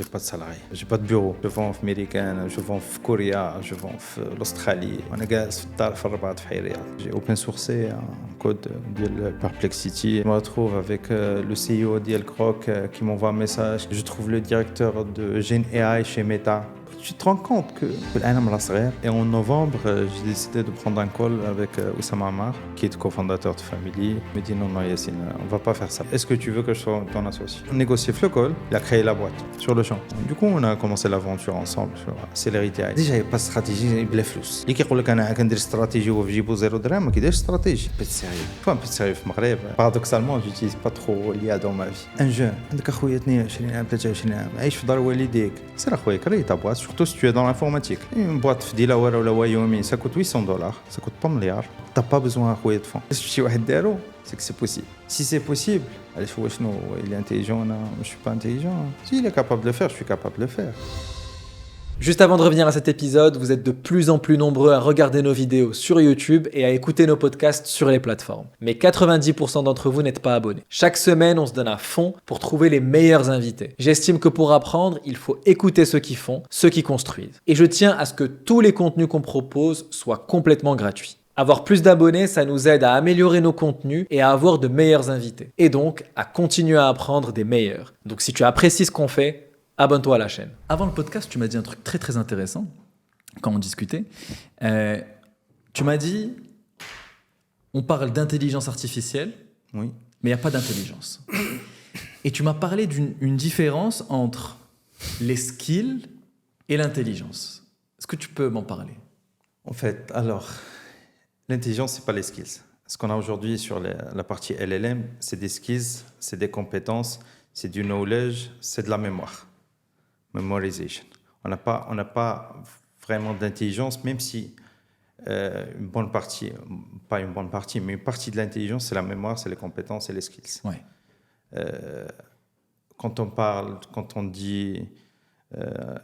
j'ai pas de salarié, j'ai pas de bureau. Je vends en américaine, je vends en Corée, je vends en Australie. On est جالس في الدار في الرباط في حي الرياض. J'ai open sourcé un code de Perplexity. Je me retrouve avec le CEO d'El Croc qui m'envoie un message. Je trouve le directeur de Gen AI chez Meta. Tu te rends compte que et en novembre, j'ai décidé de prendre un call avec Oussama Ammar, qui est cofondateur de Family. Il me dit non, Yassine, on va pas faire ça. Est-ce que tu veux que je sois ton associé? On négocie le call, il a créé la boîte sur le champ. Du coup, on a commencé l'aventure ensemble sur Celerity AI. Déjà, il n'y a pas de stratégie, il y a flous. Les qui disent que je une stratégie ou je 0 dirham, qui dit stratégie. Un peu de sérieux. Pas un peu de sérieux au Maghreb. Paradoxalement, je n'utilise pas trop l'IA dans ma vie. Un jeune, عندك أخويا 22 عام 23 عام عايش في دار والديك. سير أخويا كري ta boîte. Surtout si tu es dans l'informatique. Une boîte في Delaware ou la Wyoming, ça coûte $800, ça coûte pas milliards. T'as pas besoin de fonds. Si tu veux c'est que c'est possible. Si c'est possible, allez, il est intelligent, non, je suis pas intelligent. S'il est capable de le faire, je suis capable de le faire. Juste avant de revenir à cet épisode, vous êtes de plus en plus nombreux à regarder nos vidéos sur YouTube et à écouter nos podcasts sur les plateformes. Mais 90% d'entre vous n'êtes pas abonnés. Chaque semaine, on se donne à fond pour trouver les meilleurs invités. J'estime que pour apprendre, il faut écouter ceux qui font, ceux qui construisent. Et je tiens à ce que tous les contenus qu'on propose soient complètement gratuits. Avoir plus d'abonnés, ça nous aide à améliorer nos contenus et à avoir de meilleurs invités. Et donc, à continuer à apprendre des meilleurs. Donc si tu apprécies ce qu'on fait, abonne-toi à la chaîne. Avant le podcast, tu m'as dit un truc très très intéressant quand on discutait. Tu m'as dit, on parle d'intelligence artificielle, oui, mais il n'y a pas d'intelligence. Et tu m'as parlé d'une différence entre les skills et l'intelligence. Est-ce que tu peux m'en parler? En fait, alors, l'intelligence, c'est pas les skills. Ce qu'on a aujourd'hui sur la partie LLM, c'est des skills, c'est des compétences, c'est du knowledge, c'est de la mémoire. Memorization. On n'a pas vraiment d'intelligence, même si une bonne partie, pas une bonne partie, mais une partie de l'intelligence, c'est la mémoire, c'est les compétences et les skills. Ouais. Quand on dit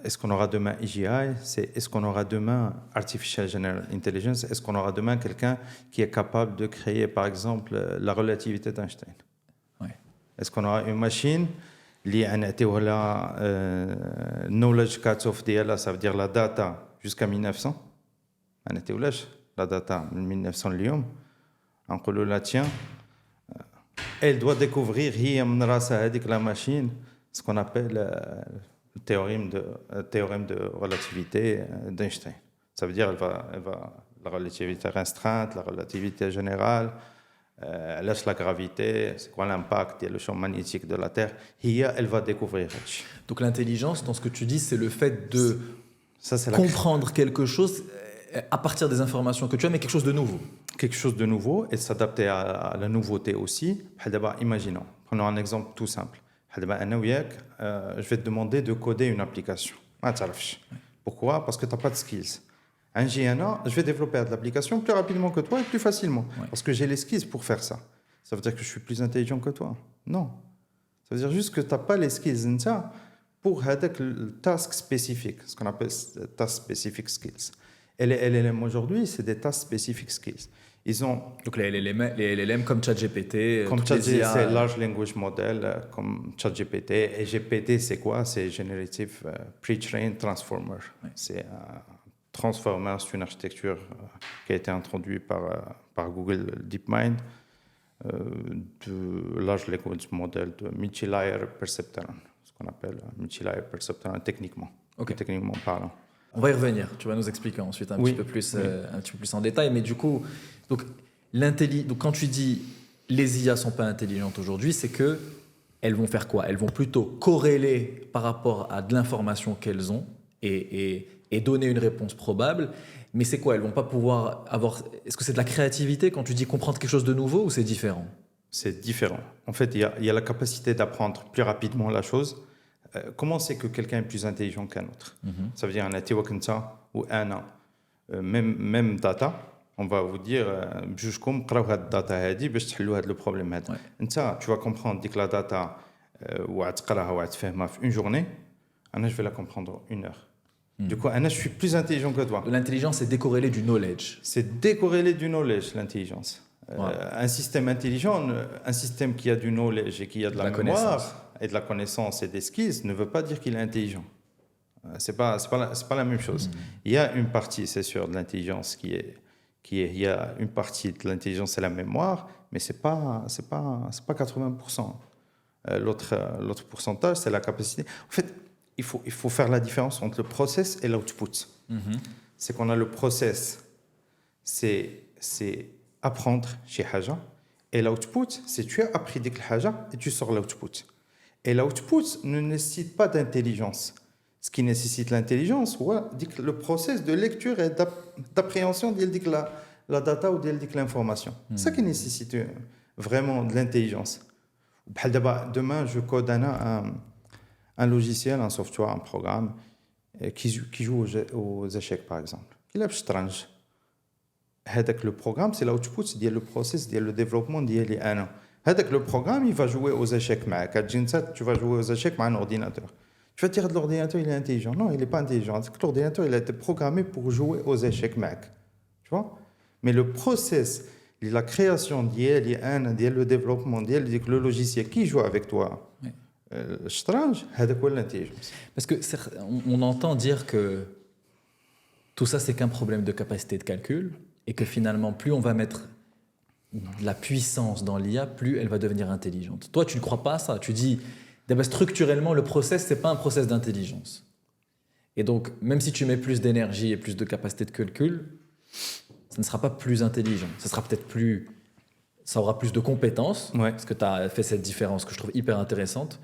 est-ce qu'on aura demain AGI, c'est est-ce qu'on aura demain Artificial General Intelligence, est-ce qu'on aura demain quelqu'un qui est capable de créer, par exemple, la relativité d'Einstein. Ouais. Est-ce qu'on aura une machine اللي نعطيوه لها knowledge cutoff ديالها, ça veut dire la data jusqu'à 1900, ما نعطيولاش la data من 1900 اليوم, نقولوا لها tiens, elle doit découvrir هي من راسها هذيك la machine ce qu'on appelle le théorème de relativité d'Einstein. Ça veut dire elle va la relativité restreinte, la relativité générale, la gravité, c'est quoi l'impact et le champ magnétique de la Terre, elle va découvrir. Donc l'intelligence, dans ce que tu dis, c'est le fait de c'est comprendre quelque chose à partir des informations que tu as, mais quelque chose de nouveau. Quelque chose de nouveau et s'adapter à la nouveauté aussi. Imaginons, prenons un exemple tout simple. Je vais te demander de coder une application. Pourquoi? Parce que tu n'as pas de skills. Un GNA, je vais développer de l'application plus rapidement que toi et plus facilement. Ouais. Parce que j'ai les skills pour faire ça. Ça veut dire que je suis plus intelligent que toi? Non. Ça veut dire juste que tu n'as pas les skills pour le task spécifique, ce qu'on appelle task specific skills. Et les LLM aujourd'hui, c'est des task specific skills. Ils ont donc les LLM comme ChatGPT, comme ChatGPT, c'est large language model comme ChatGPT. Et GPT, c'est quoi? C'est Generative Pre-trained Transformer. Ouais. C'est Transformer, c'est une architecture qui a été introduite par Google DeepMind de large language model de multi-layer perceptron, ce qu'on appelle multi-layer perceptron techniquement, techniquement parlant. On va y revenir, tu vas nous expliquer ensuite un petit peu plus en détail, mais du coup, donc quand tu dis les IA sont pas intelligentes aujourd'hui, c'est que elles vont faire quoi? Elles vont plutôt corréler par rapport à de l'information qu'elles ont et donner une réponse probable. Mais c'est quoi? Elles vont pas pouvoir avoir... Est-ce que c'est de la créativité quand tu dis comprendre quelque chose de nouveau ou c'est différent? C'est différent. En fait, il y a la capacité d'apprendre plus rapidement la chose. Comment c'est que quelqu'un est plus intelligent qu'un autre? Ça veut dire un Atiwakenta ou un an. Même data, on va vous dire, بجوجكم قراو هاد الداتا هادي باش تحلوا هاد لو بروبليم هذا. انت tu vas comprendre ديك لا داتا وتقراها وتفهمها في une journée. Anna, je vais la comprendre une heure. Du coup, Anna, je suis plus intelligent que toi. L'intelligence, c'est décorrélé du knowledge. C'est décorrélé du knowledge, l'intelligence. Un système intelligent, un système qui a du knowledge et qui a de la mémoire, et de la connaissance et des skills ne veut pas dire qu'il est intelligent. C'est pas la même chose. Il y a une partie, c'est sûr, de l'intelligence il y a une partie de l'intelligence, c'est la mémoire, mais c'est pas 80%. L'autre pourcentage, c'est la capacité. En fait, il faut faire la différence entre le process et l'output. C'est qu'on a le process, c'est apprendre chez Haja, et l'output, c'est tu as appris des Haja et tu sors l'output. Et l'output ne nécessite pas d'intelligence. Ce qui nécessite l'intelligence, c'est le process de lecture et d'appréhension de la data ou de l'information. C'est ça qui nécessite vraiment de l'intelligence. Demain, je code un logiciel, un software, un programme qui joue aux échecs, par exemple. Il a strange. Le programme, c'est l'output, c'est le process, c'est le développement ديالي أنا. Le programme, il va jouer aux échecs. Tu vas jouer aux échecs avec un ordinateur. Tu vas dire que l'ordinateur il est intelligent. Non, il n'est pas intelligent. L'ordinateur il a été programmé pour jouer aux échecs. Tu vois? Mais le process, la création, le développement, le logiciel qui joue avec toi, strange, c'est l'intelligence. Parce que on entend dire que tout ça c'est qu'un problème de capacité de calcul et que finalement plus on va mettre de la puissance dans l'IA, plus elle va devenir intelligente. Toi, tu ne crois pas à ça. Tu dis structurellement, le process, ce n'est pas un process d'intelligence. Et donc, même si tu mets plus d'énergie et plus de capacité de calcul, ça ne sera pas plus intelligent. Ça aura plus de compétences, parce que tu as fait cette différence que je trouve hyper intéressante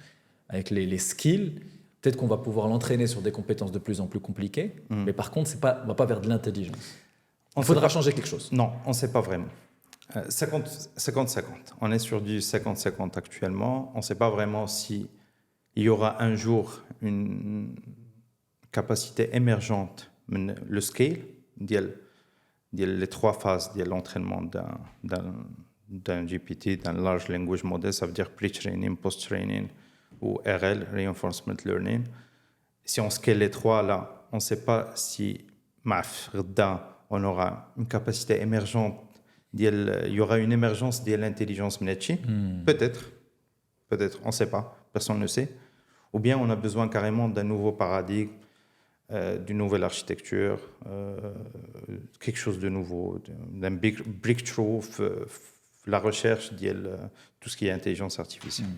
avec les skills. Peut-être qu'on va pouvoir l'entraîner sur des compétences de plus en plus compliquées, mais par contre, on ne va pas vers de l'intelligence. Il faudra changer quelque chose. Non, on ne sait pas vraiment. 50-50. On est sur du 50-50 actuellement. On ne sait pas vraiment si il y aura un jour une capacité émergente, le scale, les 3 phases de l'entraînement d'un GPT, d'un large language model, ça veut dire pre-training, post-training ou RL, reinforcement learning. Si on scale les 3 là, on ne sait pas si on aura une capacité émergente. Il y aura une émergence de l'intelligence mnechi. Peut-être, on ne sait pas, personne ne sait. Ou bien on a besoin carrément d'un nouveau paradigme, d'une nouvelle architecture, quelque chose de nouveau, d'un breakthrough, la recherche de tout ce qui est intelligence artificielle.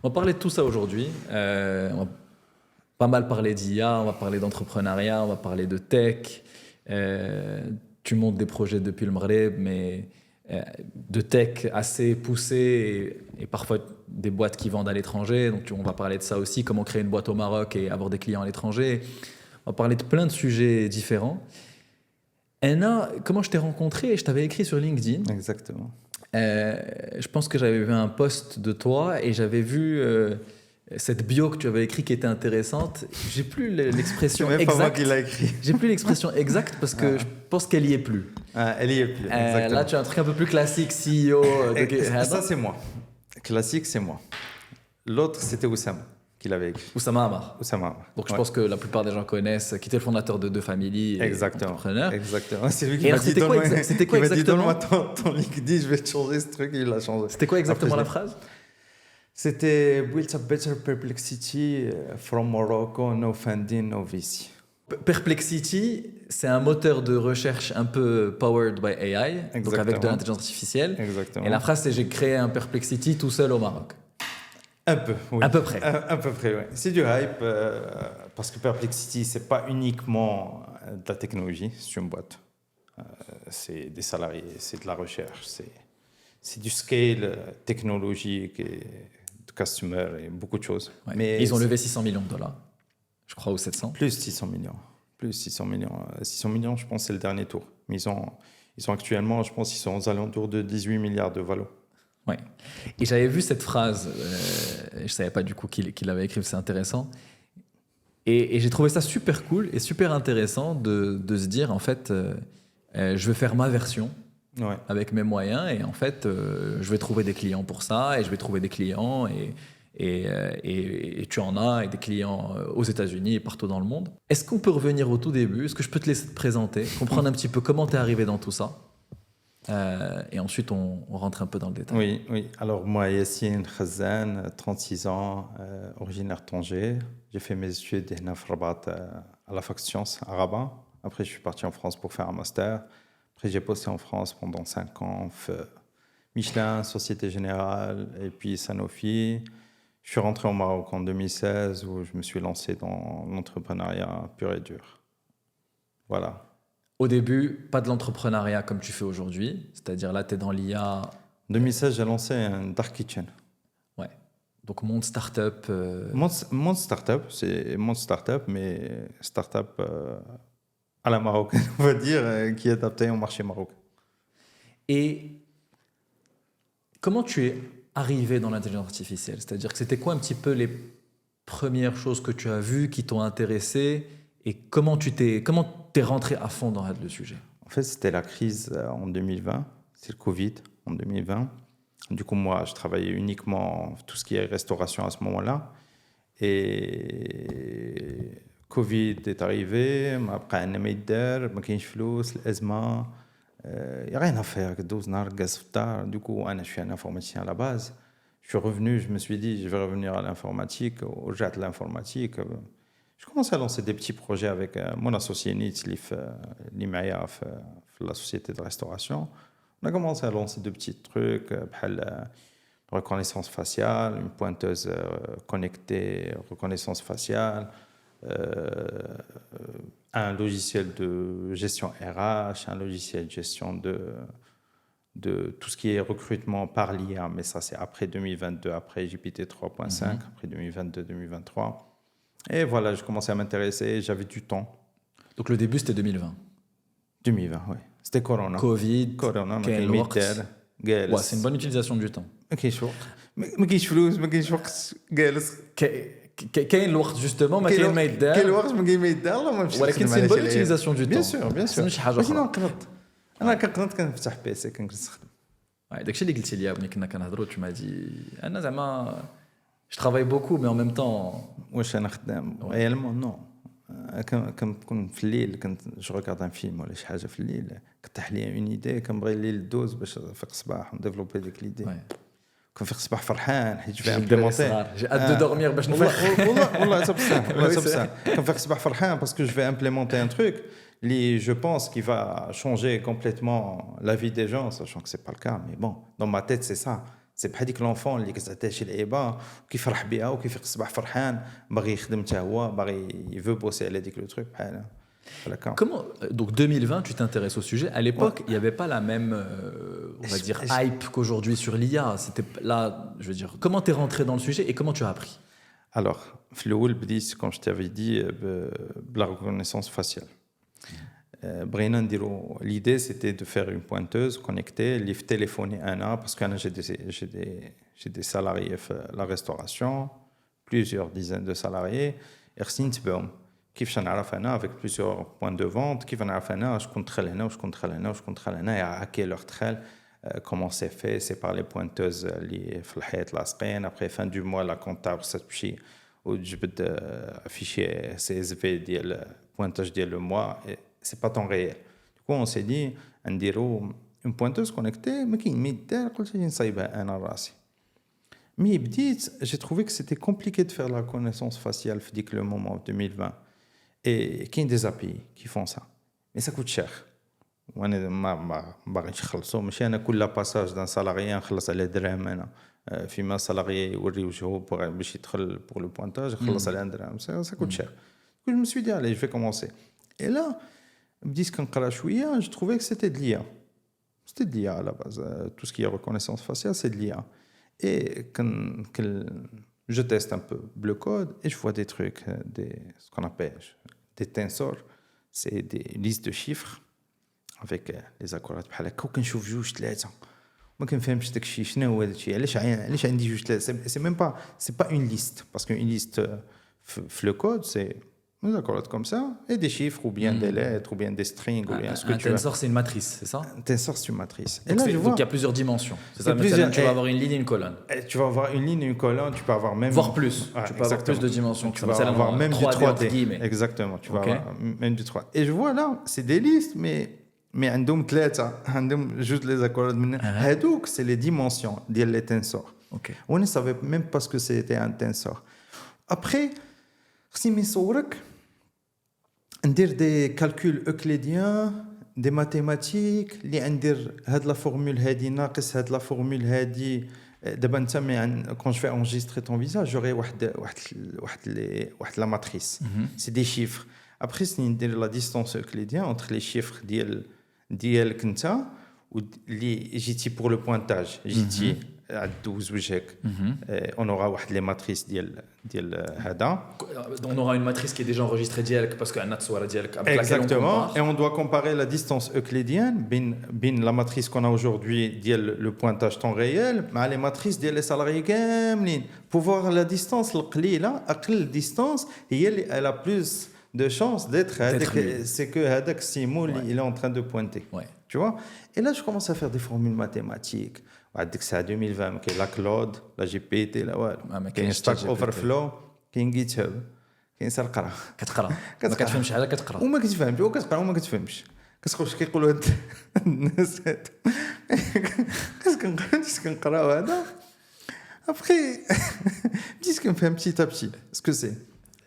On va parler de tout ça aujourd'hui. On va pas mal parler d'IA, on va parler d'entrepreneuriat, on va parler de tech. Tu montes des projets depuis le Maghreb, mais de tech assez poussés et parfois des boîtes qui vendent à l'étranger. Donc on va parler de ça aussi, comment créer une boîte au Maroc et avoir des clients à l'étranger. On va parler de plein de sujets différents. Anna, comment je t'ai rencontré? Je t'avais écrit sur LinkedIn. Exactement. Je pense que j'avais vu un post de toi et j'avais vu cette bio que tu avais écrit qui était intéressante. J'ai plus l'expression exacte. C'est même pas moi qui l'a écrit. J'ai plus l'expression exacte parce que je pense qu'elle y est plus. Elle y est plus. Exactement. Là, tu as un truc un peu plus classique, CEO. Ça, c'est moi. Classique, c'est moi. L'autre, c'était Oussama qui l'avait écrit. Oussama Amar. Donc, je pense que la plupart des gens connaissent, qui était le fondateur de Family et entrepreneur. Exactement. C'est lui qui m'a dit, donne-moi ton LinkedIn, je vais te changer ce truc, il l'a changé. C'était quoi exactement la phrase? C'était Built a better perplexity from Morocco, no funding, no VC. Perplexity, c'est un moteur de recherche un peu powered by AI, donc avec de l'intelligence artificielle. Exactement. Et la phrase, c'est j'ai créé un Perplexity tout seul au Maroc. Un peu, oui. À peu près. À peu près, oui. C'est du hype, parce que Perplexity, c'est pas uniquement de la technologie, c'est une boîte. C'est des salariés, c'est de la recherche, c'est du scale technologique et de customer et beaucoup de choses. Ouais. Mais ils ont levé $600 millions, je crois, ou 700. Plus 600 millions. 600 millions, je pense, c'est le dernier tour. Mais ils sont actuellement, je pense, ils sont aux alentours de 18 milliards de valo. Ouais. Et j'avais vu cette phrase, je savais pas du coup qui l'avait écrit, c'est intéressant. Et j'ai trouvé ça super cool et super intéressant de se dire, en fait, je vais faire ma version avec mes moyens et en fait, je vais trouver des clients pour ça et je vais trouver des clients et tu en as et des clients aux États-Unis et partout dans le monde. Est-ce qu'on peut revenir au tout début? Est-ce que je peux te laisser te présenter, comprendre un petit peu comment tu es arrivé dans tout ça? Et ensuite, on rentre un peu dans le détail. Oui, oui. Alors moi, Yassine Khazan, 36 ans, originaire de Tanger. J'ai fait mes études à Rabat, à la fac de sciences à Rabat. Après, je suis parti en France pour faire un master. Après, j'ai bossé en France pendant 5 ans. Michelin, Société Générale et puis Sanofi. Je suis rentré au Maroc en 2016 où je me suis lancé dans l'entrepreneuriat pur et dur. Voilà. Au début, pas de l'entrepreneuriat comme tu fais aujourd'hui. C'est-à-dire là, tu es dans l'IA. En 2016, j'ai lancé un Dark Kitchen. Ouais. Donc, monde startup. Monde startup, c'est monde startup, mais startup à la marocaine, on va dire, qui est adapté au marché marocain. Et comment tu es arrivé dans l'intelligence artificielle? C'est-à-dire que c'était quoi un petit peu les premières choses que tu as vues qui t'ont intéressé et comment t'es rentré à fond dans le sujet? En fait, c'était la crise en 2020, c'est le Covid en 2020. Du coup, moi, je travaillais uniquement tout ce qui est restauration à ce moment-là. Et Covid est arrivé, après un médecin, ما كاينش فلوس, الأزمة, il n'y a rien à faire, 12 نهار gaz في الدار. Du coup, je suis un informaticien à la base. Je suis revenu, je me suis dit, je vais revenir à l'informatique, au jet de l'informatique. Je commençais à lancer des petits projets avec mon associé Nitz, l'IMAIA, la société de restauration. On a commencé à lancer de petits trucs, la reconnaissance faciale, une pointeuse connectée, reconnaissance faciale, un logiciel de gestion RH, un logiciel de gestion de tout ce qui est recrutement par l'IA, mais ça c'est après 2022, après GPT 3.5, après 2022-2023. Et voilà, je commençais à m'intéresser, j'avais du temps. Donc le début c'était 2020. 2020, oui. C'était Corona. Corona, ouais, c'est une bonne utilisation du temps. ما كاينش وقت ما كاينش فلوس ما كاينش وقت جالس كاين الوقت justement ما كاين ما يدار كاين الوقت ما كاين ما يدار الله ما مشيتش ولكن c'est une bonne utilisation du temps. bien sûr ماشي حاجه اخرى. انا كنقنط كنفتح بيسي كنستخدم داكشي اللي قلتي لي ملي كنا كنهضروا tu m'as dit انا زعما je travaille beaucoup mais en même temps واش انا خدام ريالمون نو كنكون في الليل كنت جو ريغارد ان فيلم ولا شي حاجه في الليل كطيح لي اون ايدي كنبغي الليل دوز باش نفيق الصباح نديفلوبي ديك ليدي كنفيق الصباح فرحان حيت جو امبليمونتي جي اد دو دورمير باش نفيق والله صافي صح كنفيق الصباح فرحان باسكو جو في امبليمونتي ان تروك اللي جو بونس كي va changer complètement la vie des gens sachant que c'est pas le cas mais bon dans ma tête c'est ça سي بحال ديك لونفون اللي كتعطيه شي لعيبه وكيفرح بها وكيفيق الصباح فرحان باغي يخدم حتى هو باغي يفو بوسي على ديك لو تروك بحال هكا. Comment donc 2020 tu t'intéresses au sujet à l'époque il y avait pas la même on va dire hype qu'aujourd'hui sur l'IA c'était là je veux dire comment t'es rentré dans le sujet et comment tu as appris? Alors في الاول بديت comme je t'avais dit بلا reconnaissance faciale. L'idée c'était de faire une pointeuse connectée, les téléphoner parce que j'ai des salariés la restauration, plusieurs dizaines de salariés, et كيفاش نعرف انا avec plusieurs points de vente كيف نعرف انا شكون دخل هنا وشكون دخل هنا وشكون دخل هنا à quelle heure دخل comment c'est fait c'est par les pointeuses اللي في الحيط لاصقين après fin du mois la comptable تمشي وتجبد fichier CSV ديال pointage ديال le mois et c'est pas temps réel. Du coup on s'est dit نديرو une pointeuse connectée ما كاين ما يدار قلت لي نصايبها انا راسي. Mais j'ai trouvé que c'était compliqué de faire la reconnaissance faciale في le moment 2020. Et qu'il y a des API qui font ça. Mais ça coûte cher. وانا ما باغيش نخلصو ماشي انا كل باساج دان سالاريي نخلص عليه درهم انا فيما سالاريي يوري وجهه باش يدخل pour le pointage نخلص عليه درهم ça coûte cher. Du coup je me suis dit allez je vais commencer. Et là بديت كنقرا شويه je trouvais que c'était de l'IA. C'était de l'IA à la base. Tout ce qui est reconnaissance faciale c'est de l'IA. Et quand je teste un peu le code et je vois des trucs, ce qu'on appelle des tensors, c'est des listes de chiffres avec les accords بحال هكا وكنشوف جوج ثلاثه ما كنفهمش داكشي شنو هو داكشي علاش عندي جوج ثلاثه c'est pas une liste parce qu'une liste في le code c'est des accords comme ça et des chiffres ou bien des lettres ou bien des strings ou bien ce que tu veux. Un tensor c'est une matrice, c'est ça? Un tensor c'est une matrice. Et là, donc il y a plusieurs dimensions. C'est ça, tu vas avoir une ligne et une colonne. Tu vas avoir une ligne et une colonne, tu peux avoir même... Voire plus. Tu peux avoir plus de dimensions. Tu vas avoir même du 3D. Exactement, tu vas avoir même du 3D. Et je vois là, c'est des listes, mais mais عندهم ثلاثه عندهم جوج لي زاكورد من هادوك سي لي ديمونسيون ديال لي تنسور اوكي on ne savait même pas ce que c'était un tensor après خصني نصورك ندير دي كالكول اوكليديان دي ماتيماتيك اللي ندير هاد لا فورمول هادي ناقص هاد لا فورمول هادي دابا انت quand je vais enregistrer ton visage j'aurai واحد la matrice c'est des chiffres après c'est ندير la distance euclidienne entre les chiffres ديالك انت واللي جيتي pour le pointage جيتي دوز وجهك on aura واحد les matrices ديال هذا on aura une matrice qui est déjà enregistrée ديالك parce que عندنا التصويره ديالك avec laquelle on exactement compare. et on doit comparer la distance euclidienne بين la matrice qu'on a aujourd'hui ديال le pointage temps réel مع les matrices ديال les salariés كاملين pour voir la distance القليله اقل distance هي اللي elle a plus de chances d'être c'est que هذاك السيمول il est en train de pointer tu vois et là je commence à faire des formules mathématiques وعندك ساعه 2020 كاين لا كلود لا جي بي تي لا والو كاين ستاك اوفر فلو كاين جيت هاب كاين سرقرا كتقرا ما كتفهمش حاجه كتقرا وما كتفهمش وكتقرا وما كتفهمش كتسقط واش كيقولوا هاد الناس هاد كنقراو هذا ابخي بديت كنفهم بتي تابتي اسكو سي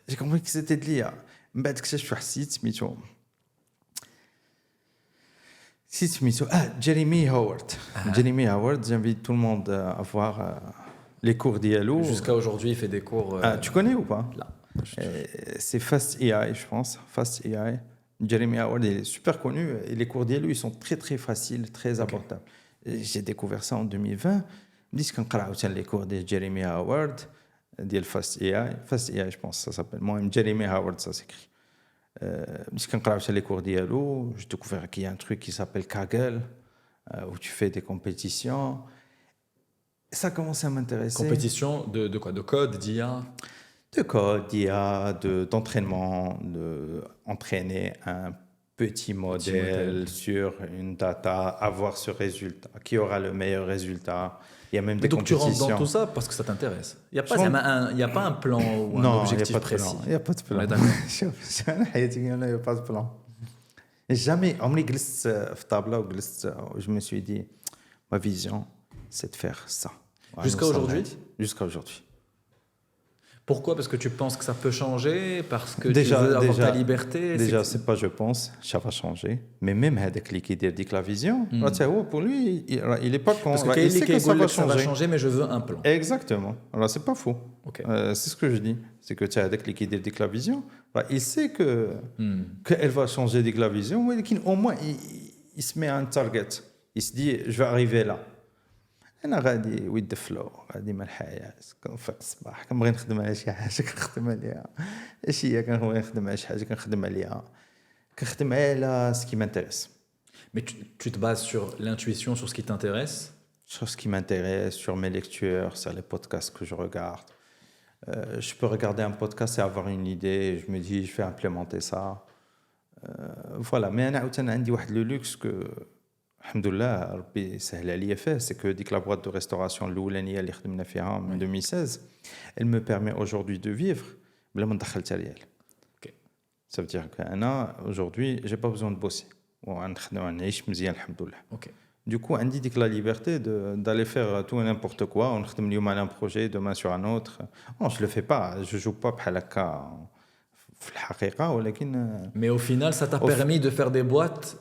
جي كومبري كي سيتي ليا من بعد اكتشفت واحد السيت سميتو Jeremy Howard. Jeremy Howard, j'invite tout le monde à voir les cours d'ILO. Jusqu'à aujourd'hui, il fait des cours. Tu connais ou pas? Là. C'est Fast AI, je pense. Fast AI. Jeremy Howard, il est super connu. Et les cours d'ILO, ils sont très très faciles, très abordables. J'ai découvert ça en 2020. Je me dis qu'on a les cours de Jeremy Howard, de Fast AI. Fast AI, je pense, ça s'appelle. Moi, Jeremy Howard, ça s'écrit. Quand je fais les cours d'ILO, j'ai découvert qu'il y a un truc qui s'appelle Kaggle, où tu fais des compétitions. Et ça a commencé à m'intéresser. Compétition de quoi? De code, d'IA? De code, d'IA, d'entraînement, d'entraîner un petit modèle sur une data, avoir ce résultat, qui aura le meilleur résultat. Il y a même des compétitions. Donc tu rentres dans tout ça parce que ça t'intéresse. Il n'y a pas un plan ou un objectif précis. Il n'y a pas de plan. Il n'y a pas de plan. Jamais, je me suis dit, ma vision, c'est de faire ça. Jusqu'à aujourd'hui? Jusqu'à aujourd'hui. Pourquoi? Parce que tu penses que ça peut changer? Parce que tu veux avoir ta liberté? Déjà, c'est pas je pense, ça va changer. Mais même avec qui dit que la vision, pour lui, il est pas con. Parce que il sait que ça va changer, mais je veux un plan. Exactement. Alors, c'est pas faux. Okay. C'est ce que je dis. C'est que tu as avec qui dit que la vision, il sait qu'elle va changer de la vision, mais au moins, il se met un target. Il se dit, je vais arriver là. انا غادي ويد فلو غادي مع الحياه كنفيق الصباح كنبغي نخدم على شي حاجه كنخدم عليها اش هي كنبغي نخدم على شي حاجه كنخدم عليها كنخدم على ce qui m'intéresse. Mais tu te bases sur l'intuition, sur ce qui t'intéresse? Sur ce qui m'intéresse, sur mes lectures, sur les podcasts que je regarde. Je peux regarder un podcast et avoir une idée, je me dis je vais implémenter ça. Voilà, mais انا عاوتاني عندي واحد لو لوكس كو الحمد لله ربي سهل عليا فيه سي كو ديك لا بواط دو ريستوراسيون الاولانيه اللي خدمنا فيها من 2016 elle me permet aujourd'hui de vivre بلا ما ندخل حتى ريال. اوكي ça veut dire que انا aujourd'hui j'ai pas besoin de bosser ونخدم ونعيش مزيان الحمد لله. اوكي Du coup, on dit que la liberté d'aller faire tout et n'importe quoi. On fait un projet, demain sur un autre. Non, je le fais pas. Je joue pas بحالك في الحقيقة, ولكن. Mais au final, ça t'a permis de faire des boîtes.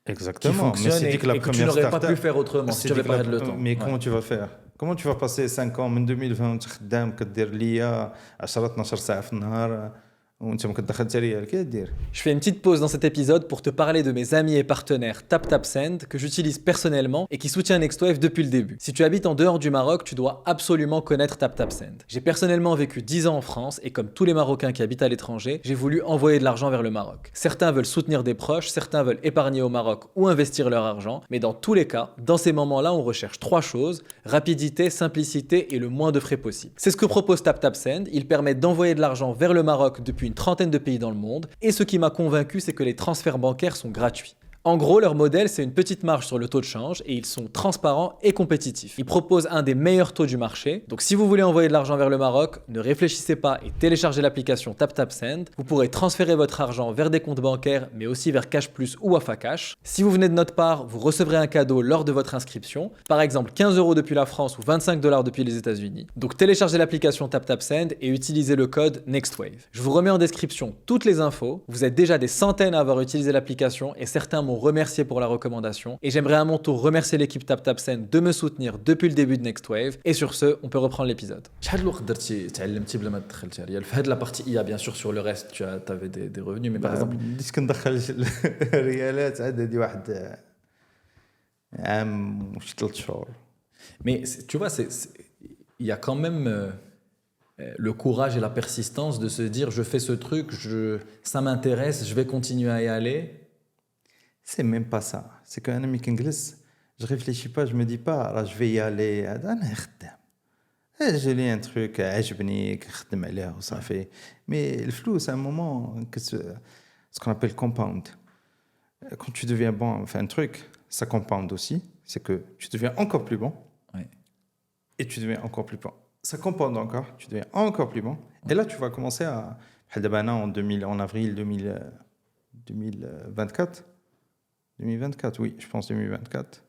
Exactement. Qui fonctionnent et que tu n'aurais pas pu faire autrement si tu avais pas le temps. Mais comment tu vas faire? Comment tu vas passer 5 ans من 2020 تخدم كدير ليا 10 12 ساعة في النهار وانت ما كتدخل حتى ريال كي دير؟ Je fais une petite pause dans cet épisode pour te parler de mes amis et partenaires TapTapSend que j'utilise personnellement et qui soutient NextWave depuis le début. Si tu habites en dehors du Maroc, tu dois absolument connaître TapTapSend. J'ai personnellement vécu 10 ans en France et comme tous les Marocains qui habitent à l'étranger, j'ai voulu envoyer de l'argent vers le Maroc. Certains veulent soutenir des proches, certains veulent épargner au Maroc ou investir leur argent, mais dans tous les cas, dans ces moments-là, on recherche 3 choses: rapidité, simplicité et le moins de frais possible. C'est ce que propose TapTapSend. Il permet d'envoyer de l'argent vers le Maroc depuis une trentaine de pays dans le monde. Et ce qui m'a convaincu, c'est que les transferts bancaires sont gratuits. En gros, leur modèle, c'est une petite marge sur le taux de change et ils sont transparents et compétitifs. Ils proposent un des meilleurs taux du marché. Donc si vous voulez envoyer de l'argent vers le Maroc, ne réfléchissez pas et téléchargez l'application TapTapSend. Vous pourrez transférer votre argent vers des comptes bancaires, mais aussi vers Cash Plus ou Afacash. Si vous venez de notre part, vous recevrez un cadeau lors de votre inscription. Par exemple, 15 € depuis la France ou 25 $ depuis les États-Unis. Donc téléchargez l'application TapTapSend et utilisez le code NEXTWAVE. Je vous remets en description toutes les infos. Vous êtes déjà des centaines à avoir utilisé l'application et certains m'ont remercié pour la recommandation. Et j'aimerais à mon tour remercier l'équipe TapTapSend de me soutenir depuis le début de NextWave. Et sur ce, on peut reprendre l'épisode. شحال الوقت درتي تعلمتي بلا ما دخلتي عليا في هاد لا بارتي اي بيان سور sur le reste tu avais des revenus mais par exemple بديت كندخل الريالات عاد هادي واحد عام وشي 3 شهور. mais tu vois il y a quand même le courage et la persistance de se dire je fais ce truc, ça m'intéresse, je vais continuer à y aller. C'est même pas ça. C'est qu'un ami qui glisse, je réfléchis pas, je me dis pas, je vais y aller. أنا خدام. J'ai lu un truc, عجبني كنخدم عليه وصافي. Mais le flou, c'est un moment que ce qu'on appelle compound. Quand tu deviens bon, enfin un truc, ça compound aussi. C'est que tu deviens encore plus bon. Ouais. Et tu deviens encore plus bon. Ça compound encore, tu deviens encore plus bon. Et là, tu vas commencer à... en avril 2024. 2024, oui, je pense 2024.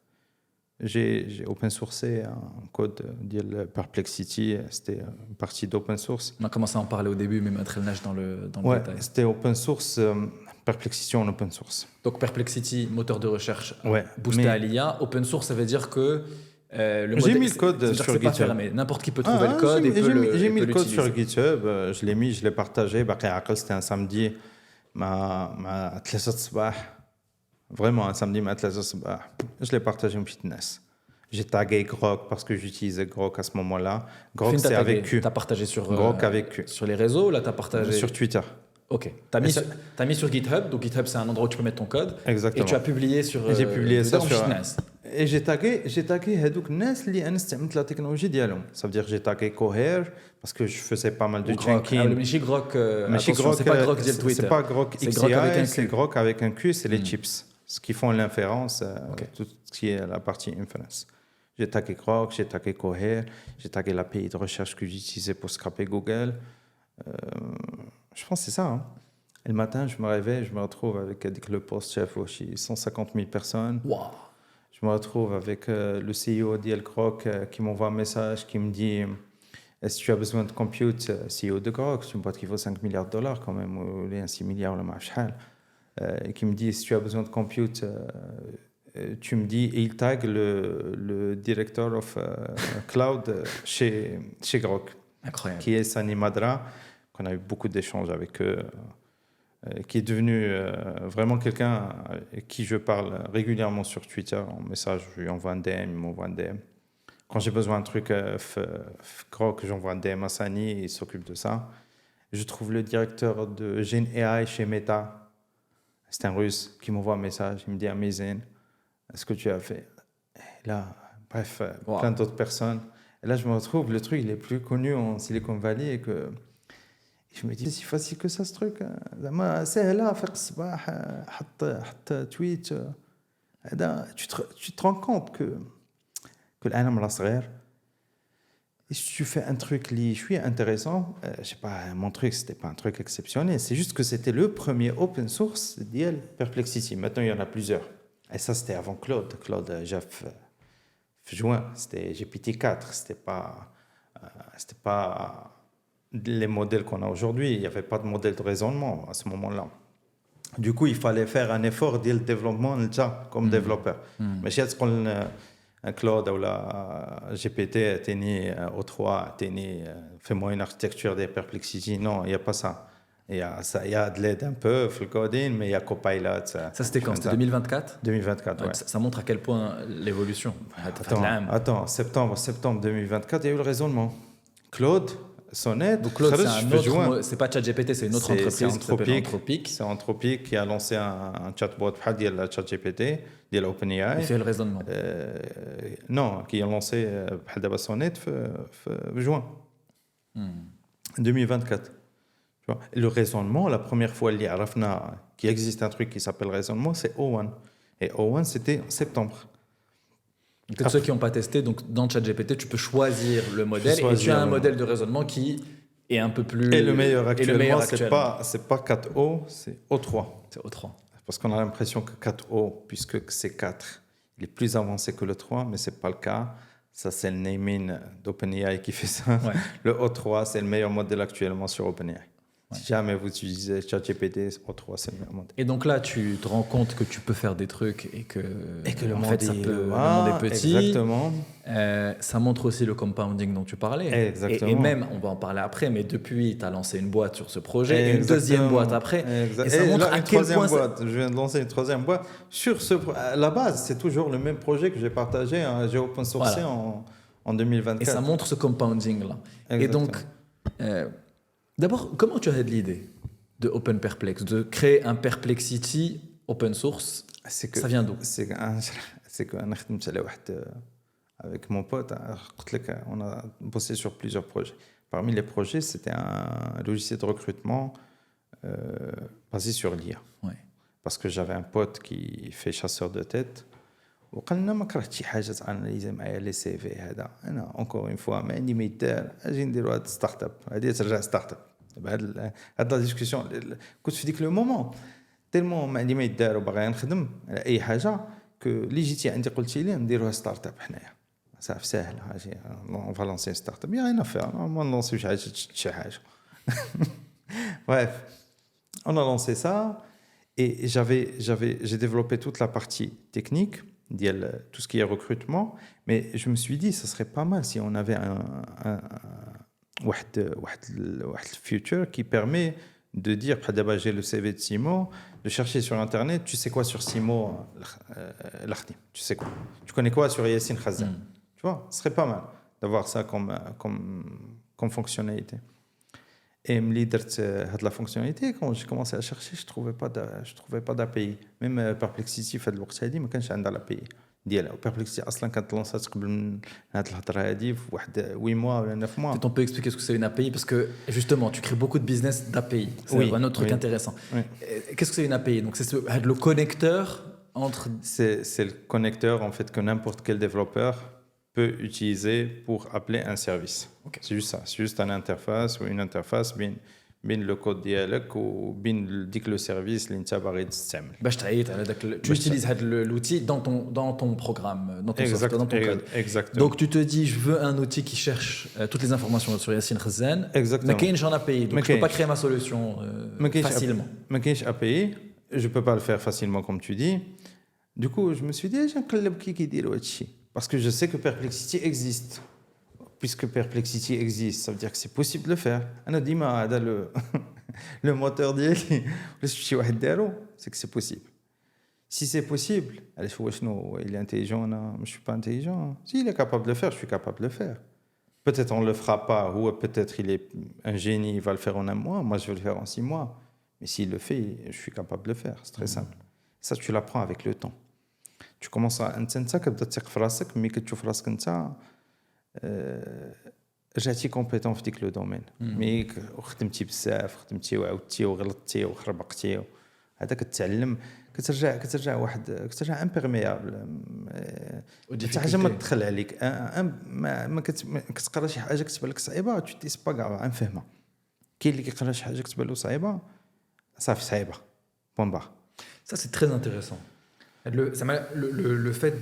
J'ai open sourcé un code de Perplexity, c'était une partie d'open source. On a commencé à en parler au début, mais mettre le nage dans le détail. C'était open source, Perplexity en open source. Donc Perplexity, moteur de recherche boosté mais... à l'IA. Open source, ça veut dire que j'ai mis le code sur GitHub. Fermé. N'importe qui peut trouver le code et peut l'utiliser. J'ai mis le code sur GitHub, je l'ai mis, je l'ai partagé. C'était un samedi, ma 3 الصباح. Vraiment, un samedi, je l'ai partagé une petite NES. J'ai tagué Grok parce que j'utilisais Grok à ce moment-là. Grok, c'est avec Q. Tu as partagé sur, Grok avec Q. Sur les réseaux, là, tu as partagé... Sur Twitter. Ok. Tu as mis sur GitHub. Donc, GitHub, c'est un endroit où tu peux mettre ton code. Exactement. Et tu as publié sur... J'ai publié ça sur... NES. Et j'ai tagué هذوك الناس اللي انا استعملت la technologie ديالهم. Ça veut dire j'ai tagué Cohere parce que je faisais pas mal de chunking. Mais Grok, c'est pas Grok ديال Twitter. C'est pas Grok XCI, c'est Grok avec un Q, c'est les chips. Ce qui font l'inférence, tout ce qui est la partie inference. J'ai tagué Grok, j'ai tagué Cohere, j'ai tagué l'API de recherche que j'utilisais pour scraper Google. Je pense que c'est ça. Hein. Et le matin, je me réveille, je me retrouve avec le post-chef aussi, 150 000 personnes. Wow. Je me retrouve avec le CEO d'El Grok qui m'envoie un message qui me dit est-ce que tu as besoin de compute, CEO de Grok, c'est une boîte qui vaut 5 milliards de dollars quand même, ou 6 milliards, et qui me dit si tu as besoin de compute, tu me dis, et il tag le directeur of cloud chez Grok. Incroyable. Qui est Sani Madra, qu'on a eu beaucoup d'échanges avec eux, qui est devenu vraiment quelqu'un avec qui je parle régulièrement sur Twitter, en message, je lui envoie un DM, il m'envoie un DM. Quand j'ai besoin d'un truc Grok, j'envoie un DM à Sani, il s'occupe de ça. Je trouve le directeur de Gen AI chez Meta, c'est un russe qui m'envoie un message, il me dit Amazing, est-ce que tu as fait? Et là, bref, plein d'autres personnes. Et là, je me retrouve, le truc, il est plus connu en Silicon Valley et que je me dis, c'est si facile que ça, ce truc. C'est là, faire الصباح, حط tweet. Tu te rends compte que العالم راه صغير. Et si tu fais un truc qui est intéressant, je sais pas, mon truc, c'était pas un truc exceptionnel, c'est juste que c'était le premier open source d'IL Perplexity. Maintenant, il y en a plusieurs. Et ça, c'était avant Claude. Claude, Jeff, juin, c'était GPT-4. C'était pas les modèles qu'on a aujourd'hui. Il n'y avait pas de modèle de raisonnement à ce moment-là. Du coup, il fallait faire un effort dès le développement comme développeur. Mais je un Claude ou la GPT, O3, fais-moi une architecture des Perplexity. Non, il n'y a pas ça. Il y a de l'aide un peu, le coding, mais il y a Copilot. Ça, c'était quand? C'était 2024? 2024, ouais. Ça montre à quel point l'évolution. Attends, septembre 2024, il y a eu le raisonnement. Claude, Sonnet, donc Claude, c'est pas ChatGPT, c'est une autre entreprise qui s'appelle Anthropic. C'est Anthropic qui a lancé un chatbot de la ChatGPT, de l'OpenAI. Il fait le raisonnement. Non, qui a lancé Sonnet en juin 2024. Le raisonnement, la première fois qu'il existe un truc qui s'appelle raisonnement, c'est O1. Et O1, c'était en septembre. Peut-être ceux qui n'ont pas testé, donc dans ChatGPT, tu peux choisir le modèle et tu as un modèle de raisonnement qui est un peu plus... Et le meilleur actuellement, c'est pas 4O, c'est O3. C'est O3. Parce qu'on a l'impression que 4O, puisque c'est 4, il est plus avancé que le 3, mais ce n'est pas le cas. Ça, c'est le naming d'OpenAI qui fait ça. Ouais. Le O3, c'est le meilleur modèle actuellement sur OpenAI. Si jamais vous utilisez ChatGPT, O3, c'est le meilleur modèle. Et donc là, tu te rends compte que tu peux faire des trucs et que le en monde fait, le monde est petit. Exactement. Ça montre aussi le compounding dont tu parlais. Exactement. Et même, on va en parler après, mais depuis, tu as lancé une boîte sur ce projet, et une deuxième boîte après. Et ça montre à quel point... Je viens de lancer une troisième boîte. À la base, c'est toujours le même projet que j'ai partagé, hein, j'ai open sourcé en 2024. Et ça montre ce compounding-là. Et donc, d'abord, comment tu as eu l'idée de Open Perplex, de créer un Perplexity open source? Ça vient d'où? C'est qu'un avec mon pote, on a bossé sur plusieurs projets. Parmi les projets, c'était un logiciel de recrutement basé sur l'IA. Ouais. Parce que j'avais un pote qui fait chasseur de tête. وقال لنا ما كرهت شي حاجه تاناليزي معايا لي سي في هذا انا اونكور اون فوا ما عندي ما يدار اجي نديروا هاد ستارت اب هذه ترجع ستارت اب هاد لا ديسكسيون كنت في ديك لو مومون تيلمون ما عندي ما يدار وباغي نخدم على اي حاجه كو اللي جيتي عندي قلتي لي نديروها ستارت اب حنايا صافي ساهل هاجي اون فا لونسي ستارت اب يا نافير ما نلونسيو شي حاجه bref on a lancé ça et j'ai développé toute la partie technique tout ce qui est recrutement, mais je me suis dit, ça serait pas mal si on avait un future qui permet de dire, j'ai le CV de Simo, de chercher sur Internet, tu sais quoi sur Simo, tu sais quoi, tu connais quoi sur Yassine Khazan, tu vois, ce serait pas mal d'avoir ça comme fonctionnalité. Et la fonctionnalité, quand j'ai commencé à chercher, je trouvais pas d'API. Même Perplexity fait le وقت هذه ما كانش عندها l'API ديالها. Perplexity اصلا كانت لونسات قبل من هاد الهضره هذه في واحد 8 mois ولا 9 mois. On peut expliquer ce que c'est une API parce que justement, tu crées beaucoup de business d'API. C'est un autre truc intéressant. Oui. Qu'est-ce que c'est une API? Donc c'est le connecteur entre... C'est le connecteur en fait que n'importe quel développeur peut utiliser pour appeler un service. Okay. C'est juste ça. C'est juste une interface ou une interface بين le code ديالك وبين ديك le service اللي انت باغي تستعمل. باش تعيط على داك tu utilises l'outil dans ton programme, dans ton software, dans ton code. Exactement. Donc tu te dis je veux un outil qui cherche toutes les informations sur Yassine Khazan. Exactement. Mais كاينش en API. Donc je peux pas créer ma solution facilement. ما كاينش API, je peux pas le faire facilement comme tu dis. Du coup, je me suis dit j'ai نقلب كي كيديروا هادشي. Parce que je sais que Perplexity existe. Puisque Perplexity existe, ça veut dire que c'est possible de le faire. Le moteur d'IA, c'est que c'est possible. Si c'est possible, il est intelligent, je ne suis pas intelligent. S'il est capable de le faire, je suis capable de le faire. Peut-être on ne le fera pas, ou peut-être il est un génie, il va le faire en 1 mois, moi je vais le faire en 6 mois. Mais s'il le fait, je suis capable de le faire, c'est très simple. Ça, tu l'apprends avec le temps. Tu commences à كتبدا تثق في راسك ملي كتشوف راسك انت رجعتي كومبيتون في ديك لو دومين مي خدمتي بزاف خدمتي وعاودتي وغلطتي وخربقتي هذا كتعلم كترجع كترجع امبيرميابل حتى حاجه ما تدخل عليك ما كتقرا شي حاجه كتبان لك صعيبه تدي سبا كاع نفهمها كاين اللي كيقرا شي حاجه كتبان له صعيبه صافي صعيبه بون بار. Ça c'est très intéressant. Le fait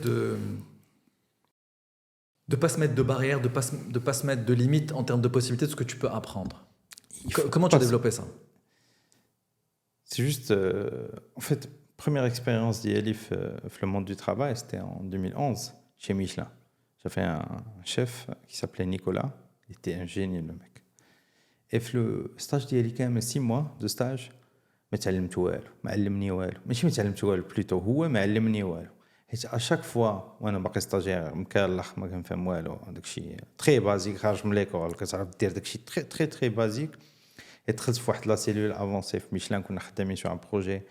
de pas se mettre de barrières, de pas se mettre de limites en termes de possibilités de ce que tu peux apprendre. Comment tu as développé ça? C'est juste, en fait, première expérience d'IELIF le monde du travail, c'était en 2011 chez Michelin. J'avais un chef qui s'appelait Nicolas, il était un génie le mec. Et le stage d'IELIF, quand même 6 mois de stage, ما تعلمت والو ما علمني والو ماشي ما تعلمت والو بلوتو هو ما علمني والو حيت اشاك فوا وانا باقي ستاجير مكالخ ما كنفهم والو داكشي تري بازيك خارج من ليكول كتعرف دير داكشي تري بازيك دخلت في واحد لا سيلول افونسي في ميشلان كنا خدامين سو ان بروجي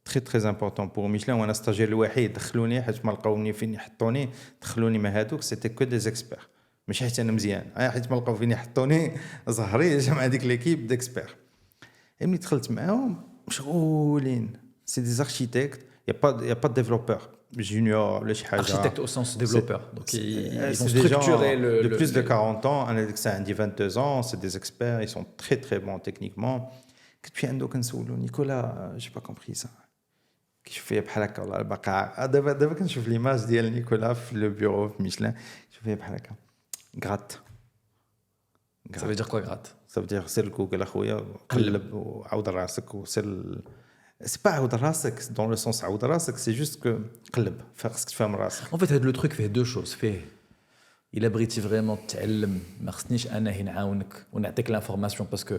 تري امبورطون بور ميشلان وانا ستاجير الوحيد دخلوني حيت ما لقاوني فين يحطوني دخلوني مع هادوك سيتي كو دي زيكسبير ماشي حيت انا مزيان حيت ما لقاو فين يحطوني ظهري جمع ديك ليكيب ديكسبير ملي دخلت معاهم مشغولين سي دي اركيتكت y a pas de développeur junior ولا شي حاجه. Architecte au sens développeur. Donc ils vont C'est des gens structurer de plus de 40 ans, un dit 22 ans, c'est des experts, ils sont très très bons techniquement. كنت عنده كنسولو نيكولا j'ai pas compris ça. كيف بحال هكا والله البقاع دابا كنشوف ليماج ديال نيكولا في لو بيرو في ميشلان شوف بحال هكا غرات. Ça veut dire quoi gratte? Ça veut dire سير جوجل اخويا قلب وعاود راسك وسير سي با عاود راسك dans le sens عاود راسك c'est juste que قلب خاصك تفهم راسك. En fait, le truc fait deux choses. Fait, il abrite vraiment تعلم ما خصنيش انا هنا نعاونك ونعطيك l'information parce que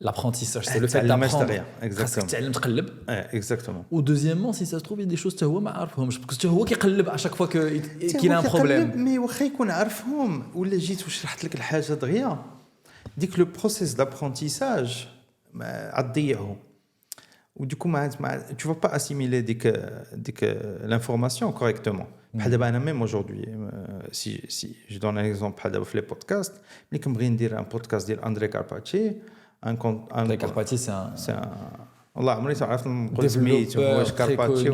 l'apprentissage c'est le fait d'apprendre. خاصك تعلم تقلب. Exactement. Ou deuxièmement, si ça se trouve il y a des choses حتى هو ما عارفهمش parce que هو كيقلب à chaque fois qu'il a un problème. مي واخا يكون عارفهم ولا جيت وشرحت لك الحاجه دغيا ديك لو بروسيس d'apprentissage غتضيعه. Du coup, tu ne vas pas assimiler l'information correctement. Même aujourd'hui, si je donne un exemple, les podcasts, je vais dire un podcast d'André Carpacci. André Carpacci, c'est un développeur très connu,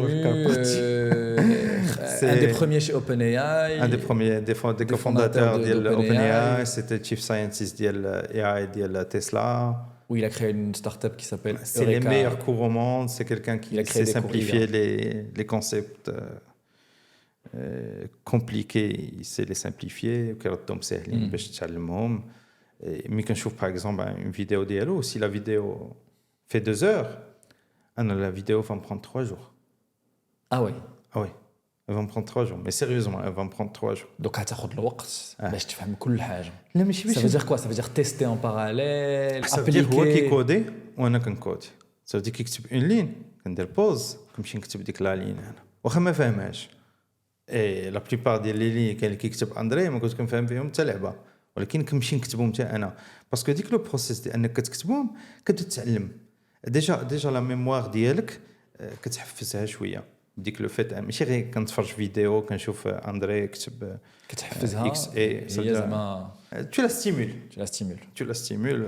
un des premiers chez OpenAI. Un des premiers, des cofondateurs d'OpenAI. C'était Chief Scientist d'AI de Tesla. Où il a créé une start-up qui s'appelle C'est Eureka. Les meilleurs cours au monde. C'est quelqu'un qui sait simplifier les concepts compliqués. Il sait les simplifier. Mais quand je trouve par exemple une vidéo d'ILO, si la vidéo fait 2 heures, la vidéo va me prendre 3 jours. Ah oui. Ah oui. Elle va me prendre 3 jours. Mais sérieusement, elle va me prendre 3 jours. Donc, tu vas الوقت باش تفهم كل حاجة. Ça veut dire quoi? Ça veut dire tester en parallèle, ça veut dire هو كيكودي وانا كنكودي. Ça veut dire كيكتب une ligne, كندير pause, كنمشي نكتب ديك لا لين انا. واخا ما فاهمهاش. اي لا بليبار ديال لي لين كاين اللي كيكتب اندري ما كنت كنفهم فيهم حتى لعبة. ولكن كنمشي نكتبهم حتى انا. باسكو ديك لو بروسيس ديال انك كتكتبهم كتتعلم. ديجا لا ميموار ديالك كتحفزها شوية. ديك لو فيت ماشي غير كنتفرج فيديو كنشوف اندري يكتب كتحفزها اكس اي هي زعما tu la stimules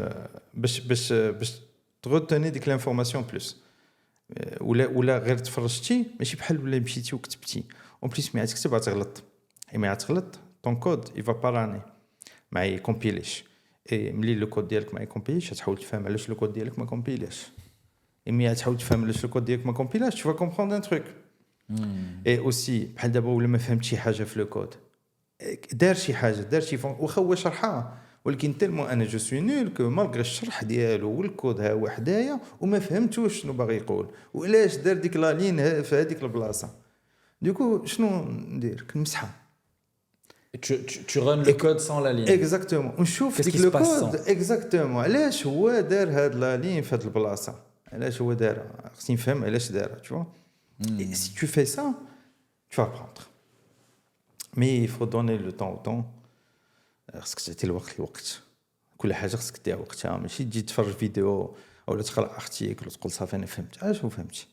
باش تغوتوني ديك لانفورماسيون بلس ولا غير تفرجتي ماشي بحال ولا مشيتي وكتبتي اون بليس مي تكتب غتغلط مي غتغلط طون كود يفا باراني ما يكومبيليش اي ملي لو كود ديالك ما يكومبيليش تحاول تفهم علاش لو كود ديالك ما كومبيليش مي تحاول تفهم علاش لو كود ديالك ما كومبيلاش tu vas comprendre un truc. Et aussi بحال دابا ولا ما فهمت شي حاجه في لو كود دار شي حاجه دار شي واخا هو شرحها ولكن تالمو انا جو سوي نول كو مالغري الشرح ديالو والكود ها هو حدايا وما فهمتوش شنو باغي يقول وعلاش دار ديك لا لين في هذيك البلاصه دوكو شنو ندير كنمسحها. Tu runs le code sans la ligne. Exactement. ونشوف ديك لو كود اكزاكتومون علاش هو دار هاد لا لين في هاد البلاصه علاش هو دارها خصني نفهم علاش دارها tu vois. Et si tu fais ça, tu vas apprendre. Mais il faut donner le temps au temps. خصك تعطي الوقت. كل حاجة خصك تديها وقتها. ماشي تجي تفرج فيديو أو تقرأ أرتيكل وتقول صافي أنا فهمت. شنو فهمتي؟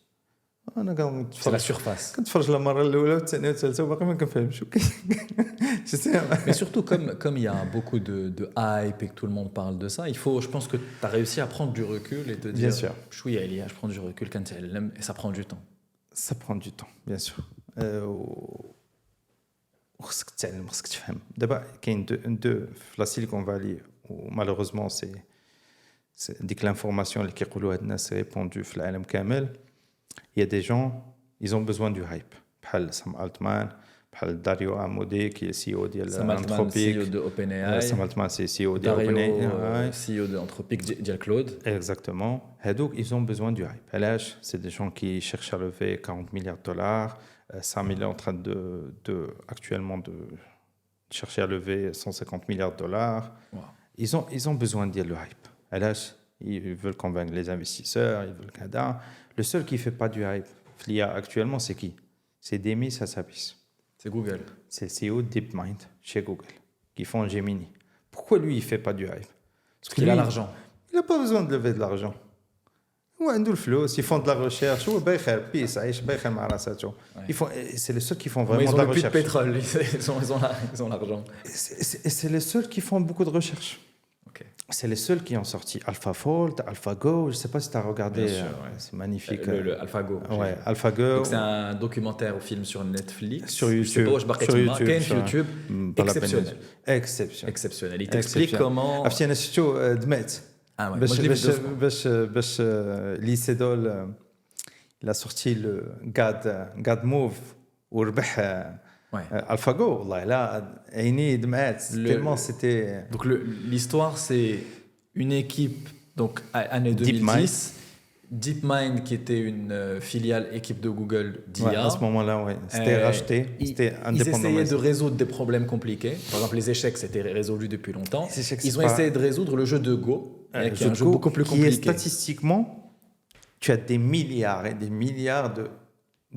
أنا كنتفرج. C'est la surface. كنتفرج المرة الأولى والثانية والثالثة وباقي ما كنفهمش. Mais surtout comme il y a beaucoup de hype et que tout le monde parle de ça, il faut, je pense que tu as réussi à prendre du recul et te dire. Bien sûr. Je prends du recul et ça prend du temps. Ça prend du temps, bien sûr. وخصك تتعلم خصك تفهم دابا كاين دو في لا سيليكون فالي ومالوغوزمون سي ديك لانفورماسيون اللي كيقولوا هاد الناس ريبوندو في العالم كامل يا دي جون ils ont besoin du hype بحال سام التمان بحال داريو امودي كي سي او ديال انتروبيك سي او دو اوبن اي سام التمان سي او ديال اوبن اي سي او دو انتروبيك ديال كلود exactement هادوك ils ont besoin du hype علاش c'est des gens qui cherchent à lever 40 milliards de dollars 5 milliards en train de actuellement de chercher à lever 150 milliards de dollars. Wow. Ils ont besoin de le hype. علاش ils veulent convaincre les investisseurs, ils veulent kada. Le seul qui fait pas du hype l'IA actuellement c'est qui? C'est Demis Hassabis. C'est Google. C'est le CEO DeepMind chez Google qui font Gemini. Pourquoi lui il fait pas du hype? Parce qu'il a l'argent. Il n'a pas besoin de lever de l'argent. Ils font de la recherche. C'est les seuls qui font vraiment de la recherche. Ils ont plus de pétrole, ils ont l'argent. C'est les seuls qui font beaucoup de recherche. Okay. c'est les seuls qui ont sorti AlphaFold, AlphaGo. Je ne sais pas si tu as regardé. Bien sûr, ouais. C'est magnifique. Le AlphaGo. Ouais, AlphaGo. Donc c'est un documentaire ou film sur Netflix. Sur Je sais YouTube. pas où je marquais Sur sur YouTube. YouTube. Pas la peine. Exceptionnel. Exceptionnel. Exceptionnel. Il t'explique comment. عرفتي انا شفتو دمعت Ah ouais, باش moi je l'ai vu باش deux fois. باش ليسي دول il a sorti le God Move وربح Ouais. AlphaGo والله لا عيني دمعت tellement c'était Donc l'histoire, c'est une équipe, donc année DeepMind. 2010, DeepMind qui était une filiale équipe de Google d'IA. ouais, à ce moment-là ouais c'était racheté c'était Ils indépendant essayaient de résoudre des problèmes compliqués. Par exemple, les échecs, c'était résolu depuis longtemps. Les échecs, Ils c'est ont pas- essayé de résoudre le jeu de Go, qui est un jeu beaucoup plus qui est compliqué. statistiquement tu as des milliards et des milliards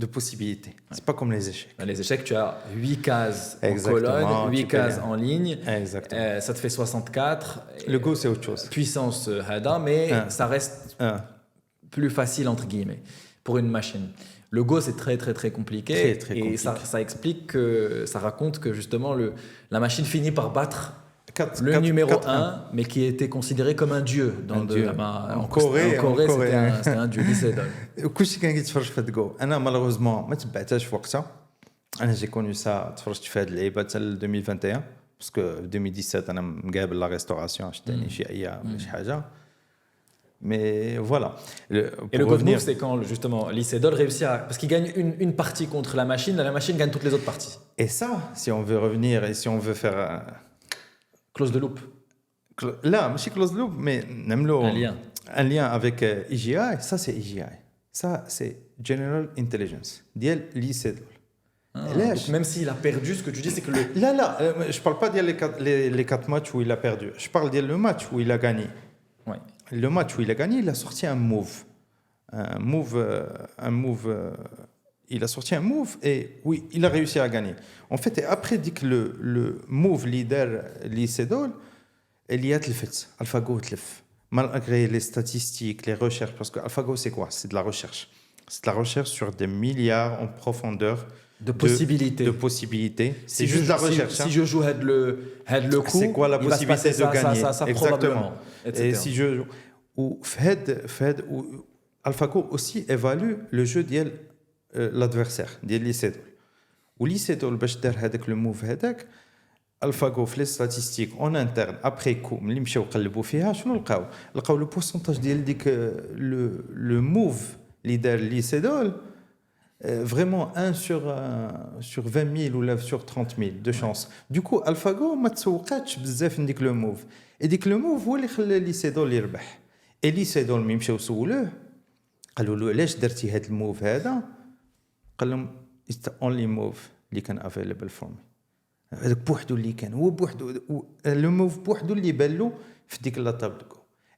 de possibilités c'est pas comme les échecs Dans les échecs, tu as 8 cases en Exactement, colonne, 8 tu peux cases bien. en ligne. exactement Ça te fait 64. le Go c'est autre chose Puissance Hada, mais ça reste plus facile entre guillemets pour une machine. Le Go c'est très très très compliqué Très, très et compliqué. ça explique que ça raconte que justement la machine finit par battre le numéro 1 mais qui était considéré comme un dieu dans Un dieu. en Corée, c'était un dieu lycédol. كلشي كان كيتفرج في هاد جو انا مالوغوزمون ما تبعتهاش في وقتها انا جي كوني سا تفرجت في هاد اللعيبه حتى 2021 باسكو 2017 انا مقابل لا ريستوراسيون عشتاني شي ايام ولا شي حاجه مي فوالا Et le God Move, c'est quand justement Lycédol réussit à. Parce qu'il gagne une partie contre la machine gagne toutes les autres parties. et ça si on veut revenir et si on veut faire Close de loop. là ماشي close loop mais نعملو Un lien. avec EGI ça c'est EGI ça c'est General Intelligence ديال ليسيدول Donc même s'il a perdu, ce que tu dis, c'est que le. Là, je parle pas des 4 matchs où il a perdu. Je parle du match où il a gagné. Ouais. Le match où il a gagné, il a sorti un move. Il a sorti un move et oui, il a réussi à gagner. En fait, et après, dit que le move leader, l'Isedol, il y a tlfet. AlphaGo tlf. Malgré les statistiques, les recherches, parce que AlphaGo, c'est quoi? C'est de la recherche. C'est de la recherche sur des milliards en profondeur. De possibilités. De possibilités. C'est juste de la recherche. Si je joue le coup, c'est quoi la possibilité de gagner? Ça, exactement. Etc. Et si je ou Fed ou AlphaGo aussi évalue le jeu de l'adversaire, de l'Isedol. Ou l'Isedol باش دار هذاك le move هذاك AlphaGo في les statistiques en interne après coup ملي مشاو قلبوا فيها شنو لقاو le pourcentage ديال ديك le move اللي دار l'Isedol vraiment 1 sur 20 000 ou sur 30 000 de chance. Du coup, AlphaGo ما تسوقاتش بزاف نديك لو موف. ديك لو موف هو اللي خلى ليسيدول يربح. اي ليسيدول ملي مشاو سولوه قالوا له علاش درتي هذا الموف هذا؟ قال لهم it's the only move اللي كان available for me. هذاك بوحدو اللي كان هو بوحدو لو موف بوحدو اللي بان له في ديك لا تاب دو.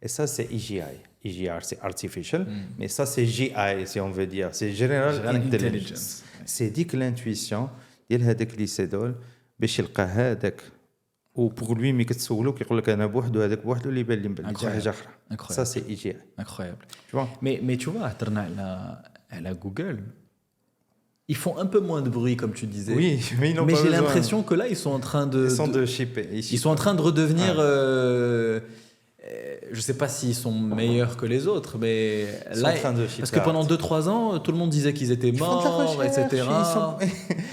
Et ça, c'est EGI. EGR, c'est artificial. Mais ça, c'est GI, si on veut dire. C'est General Intelligence. C'est dit que l'intuition, il y a des lycédoles, باش يلقى هذاك وبور لوي مي كتسولو كيقول لك انا بوحدو هذاك بوحدو اللي بان لي من حاجه اخرى. Ça, c'est EGI. Incroyable. Tu vois? Mais tu vois, à la Google, ils font un peu moins de bruit, comme tu disais. Oui, mais ils n'ont mais pas j'ai besoin. l'impression que là, ils sont en train de. Ils sont de shipper. Ils sont en train de redevenir. Je sais pas s'ils sont meilleurs que les autres, mais Ils là, sont en train de shipper. parce que pendant 2-3 ans, tout le monde disait qu'ils étaient Ils font de la morts, recherche, etc.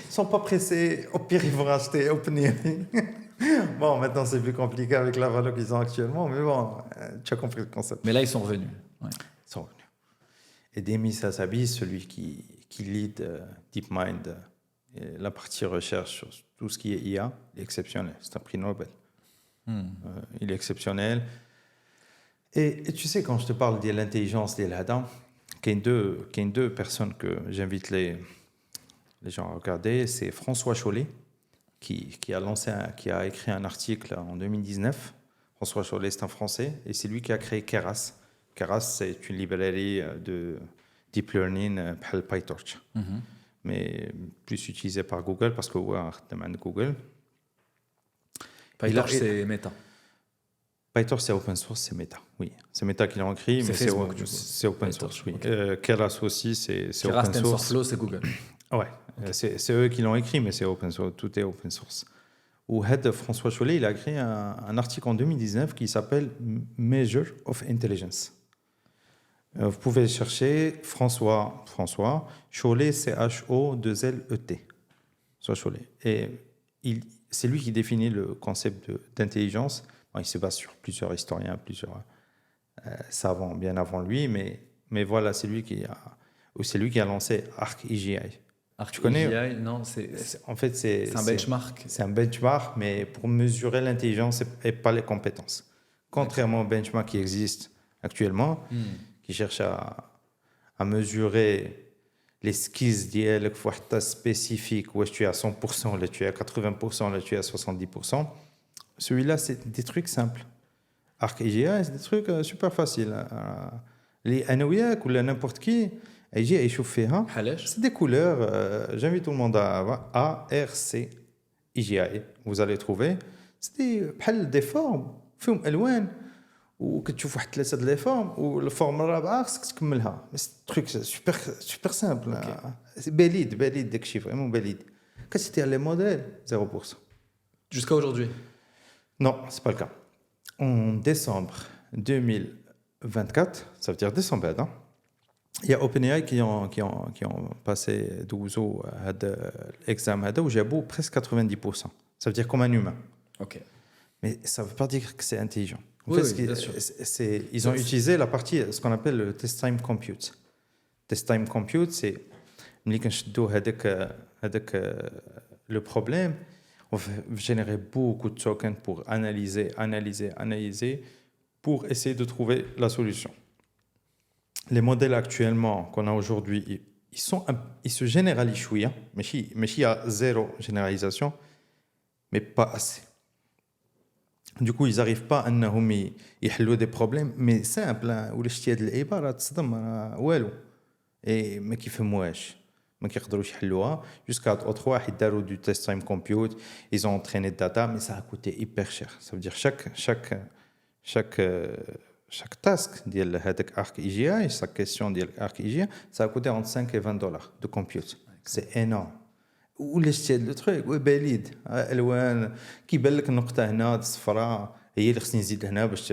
Ils sont pas pressés. Au pire, ils vont racheter OpenAI. Bon, maintenant, c'est plus compliqué avec la valeur qu'ils ont actuellement, mais bon, tu as compris le concept. Mais là, ils sont revenus. Ouais. Ils sont revenus. Et Demis Hassabis, celui qui lead DeepMind, la partie recherche sur tout ce qui est IA, il est exceptionnel. C'est un prix Nobel. Il est exceptionnel. Et tu sais, quand je te parle de l'intelligence des Lada, qu'il y a deux personnes que j'invite les gens à regarder, c'est François Chollet, qui a écrit un article en 2019. François Chollet, c'est un Français, et c'est lui qui a créé Keras. Keras, c'est une librairie de deep learning, بحال PyTorch, mais plus utilisée par Google parce que ouais, Google. PyTorch, c'est Meta. PyTorch, c'est open source, c'est Meta. Oui, c'est Meta qui l'a écrit, mais c'est open source. Oui. Okay. Keras aussi, c'est Keras, open source. TensorFlow, c'est Google. Ouais, c'est eux qui l'ont écrit, mais c'est open source. Tout est open source. où François Chollet, il a créé un article en 2019 qui s'appelle Measure of Intelligence. Vous pouvez chercher François Chollet, C-H-O-2-L-E-T. François Chollet. Et c'est lui qui définit le concept d'intelligence. Bon, il se base sur plusieurs historiens, plusieurs savants bien avant lui, mais voilà, c'est lui qui a lancé ArcIGI. Tu connais? Non, en fait, c'est un benchmark. C'est un benchmark, mais pour mesurer l'intelligence et pas les compétences. Contrairement au benchmark qui existe actuellement, qui cherche à mesurer les skills ديالك في واحد task spécifique, où tu es à 100%, là tu es à 80%, là tu es à 70%. Celui-là, c'est des trucs simples. ArcIGI, c'est des trucs super faciles. Les أنا وياك ولا n'importe qui يجي يشوف فيها. C'est des couleurs. J'invite tout le monde à ARCIGI. Vous allez trouver. C'est بحال des formes فيهم ألوان. وكتشوف واحد 3 د لي فورم والفورم الرابعه خصك تكملها. سي تروك سوبر سامبل. سي باليد داكشي فريمون باليد. كتدير لي موديل 0%. Jusqu'à aujourd'hui? Non, c'est pas le cas. En décembre 2024, ça veut dire décembre, hein, il y a OpenAI qui ont passé 12 ans à l'examen où j'ai beau presque 90%. Ça veut dire comme un humain. Ok. Mais ça ne veut pas dire que c'est intelligent. En oui, fait, bien sûr. Ils ont utilisé la partie, ce qu'on appelle le test time compute. Test time compute, c'est le problème. On va générer beaucoup de tokens pour analyser, pour essayer de trouver la solution. Les modèles actuellement qu'on a aujourd'hui, ils se généralisent chouïa, mais il y a zéro généralisation, mais pas assez. Du coup, ils n'arrivent pas à résoudre des problèmes, mais simples, où les ch'tiades l'ibara تصدم والو et ما كيفهموهاش ما كيقدروش يحلوها jusqu'à autre fois ils داروا du test time compute, ils ont entraîné de data, mais ça a coûté hyper cher. Ça veut dire chaque task ديال هذاك ArcIGI, chaque question ديال ArcIGI, ça a coûté entre 5 et $20 de compute. C'est énorme. ولا شتي هذا التروك وباليد الوان كيبان لك النقطه هنا الصفراء هي اللي خصني نزيد هنا باش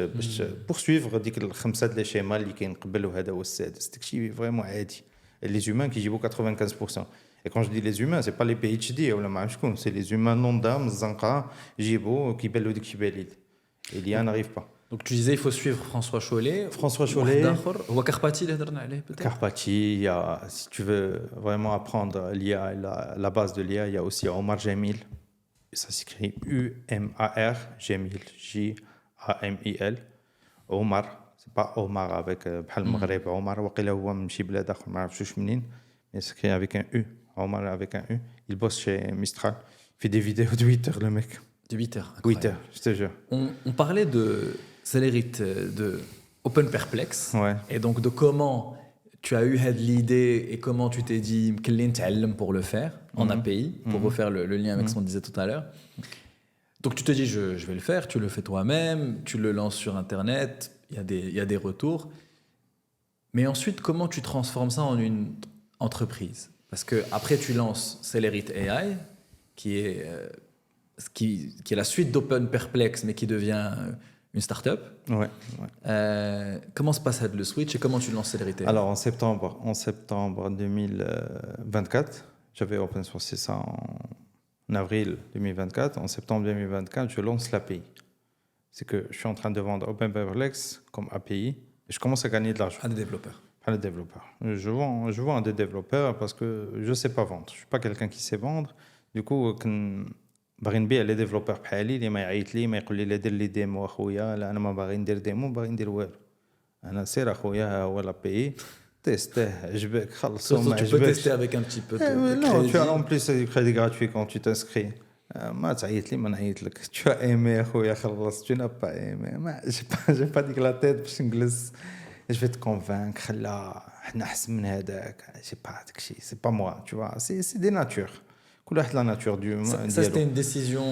بورسويفغ ديك الخمسه د لي شيما اللي كاين قبل وهذا هو السادس. داكشي فريمون عادي. لي زومان كيجيبوا 95%. Et quand je dis les humains, c'est pas les PhD ولا ما عرفتش شكون, c'est les humains lambda من الزنقه يجيبوا كيبان له داكشي باليد. Il y en arrive pas. Donc tu disais il faut suivre François Chollet. Ou Karpati, peut-être. Karpati, si tu veux vraiment apprendre l'IA, la base de l'IA, il y a aussi Omar Jamil. Ça s'écrit U-M-A-R, Jamil, J-A-M-I-L. Omar, c'est pas Omar avec بحال المغرب Omar, وقيلا هو من شي بلاد اخر ما عرفتش منين, mais c'est écrit avec un U. Omar avec un U. Il bosse chez Mistral. Il fait des vidéos de 8 heures, le mec. De 8 heures. 8 heures, je te jure. On parlait de Célerite, de Open Perplex, ouais. Et donc de comment tu as eu l'idée et comment tu t'es dit pour le faire en API, pour refaire le lien avec ce qu'on disait tout à l'heure. Donc tu te dis je vais le faire, tu le fais toi-même, tu le lances sur Internet, il y a des retours. Mais ensuite, comment tu transformes ça en une entreprise? Parce que après tu lances Celerite AI, qui est la suite d'Open Perplex, mais qui devient une start-up. Ouais. Comment se passe le switch et comment tu lances Celerite AI? Alors en septembre 2024, j'avais open sourcé ça en avril 2024. En septembre 2024, je lance l'API. C'est que je suis en train de vendre Open Perplex comme API et je commence à gagner de l'argent. À des développeurs. Je vends à des développeurs parce que je ne sais pas vendre. Je ne suis pas quelqu'un qui sait vendre. Du coup, باغي نبيع لي ديفلوبور بحالي اللي ما يعيط لي ما يقول لي لا دير لي ديمو اخويا, لا انا ما باغي ندير ديمو, باغي ندير والو. انا سير اخويا ها هو لابي تيستيه عجبك خلصوا ما عجبكش. Tu peux tester avec un petit peu de non, tu as en plus du crédit gratuit quand tu t'inscris. ما تعيط لي ما نعيط لك. Tu as aimé اخويا خلص. Tu n'as pas aimé. ما j'ai pas dit que la tête باش نجلس. Je vais te convaincre. خلا حنا احسن من هذاك. C'est pas داكشي. C'est pas moi, tu vois. C'est des natures. La nature du ça c'était une décision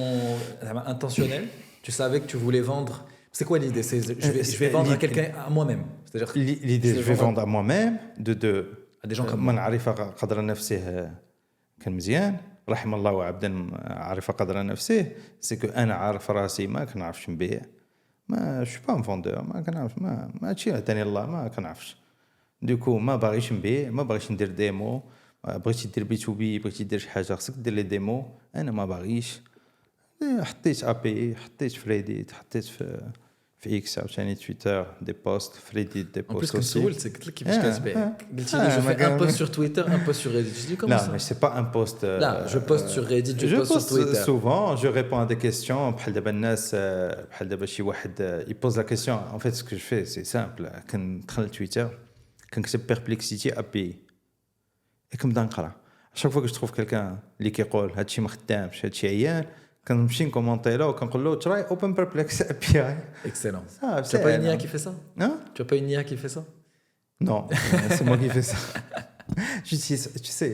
intentionnelle. Tu savais que tu voulais vendre. C'est quoi l'idée? Je vais vendre à quelqu'un, à moi-même. C'est-à-dire l'idée, je vais vendre à moi-même à des gens comme moi. نعرف قدر نفسه كان مزيان رحم الله عبدا عرف قدر نفسه سي كو انا عارف راسي ما كنعرفش نبيع ما شو با فوندور ما كنعرفش ما هادشي عطاني الله ما كنعرفش دوكو ما باغيش نبيع ما باغيش ندير ديمو بغيتي دير بي تو بي بغيتي دير شي حاجه خصك دير لي ديمو انا ما باغيش حطيت ابي حطيت في ريديت حطيت في اكس عاوتاني تويتر دي بوست في ريديت دي En plus, بوست comme سولتك قلت لك كيفاش كتبيع قلت لي جو في ان بوست sur Twitter un post sur Reddit. Je dis comment Non, ça mais c'est pas un post. Là, je poste sur Reddit, je poste sur Twitter. Souvent, je réponds à des questions. بحال دابا الناس بحال دابا شي واحد يبوز لا كيسيون. En fait, ce que je fais, c'est simple. كندخل لتويتر كنكتب perplexity API. كنبدا نقرا. chaque fois que je trouve quelqu'un اللي كيقول هادشي ما خدامش هادشي عيان كنمشي نكومونتي له وكنقول له try open perplex API. Excellent. Ah, Tu n'as pas une IA qui fait ça Hein? Tu n'as pas une IA qui fait ça Non, c'est moi qui fais ça. J'utilise, tu sais,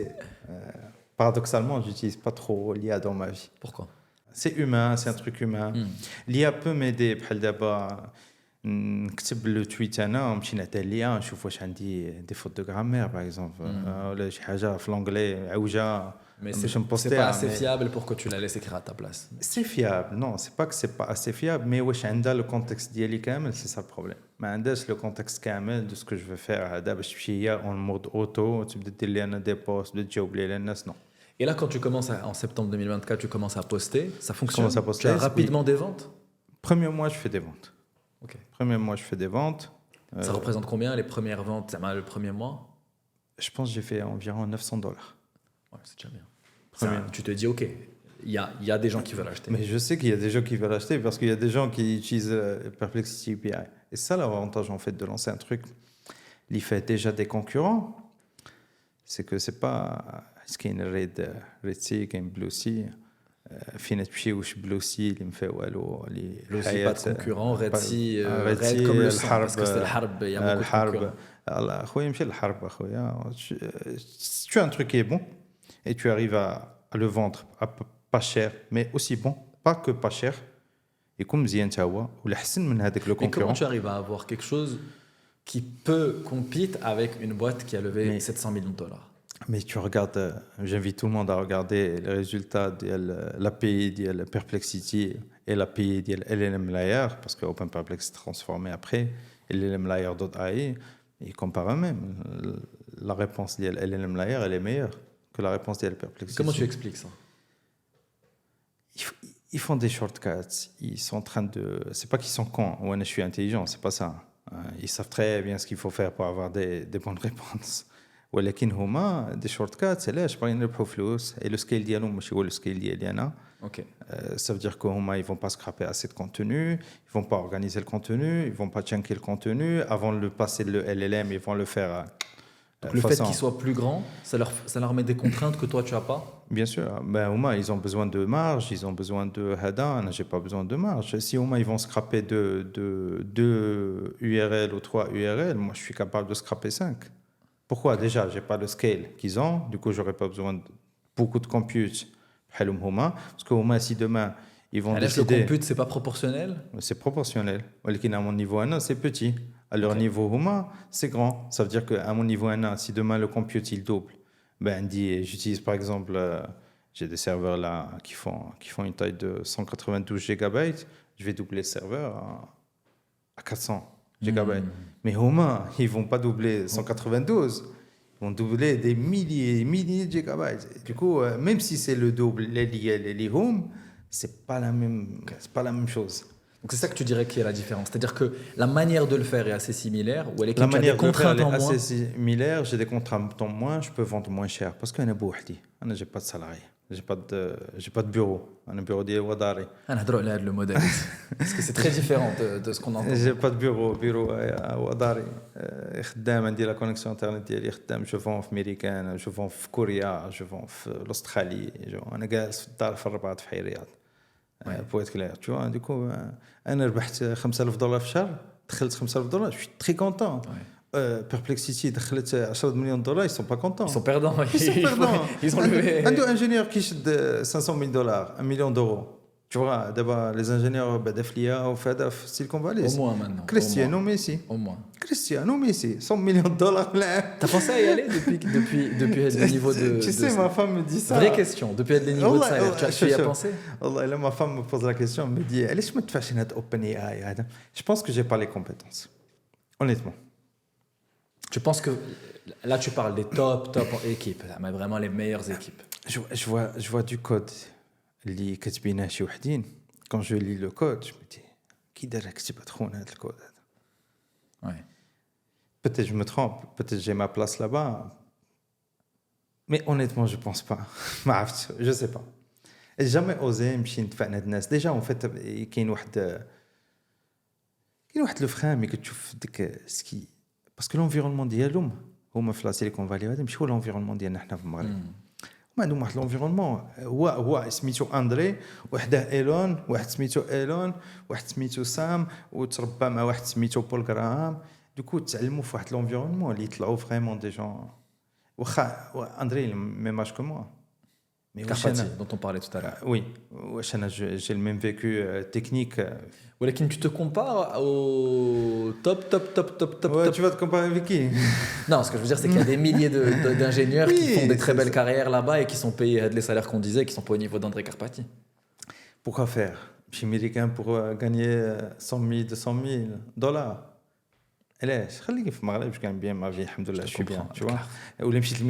paradoxalement, j'utilise pas trop l'IA dans ma vie. Pourquoi C'est humain, c'est un truc humain. L'IA peut m'aider بحال دابا نكتب لو تويت انا ونمشي نعطيه ليا نشوف واش عندي دي فوت دو غرامير باغ اكزومبل ولا شي حاجه في لونجلي عوجه Mais باش c'est نبوستيها. pas assez fiable pour que tu la laisses écrire à ta place. C'est fiable, non, c'est pas que c'est pas assez fiable, mais واش عندها le contexte ديالي كامل, c'est ça le problème. ما عندهاش le contexte كامل de ce que je veux faire هذا باش تمشي هي en mode auto تبدا دير لي انا دي بوست تبدا تجاوب لي الناس non. Et là, quand tu commences en septembre 2024, tu commences à poster, ça fonctionne. commence à poster, Tu as rapidement des ventes. Premier mois, je fais des ventes. Ok. Premier mois, je fais des ventes. Ça représente combien les premières ventes le premier mois Je pense que j'ai fait environ $900. Ouais, c'est déjà bien. Ça, tu te dis, ok, il y a des gens qui veulent acheter. Mais je sais qu'il y a des gens qui veulent acheter parce qu'il y a des gens qui utilisent Perplexity API. Et ça, l'avantage en fait de lancer un truc, il fait déjà des concurrents, c'est que c'est pas ce qu'il y a une Red Sea, qu'il y a une Blue Sea. فين تمشي واش بلوسي اللي ما والو اللي الحياه pas de concurrent Red Sea Red comme le sang parce que c'est الحرب il y a beaucoup de الحرب اخويا مشي للحرب اخويا tu as un truc qui est bon et tu arrives à le vendre à pas cher mais aussi bon pas que pas cher يكون مزيان تا هو ولا احسن من هذاك لو concurrent. Mais comment concurrent. tu arrives à avoir quelque chose qui peut compete avec une boîte qui a levé 700 millions de dollars? Mais tu regardes, j'invite tout le monde à regarder les résultats de l'API de Perplexity et l'API de LLM Layer, parce que OpenPerplex s'est transformé après, et LLM Layer.ai, ils comparent eux-mêmes. La réponse de LLM Layer, elle est meilleure que la réponse de Perplexity. Comment tu expliques ça? Ils font des shortcuts, ils sont en train de... C'est pas qu'ils sont cons, ou je suis intelligent, c'est pas ça. Ils savent très bien ce qu'il faut faire pour avoir des bonnes réponses. ولكن هما دي شورت كات علاش باغيين يربحوا فلوس اي لو سكيل ديالهم ماشي هو لو سكيل ديالي انا. Ok. Ça veut dire que هما ils vont pas scraper assez de contenu, ils vont pas organiser le contenu, ils vont pas chunker le contenu avant de le passer le LLM, ils vont le faire Donc le fait qu'ils soient plus grands, ça leur met des contraintes que toi tu as pas. Bien sûr, ben هما ils ont besoin de marge, ils ont besoin de hada, j'ai pas besoin de marge. Si huma ils vont scraper deux URL ou 3 URL, moi je suis capable de scraper 5. Pourquoi? Déjà, j'ai pas le scale qu'ils ont, du coup, j'aurais pas besoin de beaucoup de compute. Parce que si demain, ils vont décider... Le compute, c'est pas proportionnel? C'est proportionnel. Mais à mon niveau 1, c'est petit. À leur niveau c'est grand. Ça veut dire qu'à mon niveau 1, si demain le compute, il double, ben, j'utilise par exemple... j'ai des serveurs là qui font une taille de 192 gigabytes. Je vais doubler le serveur à 400 gigabytes. Mais ils vont pas doubler 192, ils vont doubler des milliers de gigabytes. Et du coup, même si c'est le double, les home, c'est pas la même chose. Donc c'est ça que tu dirais qui est la différence. C'est-à-dire que la manière de le faire est assez similaire, ou elle est La manière des contraintes en moins. assez similaire, j'ai des contraintes en moins, je peux vendre moins cher parce que j'ai pas de salarié. J'ai pas de bureau. Un bureau ديال وداري. انا هضروا على هذا le modèle parce que c'est très différent de ce qu'on entend. J'ai pas de bureau وداري. خدام عندي لا كونيكسيون انترنت ديالي خدام جو فون في امريكان جو فون في كوريا جو فون في الاسترالي انا جالس في الدار في الرباط في حي الرياض. بويت كلير tu vois du coup انا ربحت $5000 في الشهر دخلت $5000 je suis très content. Perplexity دخلت $10 millions, ils sont pas contents. Ils sont perdants. Ils sont perdants. Ils ont levé. Un ingénieur qui achète $500,000, $1 million. Tu vois, d'abord, les ingénieurs d'Aflia ou FADAF, Silicon Valley. Au moins maintenant. Cristiano Messi. Au moins. Cristiano Messi, 100 millions de dollars là. T'as pensé à y aller depuis le niveau de... Tu sais, ma femme me dit ça. Vraie question, depuis le niveau de salaire, tu y as pensé? Allah, là, ma femme me pose la question, elle me dit, allez, je me fâche avec OpenAI. Je pense que j'ai pas les compétences. Honnêtement. Tu penses que... Là, tu parles des top équipes, mais vraiment les meilleures équipes. Je vois du code. اللي كاتبينه شي وحدين quand je lis le code je me dis qui دار كتب خونا هذا الكود هذا. Ouais. Peut-être je me trompe, peut-être j'ai ma place là-bas. Mais honnêtement, je pense pas. ما عرفتش, je sais pas. J'ai jamais osé نمشي نتفاعل هاد الناس. Déjà en fait كاين واحد لو فران مي كتشوف ديك سكي باسكو l'environnement ديالهم هما في لا سيليكون فالي هذا ماشي هو l'environnement ديالنا حنا في المغرب. ما عندهم واحد l'environnement هو سميتو اندري وحده ايلون واحد سميتو ايلون واحد سميتو سام وتربى مع واحد سميتو بول غراهام دوكو تعلموا في واحد l'environnement اللي يطلعوا فريمون دي جون واخا اندري ميم اج كو موا مي Carpati, dont on parlait tout à l'heure. Oui, j'ai le même vécu technique. ولكن tu te compares au top. Ouais, tu vas te comparer avec qui? Non, ce que je veux dire, c'est qu'il y a des milliers d'ingénieurs qui font des très belles carrières là-bas et qui sont payés les salaires qu'on disait, qui sont pas au niveau d'André Carpati. Pourquoi faire? Je suis américain pour gagner 100 000, 200 000 dollars. علاش خليني في المغرب باش كان بيان ما في الحمد لله شو بيان tu vois ولا مشيت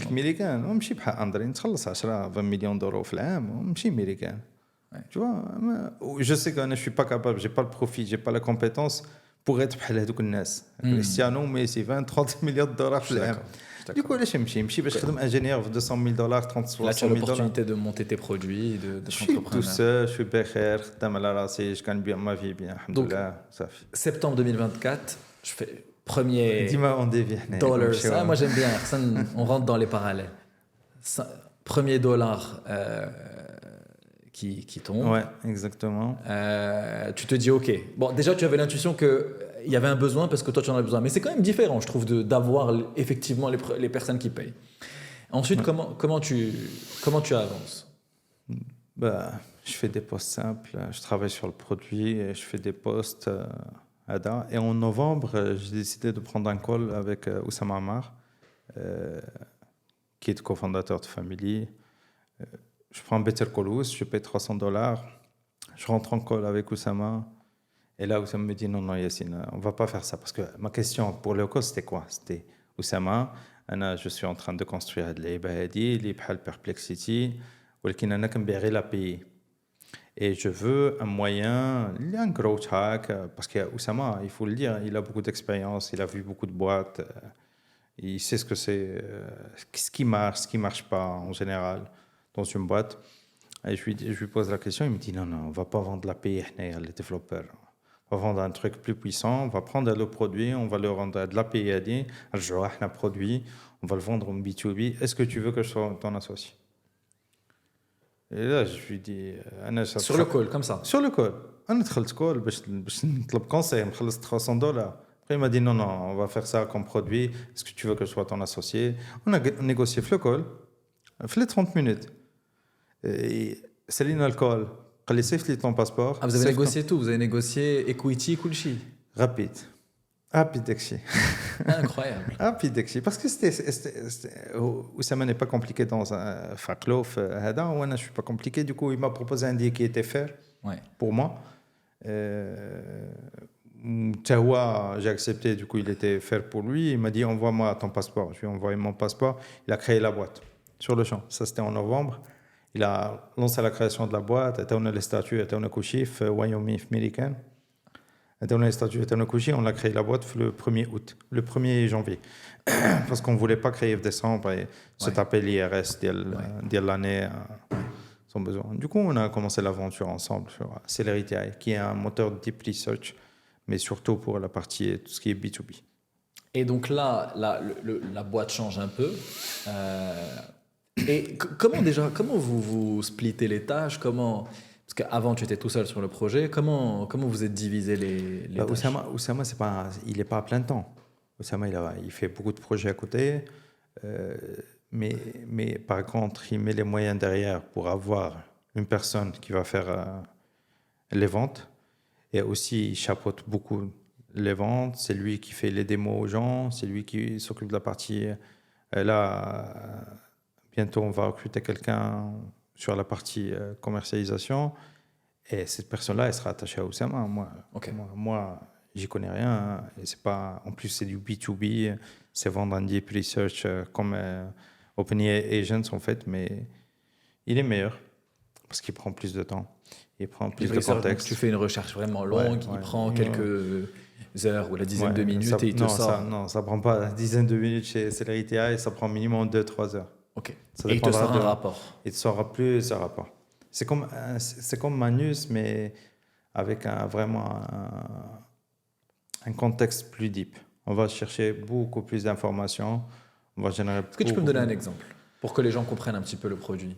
للميريكان ونمشي بحال اندري نتخلص 10 20 مليون دولار في العام ونمشي ميريكان tu vois je sais que je suis pas capable j'ai pas le profit j'ai pas la compétence pour être بحال هذوك الناس كريستيانو ميسي 20 30 مليون دولار في العام du coup علاش نمشي باش نخدم ingénieur في 200 000 دولار 30 60 000 دولار. Là tu as l'opportunité de monter tes produits de entrepreneur. Tout seul, je suis بخير خدام على راسي je gagne bien ma vie bien الحمد لله صافي. Septembre 2024 je fais premier ديما on dévie حنا dollars. Ah, moi j'aime bien on rentre dans les parallèles. Premier dollar qui tombe. Ouais, exactement. Tu te dis ok. Bon, déjà tu avais l'intuition que il y avait un besoin parce que toi tu en as besoin, mais c'est quand même différent, je trouve, d'avoir effectivement les personnes qui payent. Ensuite, comment tu avances? Bah, je fais des posts simples, je travaille sur le produit, je fais des posts et en novembre, j'ai décidé de prendre un call avec Oussama Ammar, qui est cofondateur de Family. Je prends Better Call Ous, je paye $300, je rentre en call avec Oussama. Et là, Oussama me dit non, Yassine, on ne va pas faire ça. Parce que ma question pour le call, c'était quoi? C'était Oussama, je suis en train de construire de l'IBADI, l'IBHAL Perplexity, ولكن أنا كنبيع غير l'API. Et je veux un moyen, un growth hack, parce que Oussama, il faut le dire, il a beaucoup d'expérience, il a vu beaucoup de boîtes, il sait ce que c'est, ce qui marche pas en général dans une boîte. Et je lui pose la question, il me dit non, on va pas vendre l'API, les développeurs. On va vendre un truc plus puissant, on va prendre le produit, on va le rendre de l'API, un produit, on va le vendre en B2B. Est-ce que tu veux que je sois ton associé? Et là, je lui dis... Sur le call, comme ça? Sur le call. On a دخلت call باش نطلب conseil, مخلص $300. Après, il m'a dit non, on va faire ça comme produit. Est-ce que tu veux que je sois ton associé? On a négocié le call, fait 30 minutes. Et Céline le call. قال لي صيفط لي ton passeport. Ah, vous avez négocié tout, vous avez négocié equity, كلشي. Rapide داكشي. Incroyable. Rapide داكشي parce que Oussama n'est pas compliqué dans un faclof هذا وانا je suis pas compliqué, du coup il m'a proposé un deal qui était fair pour moi. J'ai accepté, du coup il était fair pour lui, il m'a dit envoie-moi ton passeport. Je lui ai envoyé mon passeport, il a créé la boîte sur le champ. Ça c'était en novembre. Il a lancé la création de la boîte, on a les statuts, on a couché au Wyoming américain. On a les statuts, on a couché, on a créé la boîte le 1er août, le 1er janvier. Parce qu'on ne voulait pas créer en décembre et se taper l'IRS de l'année sans besoin. Du coup, on a commencé l'aventure ensemble sur Celerity, qui est un moteur de deep research, mais surtout pour la partie, tout ce qui est B2B. Et donc là la boîte change un peu. Et comment vous splittez les tâches? Parce qu'avant tu étais tout seul sur le projet. Comment vous êtes divisé les tâches? Oussama, il n'est pas à plein temps. Oussama, il fait beaucoup de projets à côté, mais par contre, il met les moyens derrière pour avoir une personne qui va faire les ventes. Et aussi, il chapeaute beaucoup les ventes. C'est lui qui fait les démos aux gens. C'est lui qui s'occupe de la partie. Bientôt, on va recruter quelqu'un sur la partie commercialisation. Et cette personne-là, elle sera attachée à Oussama. Moi, j'y connais rien. Hein. Et c'est pas, en plus, c'est du B2B. C'est vendre un deep research comme OpenAI Agents, en fait. Mais il est meilleur parce qu'il prend plus de temps. Il prend plus de contexte. Tu fais une recherche vraiment longue, il prend quelques heures ou la dizaine de minutes et il te sort. Ça prend pas une dizaine de minutes chez Celerity, ça prend minimum 2-3 heures. Ok. Et il te sort un rapport. Il te sort plusieurs rapports. C'est comme Manus, mais avec vraiment un contexte plus deep. On va chercher beaucoup plus d'informations. On va générer. Est-ce que tu peux me donner un exemple pour que les gens comprennent un petit peu le produit?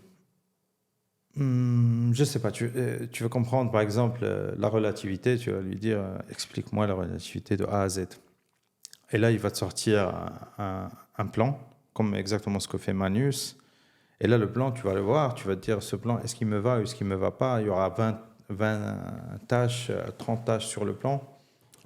Je sais pas. Tu veux comprendre, par exemple, la relativité. Tu vas lui dire, explique-moi la relativité de A à Z. Et là, il va te sortir un plan, comme exactement ce que fait Manus. Et là, le plan, tu vas le voir. Tu vas te dire, ce plan, est-ce qu'il me va ou est-ce qu'il me va pas? Il y aura 20 tâches, 30 tâches sur le plan.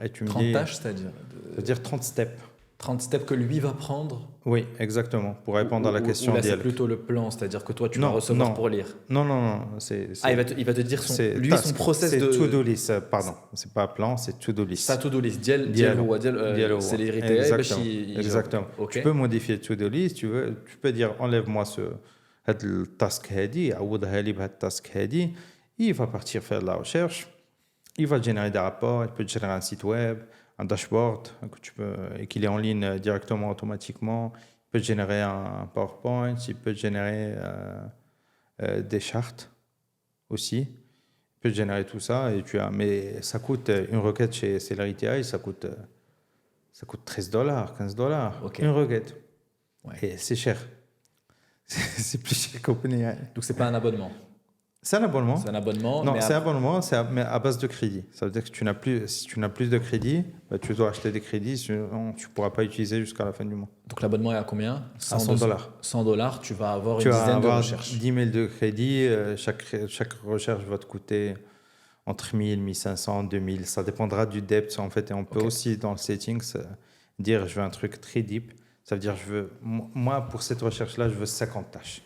Et tu me 30 tâches, c'est-à-dire C'est-à-dire 30 steps. 30 steps que lui va prendre. Oui, exactement, pour répondre à la question. Ou là, c'est plutôt le plan, c'est-à-dire que toi, tu vas recevoir pour lire. Non. Il va te dire son process de... C'est to-do list, pardon. C'est pas plan, c'est to-do list. Sa to-do list. C'est les Exactement. Tu peux modifier to-do list, tu peux dire enlève-moi ce task هادي عوضها لي بهذا task هادي. Il va partir faire de la recherche. Il va générer des rapports, il peut générer un site web, un dashboard et qu'il est en ligne directement automatiquement. Il peut générer un PowerPoint, il peut générer des charts aussi. Il peut générer tout ça mais ça coûte une requête chez Celerity, ça coûte $13, $15. Okay. Une requête. Ouais. Et c'est cher. C'est plus cher qu'OpenAI. Donc c'est pas un abonnement. C'est un abonnement. C'est un abonnement. Non, c'est un abonnement, mais à base de crédit. Ça veut dire que si tu n'as plus de crédit, tu dois acheter des crédits, sinon tu ne pourras pas utiliser jusqu'à la fin du mois. Donc l'abonnement est à combien? À $100. $100, tu vas avoir une dizaine de recherches. 10 000 de crédit. Chaque recherche va te coûter entre 1 000, 1 500, 2 000. Ça dépendra du depth en fait. Et on peut aussi dans le settings dire je veux un truc très deep. Ça veut dire moi pour cette recherche-là, je veux 50 tâches.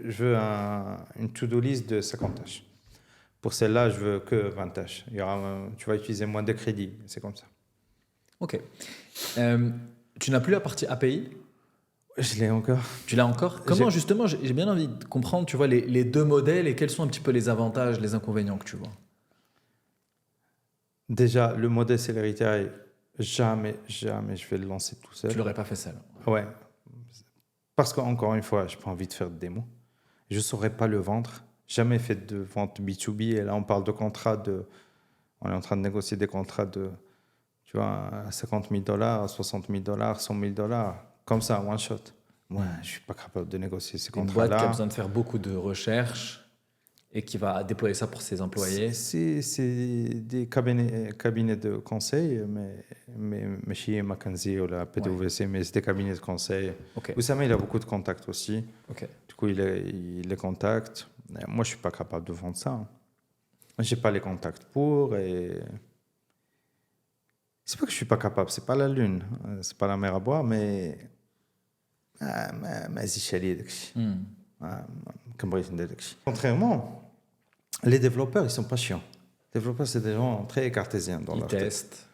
Je veux une to-do list de 50 tâches. Pour celle-là, je veux que 20 tâches. Tu vas utiliser moins de crédit. C'est comme ça. Ok. Tu n'as plus la partie API? Je l'ai encore. Tu l'as encore? Comment justement, j'ai bien envie de comprendre, tu vois, les deux modèles et quels sont un petit peu les avantages, les inconvénients que tu vois. Déjà, le modèle Celerity, jamais je vais le lancer tout seul. Tu l'aurais pas fait seul? Ouais. Parce qu'encore une fois, je n'ai pas envie de faire de démo. Je ne saurais pas le vendre. Jamais fait de vente B2B. Et là, on parle de contrats on est en train de négocier des contrats de, tu vois, $50 000, $60 000, $100 000. Comme ça, one shot. Moi, je ne suis pas capable de négocier ces contrats-là. Une boîte qui a besoin de faire beaucoup de recherches et qui va déployer ça pour ses employés. C'est des cabinets de conseil, mais chez McKinsey ou la PwC, mais c'est des cabinets de conseil. Okay. Oussama, il a beaucoup de contacts aussi. Okay. Du coup, il les contacte. Moi, je ne suis pas capable de vendre ça. Je n'ai pas les contacts pour. Et c'est pas que je ne suis pas capable, ce n'est pas la lune, ce n'est pas la mer à boire, mais contrairement, les développeurs, ils ne sont pas chiants. Les développeurs, c'est des gens très cartésiens dans leur test.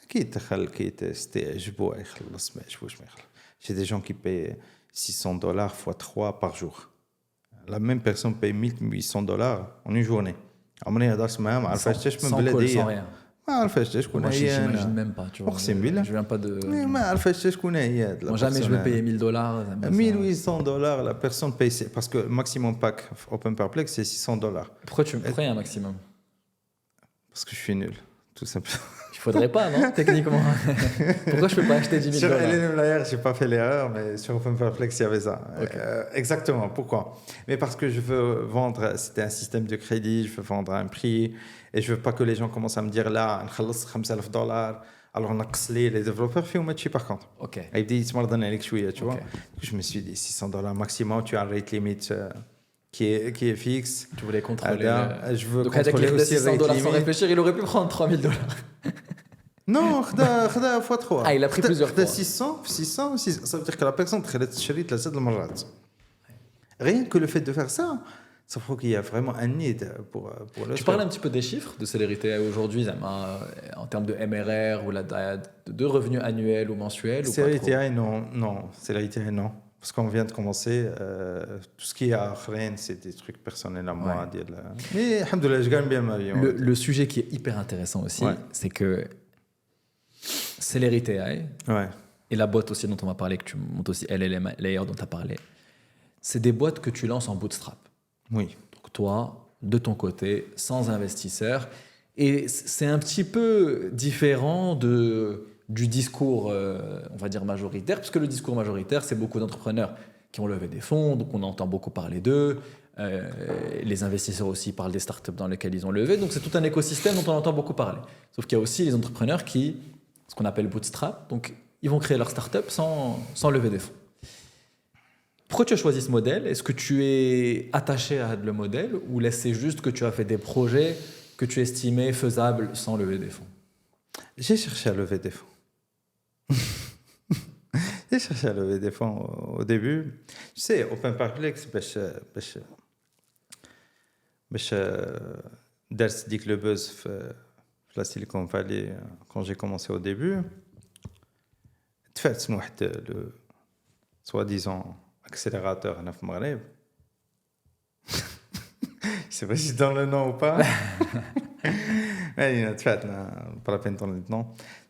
Qui testent, j'ai des gens qui payent $600 x 3 par jour. La même personne paye $1,800 en une journée. Sans call, sans rien. Moi, j'imagine même pas. Tu vois, je viens pas de. Moi, jamais je vais payer $1,000. $1,800, la personne paye. Parce que le maximum pack Open Perplex, c'est $600. Pourquoi il y a un maximum? Parce que je suis nul, tout simplement. Il faudrait pas, non? Techniquement. Pourquoi je peux pas acheter $10 000? Sur LNM, j'ai pas fait l'erreur, mais sur Open Perplex, il y avait ça. Okay. Exactement. Pourquoi? Mais parce que je veux vendre, c'était un système de crédit, je veux vendre à un prix, et je veux pas que les gens commencent à me dire là, on خلص $5,000, alors on a les développeurs font matcher par contre. Ok. Et ils disent tu vois. Je me suis dit $600 maximum, tu as un rate limit qui est fixe. Tu voulais contrôler. Je veux Donc, contrôler avec aussi $600 rate sans limit. réfléchir, il aurait pu prendre $3000. Non, خدا fois 3. Ah, il a pris plusieurs fois. 600, ça veut dire que la personne خدت تشري 3 المرات. Rien que le fait de faire ça, ça prouve qu'il y a vraiment un need pour le Tu parles un petit peu des chiffres de célérité aujourd'hui, en termes de MRR ou de revenus annuels ou mensuels ou pas trop? Célérité, non. Célérité, non. Parce qu'on vient de commencer, tout ce qui est à Akhren, c'est des trucs personnels à moi. Mais, alhamdoulilah, je gagne bien ma vie. Le sujet qui est hyper intéressant aussi, c'est que Célérité ouais. et la boîte aussi dont on va parler, que tu montes aussi, LLM Layer dont tu as parlé, c'est des boîtes que tu lances en bootstrap. Oui. Donc toi, de ton côté, sans investisseur. Et c'est un petit peu différent du discours, on va dire, majoritaire, parce que le discours majoritaire, c'est beaucoup d'entrepreneurs qui ont levé des fonds, donc on entend beaucoup parler d'eux. Les investisseurs aussi parlent des startups dans lesquelles ils ont levé. Donc c'est tout un écosystème dont on entend beaucoup parler. Sauf qu'il y a aussi les entrepreneurs qui, ce qu'on appelle bootstrap, donc ils vont créer leur startup sans lever des fonds. Pourquoi tu as choisi ce modèle? Est-ce que tu es attaché à le modèle ou c'est juste que tu as fait des projets que tu estimais faisables sans lever des fonds? J'ai cherché à lever des fonds. J'ai cherché à lever des fonds au début. Tu sais, OpenParplex, باش درت ديك le buzz في la Silicon Valley quand j'ai commencé au début. تفات واحد le soi-disant accélérateur هنا في المغرب. Je sais pas si je donne le nom ou pas. Mais pas la peine de donner le nom.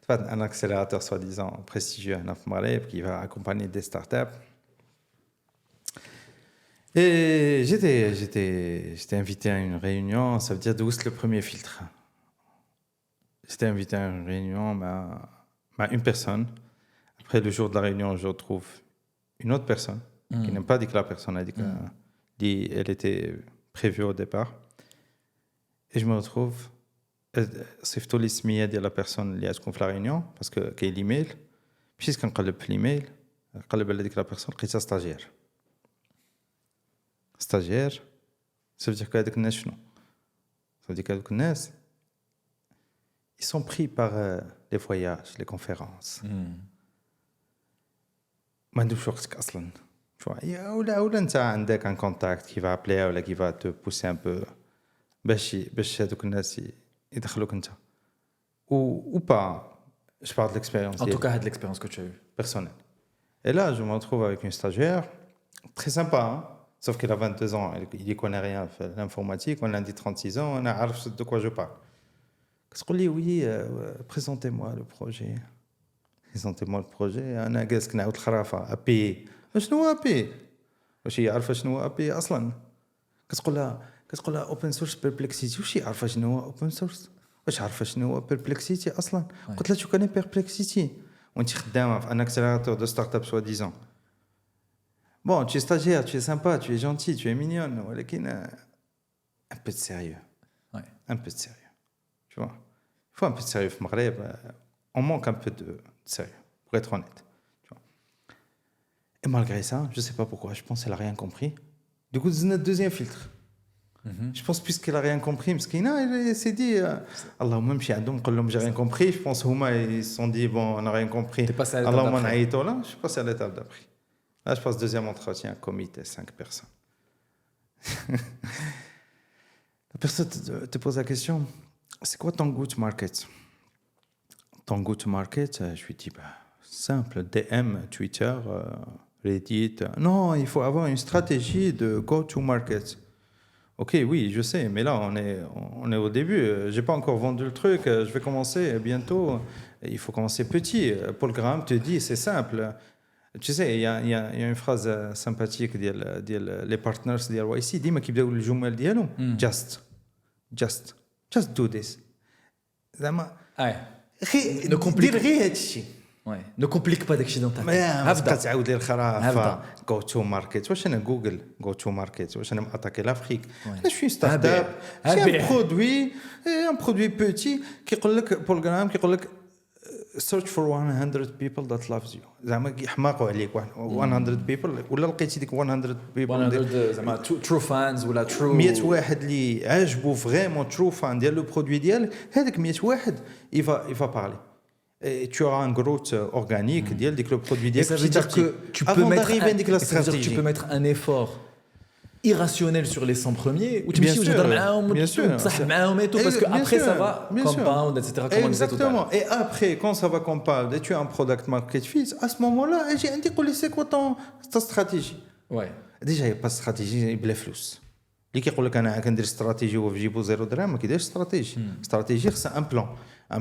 Un accélérateur soi-disant prestigieux هنا في المغرب qui va accompagner des startups. Et j'étais invité à une réunion, ça veut dire d'où c'est le premier filtre. J'étais invité à une réunion, à une personne. Après, le jour de la réunion, je retrouve une autre personne qui n'a pas dit que la personne a dit qu'elle était prévue au départ. Et je me retrouve, c'est tout l'ismiya de la personne qui a fait la réunion, parce qu'il y a l'email. Puis, quand on regarde l'email, on regarde que la personne est un stagiaire. Stagiaire, ça veut dire que ça veut dire que ils sont pris par les voyages, les conférences. ما عندوش وقتك اصلا شويه ولا انت عندك ان كونتاكت كي va appeler ولا كي va te pousser un peu باش هذوك الناس يدخلوك انت ou pas. Je parle de l'expérience. En tout cas, de l'expérience que tu as eue. Personnelle. Et là, je me retrouve avec une stagiaire très sympa, hein? Sauf qu'elle a 22 ans, il n'y connaît rien à l'informatique, on a dit 36 ans, on a عارف de quoi je parle. Qu'est-ce qu'on dit? Oui, présentez-moi le projet. Présentez-moi le projet. أنا جالس كنعاود الخرافة أبي. شنو هو أبي؟ واش هي عارفة شنو هو أبي أصلا؟ كتقول لها open source perplexity. واش هي عارفة شنو هو open source؟ واش عارفة شنو هو perplexity أصلا؟ قلت لها tu connais perplexity. وأنت خدامة في un accélérateur de start-up soi-disant. Bon, tu es stagiaire, tu es sympa, tu es gentil, tu es mignonne, un peu de sérieux. Ouais. Un peu de sérieux. Tu vois? Il faut un peu de sérieux au Maghreb. On manque un peu de sérieux, pour être honnête. Tu vois? Et malgré ça, je ne sais pas pourquoi, je pense qu'elle n'a rien compris. Du coup, c'est notre deuxième filtre. Je pense puisqu'elle n'a rien compris, parce qu'elle s'est dit Allahumma mchi adoum, j'ai rien compris. Je pense qu'ils se sont dit, bon, on n'a rien compris. Allahumma naïto là, je suis passé à l'étape d'après. Là, je passe deuxième entretien, comité, 5 personnes. La personne te pose la question, c'est quoi ton go-to-market? Ton go-to-market, je lui dis, simple, DM, Twitter, Reddit. Non, il faut avoir une stratégie de go-to-market. Ok, oui, je sais, mais là, on est au début. Je n'ai pas encore vendu le truc, je vais commencer bientôt. Il faut commencer petit. Paul Graham te dit, c'est simple. Tu sais, il y a une phrase sympathique les partners de YC, ديما كيبداو الجمل ديالهم just do this. زعما دير غير هذا الشيء. Ne complique pas داكشي dans ta tête. هبدا تعاود لي الخرافه جو تو ماركت. واش انا جوجل جو تو ماركت؟ واش انا ماتاكي لافريك؟ انا شوي ستارت اب سي ان برودوي بوتي كيقول لك بروغرام كيقول لك search for 100 people that loves you زعما يحماقوا عليك 100 people ولا لقيتي ديك 100 people 100 زعما true fans ولا true 100 واحد اللي عاجبو فريمون ترو فان ديال لو برودوي ديالك هذاك 100 واحد il va parler et tu auras un growth organique ديال ديك لو برودوي ديالك. Ça veut dire que tu peux mettre un effort irrationnel sur les 100 premiers ou tu me dis j'adore معاهم تصاحب معاهم et tout parce que après ça va compound etc comme on disait tout à l'heure. Et après quand ça va compound et tu as un product market fit à ce moment-là اجي عندي قول لي c'est quoi ta stratégie. Ouais. ديجا هي با استراتيجي بلا فلوس اللي كيقول لك انا كندير استراتيجي وفي جيبو 0 درهم ما كيديرش استراتيجي خصها ان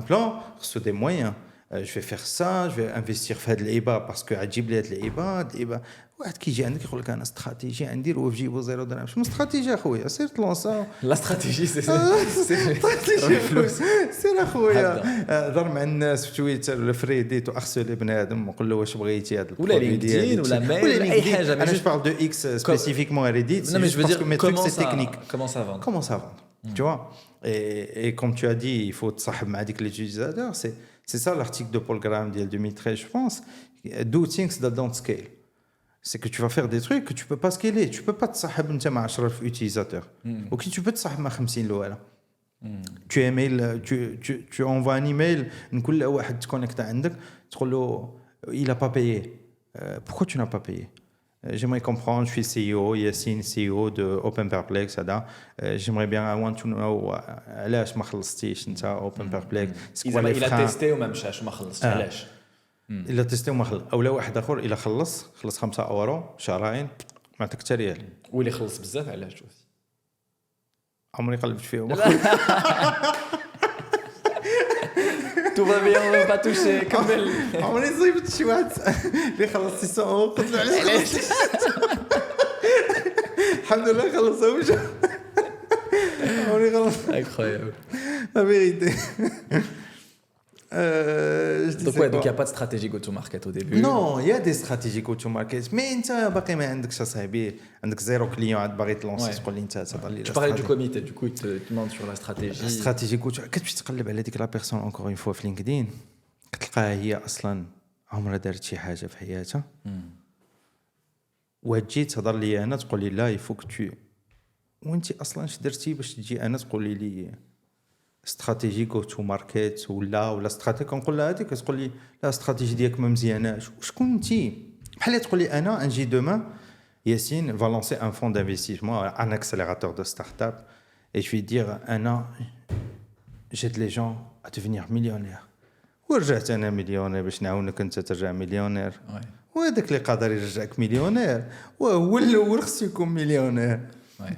بلان خصو دي مويان. je vais faire ça je vais investir في هاد اللعيبه باسكو غتجيب لي هاد اللعيبه واحد كيجي عندك يقول لك انا استراتيجي ندير وفي جيبو 0 درهم شنو استراتيجي اخويا سير تلونسا لا استراتيجي سي سير اخويا ضر مع الناس في تويتر ولا في ريديت وارسلي بنادم وقول له واش بغيتي هذا ولا لينكدين ولا ميل ولا اي حاجه انا جو بارل دو اكس سبيسيفيكمون ريديت non mais je veux dire comment ça vendre tu vois et comme tu as dit il faut تصاحب مع ديك l'utilisateur c'est ça l'article de Paul Graham d'il 2013 je pense do things that don't scale. C'est que tu vas faire des trucs que tu peux pas scaler. Tu peux pas تصاحب انت مع 10 utilisateurs. OK, tu peux تصاحب مع 50 الاولى. Tu email tu envoies un email نقول له واحد تكونيكت عندك تقول له il a pas payé. Pourquoi tu n'as pas payé? J'aimerais comprendre, je suis CEO, Yassine, CEO de OpenPerplex, j'aimerais bien, I want to know, علاش ما خلصتيش انت OpenPerplex. Il a testé وما مشاش ما خلصش علاش؟ إلا تستي وما خلص أو لا واحد آخر إلا خلص 5 أورو شهرين ما عطاك حتى ريال. واللي خلص بزاف علاش شوف عمري قلبت فيهم. tout va bien on va pas toucher كمل. عمري صيبت شي واحد اللي خلص 600 أورو قلت له علاش الحمد لله خلصوا وجا عمري خلص. incroyable. La vérité. Donc il n'y a pas de stratégie go-to-market au début. Non, il y a des stratégies go-to-market. Mais tu باقي ما عندكش صاحبي عندك زيرو كليون عاد باغي تلونسي تقول لي انت تضل. Tu parlais du comité, du coup il te demande sur la stratégie. Stratégie كتمشي تقلب على ديك لا بيرسون اونكور اون فوا في لينكدين كتلقاها هي اصلا عمرها دارت شي حاجه في حياتها وتجي تهضر لي انا تقول لي لا يفوك تو وانت اصلا اش درتي باش تجي انا تقول لي استراتيجي جو تو ماركت ولا استراتيجي كنقول لها هذيك تقول لي لا استراتيجي ديالك ما مزياناش شكون انت بحال تقول لي انا نجي دوما ياسين va lancer un fonds d'investissement un accélérateur de start-up et je vais dire انا j'aide les gens à devenir millionnaires ورجعت انا مليونير باش نعاونك انت ترجع مليونير وهذاك اللي قادر يرجعك مليونير وهو الاول خصو يكون مليونير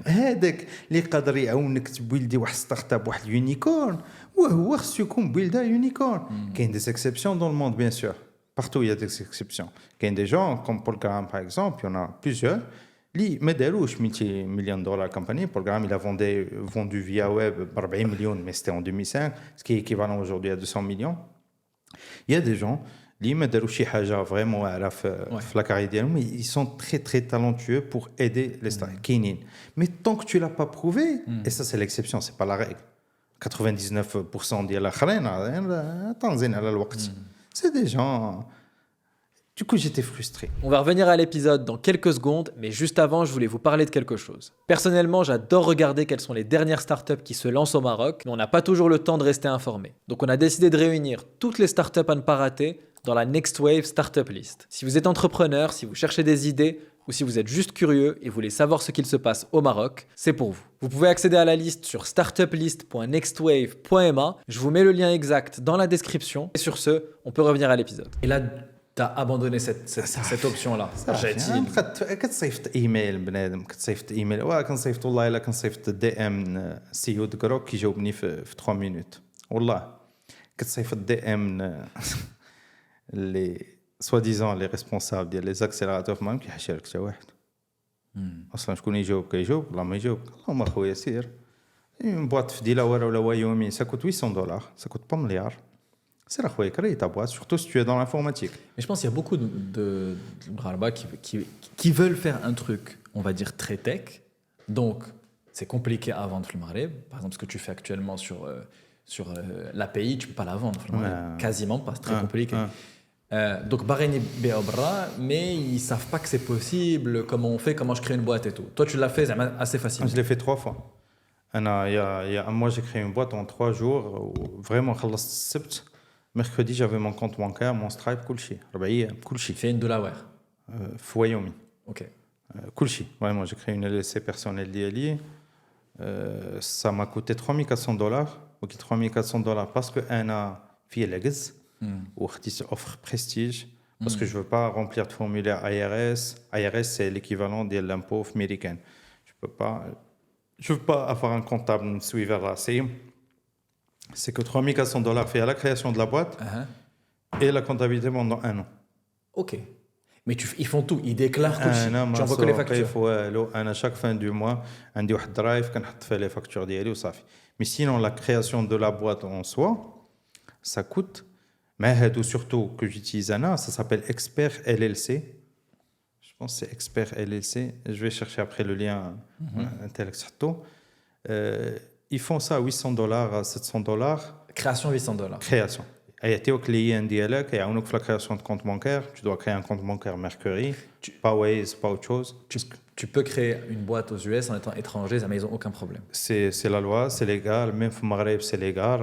هذاك اللي قادر يعاونك تبويلدي واحد ستارت اب واحد يونيكورن وهو خصو يكون بويلدا يونيكورن. كاين دي اكسبسيون دون الموند بيان سور partout il y a des exceptions. كاين دي جون كوم Paul Graham par exemple, il y en a plusieurs اللي ما داروش 200 مليون دولار كومباني. Paul Graham il a vendu via web ب 40 مليون mais c'était en 2005 ce qui est équivalent aujourd'hui à 200 millions. Il y a des gens اللي ما داروا شي حاجه فريمون واعره في لا كارير ديالهم ils sont très très talentueux pour aider les stars كاينين mais tant que tu l'as pas prouvé et ça c'est l'exception c'est pas la règle 99% ديال الاخرين تنزين على الوقت c'est des gens. Du coup, j'étais frustré. On va revenir à l'épisode dans quelques secondes, mais juste avant, je voulais vous parler de quelque chose. Personnellement, j'adore regarder quelles sont les dernières startups qui se lancent au Maroc, mais on n'a pas toujours le temps de rester informé. Donc on a décidé de réunir toutes les startups à ne pas rater dans la Next Wave Startup List. Si vous êtes entrepreneur, si vous cherchez des idées, ou si vous êtes juste curieux et voulez savoir ce qu'il se passe au Maroc, c'est pour vous. Vous pouvez accéder à la liste sur startuplist.nextwave.ma. Je vous mets le lien exact dans la description. Et sur ce, on peut revenir à l'épisode. Et là, t'as abandonné cette option-là. جاتي كتصيفط ايميل بنادم كتصيفط ايميل كنصيفط والله الا كنصيفط دي ام سي او دكروك كيجاوبني في 3 مينوت والله كتصيفط دي ام اللي سوا ديزون لي ريسبونسابل ديال لي زاكسيليراتور ما كيحشرك حتى واحد اصلا شكون يجاوب كيجاوب والله ما يجاوب اللهم اخويا سير بواط في ديلاوره ولا وايومي ça coûte $800 ça coûte pas milliard. C'est la chouette, crée ta boîte, surtout si tu es dans l'informatique. Mais je pense qu'il y a beaucoup de Bralba qui veulent faire un truc, on va dire très tech. Donc, c'est compliqué à vendre le Maghreb. Par exemple, ce que tu fais actuellement sur l'API, tu peux pas la vendre. Quasiment pas, c'est très compliqué. Donc, Bahreïn béa bra, mais ils savent pas que c'est possible, comment on fait, comment je crée une boîte et tout. Toi, tu l'as fait assez facilement. Je l'ai fait 3 fois. Il y a un mois, j'ai créé une boîte en 3 jours. Vraiment, mercredi, j'avais mon compte bancaire, mon Stripe, kulchi. Tu fais une $. Fouayomi. Ok. Kulchi. Vraiment, j'ai créé une LLC personnelle d'ILI. Ça m'a coûté $3,400. Ok, $3,400 parce que a fait l'ex. Ou offre prestige. Parce que je ne veux pas remplir de formulaire IRS. IRS, c'est l'équivalent de l'impôt américain. Je ne veux pas avoir un comptable suivre là. C'est que $3,400 fait à la création de la boîte et la comptabilité pendant 1 an. Ok. Mais ils font tout. Ils déclarent tout. Tu envoies que les factures. Chaque fin du mois, on dit un drive, on fait les factures d'ILI ou ça. Mais sinon, la création de la boîte en soi, ça coûte. Mais surtout que j'utilise ça s'appelle Expert LLC. Je pense que c'est Expert LLC. Je vais chercher après le lien intellectuel. Ils font ça à $800 à $700. Création $800. Création. Il y a des clients qui ont la création de compte bancaire. Tu dois créer un compte bancaire Mercury. Pas Waze, pas autre chose. Tu peux créer une boîte aux US en étant étranger, mais ils n'ont aucun problème. C'est la loi, c'est légal. Même au Maghreb, c'est légal.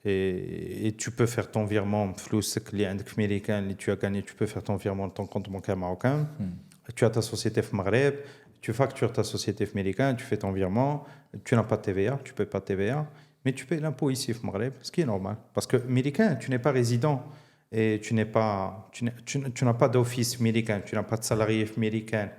Et tu peux faire ton virement flous américain, tu as gagné, tu peux faire ton virement de ton compte bancaire marocain. Tu as ta société au Maghreb, tu factures ta société américaine, tu fais ton virement, tu n'as pas de TVA, tu ne payes pas de TVA, mais tu payes l'impôt ici au Maghreb, ce qui est normal. Parce que américain, tu n'es pas résident et tu n'as pas d'office américain, tu n'as pas de salarié américain.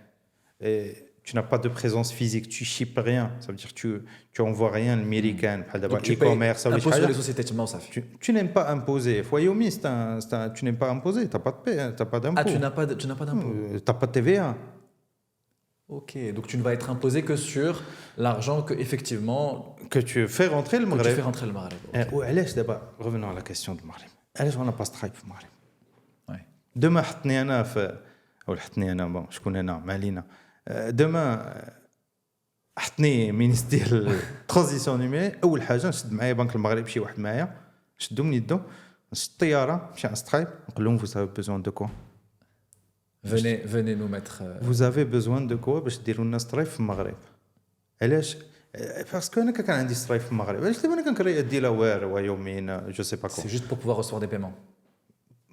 Et tu n'as pas de présence physique, tu shippes rien, ça veut dire que tu envoies rien l'américain, tu e-commerce, impôt sur les sociétés, tu n'aimes pas imposer. Foyomi, tu n'aimes pas imposer, tu n'as pas de paie, tu n'as pas d'impôt. Ah, tu n'as pas d'impôt. Tu n'as pas de TVA. Ok, donc tu ne vas être imposé que sur l'argent que effectivement que tu fais rentrer le Maghreb. Tu fais rentrer le Maghreb. D'abord, revenons à la question du Maghreb. On n'a pas Stripe au Maghreb. Demain, demain حطني مينيستير الترانزيسيون نيميريك اول حاجه نشد معايا بنك المغرب شي واحد معايا نشدو من يدو نشد الطياره نمشي على سترايب نقول لهم vous avez besoin de quoi venez nous mettre vous avez besoin de quoi باش ديروا لنا سترايب في المغرب علاش باسكو انا كان عندي سترايب في المغرب علاش دابا انا كنكري ديلاوير ويومين جو سي با كو c'est juste pour pouvoir recevoir des paiements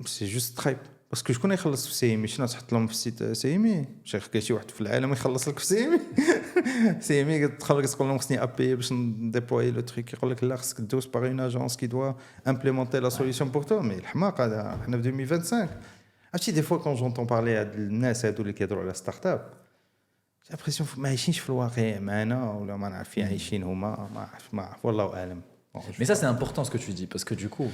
c'est juste سترايب باسكو شكون يخلص في سيمي شنو تحط لهم في السيت سيمي شيخ كاين شي واحد في العالم يخلص لك في سيمي سيمي تدخل تقول لهم خصني ابي باش نديبلوي لو تريك يقول لك لا خصك دوز باغ اون اجونس كي دوا امبليمونتي لا سوليسيون بور تو مي الحماق هذا حنا في 2025 عرفتي دي فوا كون جونطون بارلي هاد الناس هادو اللي كيهضروا على ستارت اب جي امبرسيون ما عايشينش في الواقع معنا ولا ما نعرف فين عايشين هما ما عرف والله اعلم. Mais ça c'est important ce que tu dis parce que du coup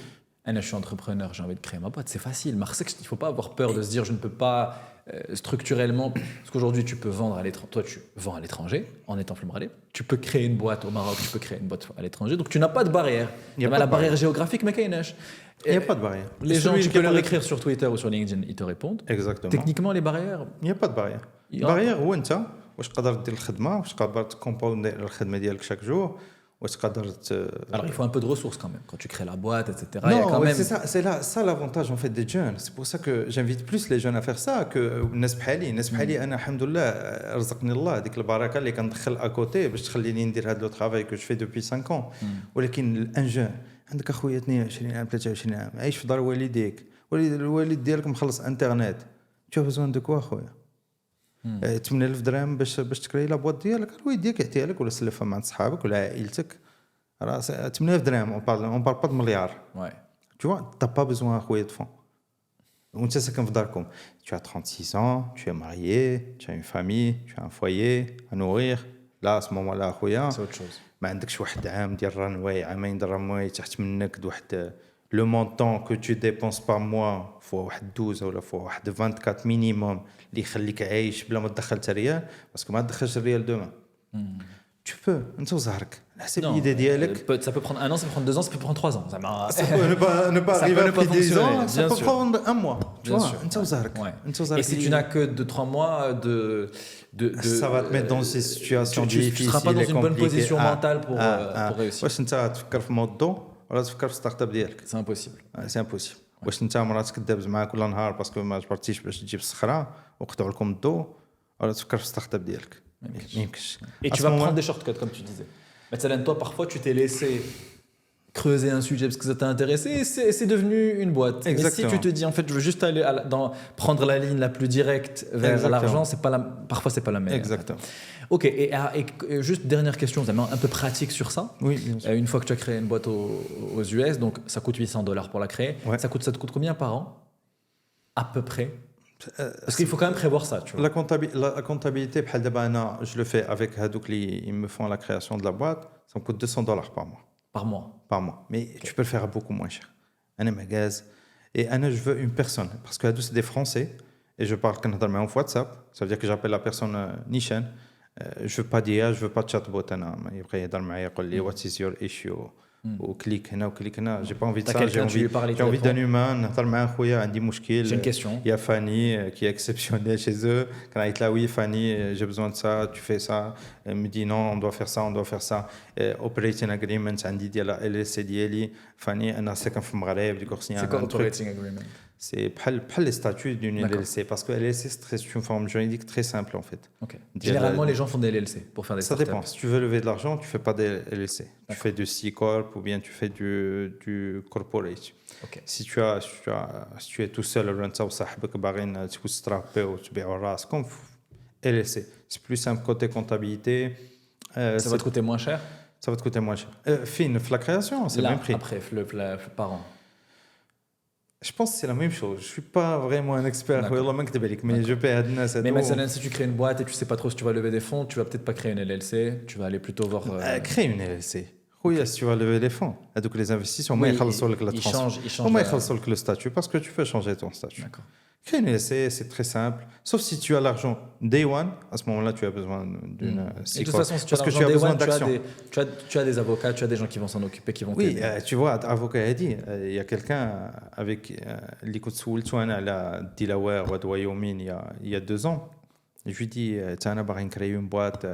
je suis entrepreneur, j'ai envie de créer ma boîte, c'est facile. Il ne faut pas avoir peur de se dire je ne peux pas structurellement, parce qu'aujourd'hui tu peux vendre à l'étranger, toi tu vends à l'étranger en étant flumralé, tu peux créer une boîte au Maroc, tu peux créer une boîte à l'étranger, donc tu n'as pas de barrière. Il y a la barrière géographique, mais il n'y a pas de barrière. Les gens, tu peux leur écrire sur Twitter ou sur LinkedIn, ils te répondent. Exactement. Techniquement, les barrières. Il n'y a pas de barrière. La barrière, où est-ce que tu peux faire الخدمة, واش تقدر تكومباوندي الخدمة ديالك chaque jour. Alors il faut un peu de ressources quand même quand tu crées la boîte, etc. Non, quand même... c'est ça l'avantage en fait des jeunes. C'est pour ça que j'invite plus les jeunes à faire ça que الناس بحالي انا الحمد لله رزقني الله ديك البركه اللي كندخل اكوتي باش تخليني ندير هذا لو طرافاي كو جو في دوبي 5 ans. ولكن الان جون عندك اخويا 22 عام 23 عام عايش في دار والديك الوالد ديالك مخلص انترنت tu as besoin de quoi اخويا 8000 درهم باش تكري لا بواط ديالك الوالد ديالك يعطيها لك ولا سلفها مع صحابك ولا عائلتك راه 8000 درهم on parle pas de milliards. Tu vois, t'as pas besoin de fonds. Donc ça c'est comme Darkom. Tu as 36 ans, tu es marié, tu as une famille, tu as un foyer à nourrir. Là à ce moment-là خويا c'est autre chose. ما عندكش واحد عام ديال الرنواي عامين ديال الرنواي تحت منك واحد le montant que tu dépenses par mois fois واحد 12 ولا fois واحد 24 minimum اللي يخليك عايش بلا ما تدخل حتى ريال باسكو ما تدخلش الريال دوما. Tu peux, انت وزهرك حسب l'idée ديالك. Ça peut prendre 1 an, ça peut prendre 2 ans, ça peut prendre 3 ans. Ça peut ne pas arriver après 10 ans, ça peut prendre 1 mois. Tu Bien vois, sûr. انت وزهرك. Ouais. انت Et وزهرك si tu اللي- n'as que 2-3 mois ça va te mettre dans ces situations tu difficiles seras pas dans et une bonne compliquées. position mentale pour réussir. واش انت تفكر في مودو ولا تفكر في ستارت اب ديالك؟ C'est impossible. سي امبوسيبل. واش انت مراتك دابز معاك كل نهار باسكو ما جبرتيش باش تجيب الصخره وقطعوا لكم الضو ولا تفكر في ستارت اب ديالك؟ ما يمكنش. Et tu vas prendre des shortcuts, comme tu disais. Maintenant, toi, parfois, tu t'es laissé creuser un sujet parce que ça t'a intéressé et c'est devenu une boîte. Exactement. Mais si tu te dis, en fait, je veux juste aller prendre la ligne la plus directe vers Exactement. l'argent, parfois, c'est pas la meilleure. Exactement. Ok, et juste dernière question, un peu pratique sur ça. Oui, bien sûr. Une fois que tu as créé une boîte aux US, donc ça coûte $800 pour la créer. Ouais. Ça te coûte combien par an? À peu près. Parce qu'il faut quand même prévoir ça, tu vois. La comptabilité, بحال دابا أنا je le fais avec هادوك اللي ils me font la création de la boîte, ça me coûte $200 par mois. Par mois. Par mois. Mais tu peux le faire à beaucoup moins cher. أنا مغاز. Et أنا je veux une personne. Parce que هادو c'est des Français. Et je parle كنهضر معاهم في WhatsApp. Ça veut dire que j'appelle la personne Nishan. Je veux pas d'IA, je veux pas de chatbot. أنا يبغى يهضر معايا يقول لي what is your issue. وكليك هنا وكليك هنا. J'ai pas envie de T'as ça. quelqu'un, tu lui parles, il te J'ai envie répond. d'un humain. نهضر مع خويا عندي مشكل. J'ai une question. Il y a Fanny qui est exceptionnelle chez eux. Quand elle est là, oui, Fanny, j'ai besoin de ça, tu fais ça. Elle me dit non, on doit faire ça, on doit faire ça. Operating agreement, عندي ديال LLC ديالي. Fanny, أنا ساكن في المغرب, du coup, signé C'est quoi un truc. operating agreement? C'est pas les statuts d'une D'accord. LLC, parce que LLC, c'est une forme juridique très simple, en fait. Ok. Dire- Généralement, les gens font des LLC pour faire des Ça startups. dépend. Si tu veux lever de l'argent, tu fais pas des LLC. Tu fais du C-Corp ou bien tu fais du corporate. Ok. Si tu es tout seul, ولا انت وصاحبك باغيين تسترابيو وتبيعوا راسكم LLC. C'est plus simple côté comptabilité. Ça va te coûter moins cher? Ça va te coûter moins cher. Fine, la création, c'est le Là, même prix. après, par an. Je pense que c'est la même chose. Je suis pas vraiment un expert. D'accord. والله ما نكذب عليك, mais je paie هاد الناس Mais هادو. maintenant, si tu crées une boîte et tu sais pas trop si tu vas lever des fonds, tu vas peut-être pas créer une LLC, tu vas aller plutôt voir. Crée une LLC. خويا, si tu vas lever les fonds, هادوك les investisseurs, ما Oui, يخلصوا لك le ils transfert. changent وما la- يخلصوا لك le statut parce que tu peux changer ton statut. D'accord. Créer une LLC, c'est très simple. Sauf si tu as l'argent day one, à ce moment-là, tu as besoin d'une Et de C-Corp. toute façon, si tu as Parce que tu l'argent as day besoin one, d'action. tu as des avocats, tu as des gens qui vont s'en occuper, qui vont Oui, t'aider. tu vois, avocat a dit, il y a quelqu'un avec اللي كنت سولته انا على ديلاوير وهاد وايومين il y a 2 ans. Je lui dis تا انا باغي نكري une boîte.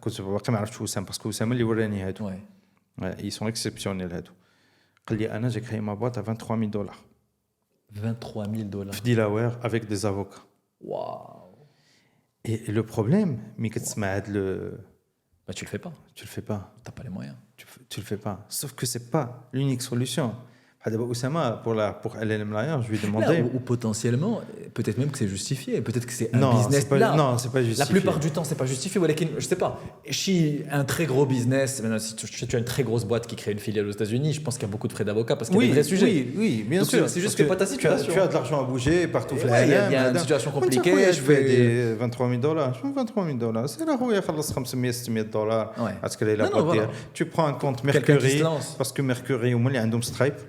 كنت باقي ما عرفتش وسام باسكو وسام اللي وراني هادو. Ouais. Ils sont exceptionnels هادو. قال لي انا j'ai créé ma boîte à $23,000 $23,000. في ديلاوير avec des avocats. Waouh. Et le problème, ملي كتسمع هاد Bah, tu le fais pas. tu le fais pas. T'as pas les moyens. Tu le fais pas. Sauf que c'est pas l'unique solution. Oussama, pour aller le Mlayer, je lui ai Là, demandé. ou potentiellement, peut-être même que c'est justifié, peut-être que c'est un Non, business c'est pas, là. non, c'est pas justifié. La plupart du temps, c'est pas justifié. Je sais pas. Si un très gros business, maintenant, si tu as une très grosse boîte qui crée une filiale aux États-Unis, je pense qu'il y a beaucoup de frais d'avocat parce qu'il y a des vrais sujets. Oui, bien Donc, sûr. c'est juste Parce que pas ta situation. Tu as de l'argent à bouger partout. Ouais, il y a une situation compliquée. Je fais des $23,000. Je fais $23,000. C'est là où il y a $500-$600. Ouais. Parce que là, Non, voilà. tu prends un compte Quelqu'un qui Mercury. se lance. Parce que Mercury, au moins, il y a un Dome Stripe.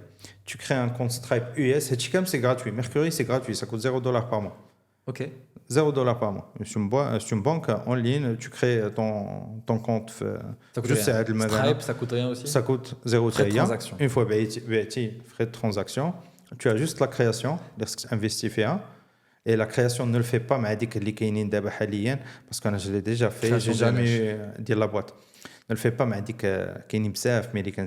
Tu crées un compte Stripe US. Et Chicam, c'est gratuit. Mercury, c'est gratuit. Ça coûte $0 par mois. Ok. $0 par mois. C'est une banque en ligne. Tu crées ton compte. Ça coûte rien. Stripe, ça coûte rien aussi. Ça coûte 0 Frais de transaction. Une fois frais de transaction, tu as juste la création, investi fait un. Et la création ne le fait pas, mais dit que parce que je l'ai déjà fait, j'ai jamais dit la boîte. Ne le fait pas, mais dit que qu'il y a américain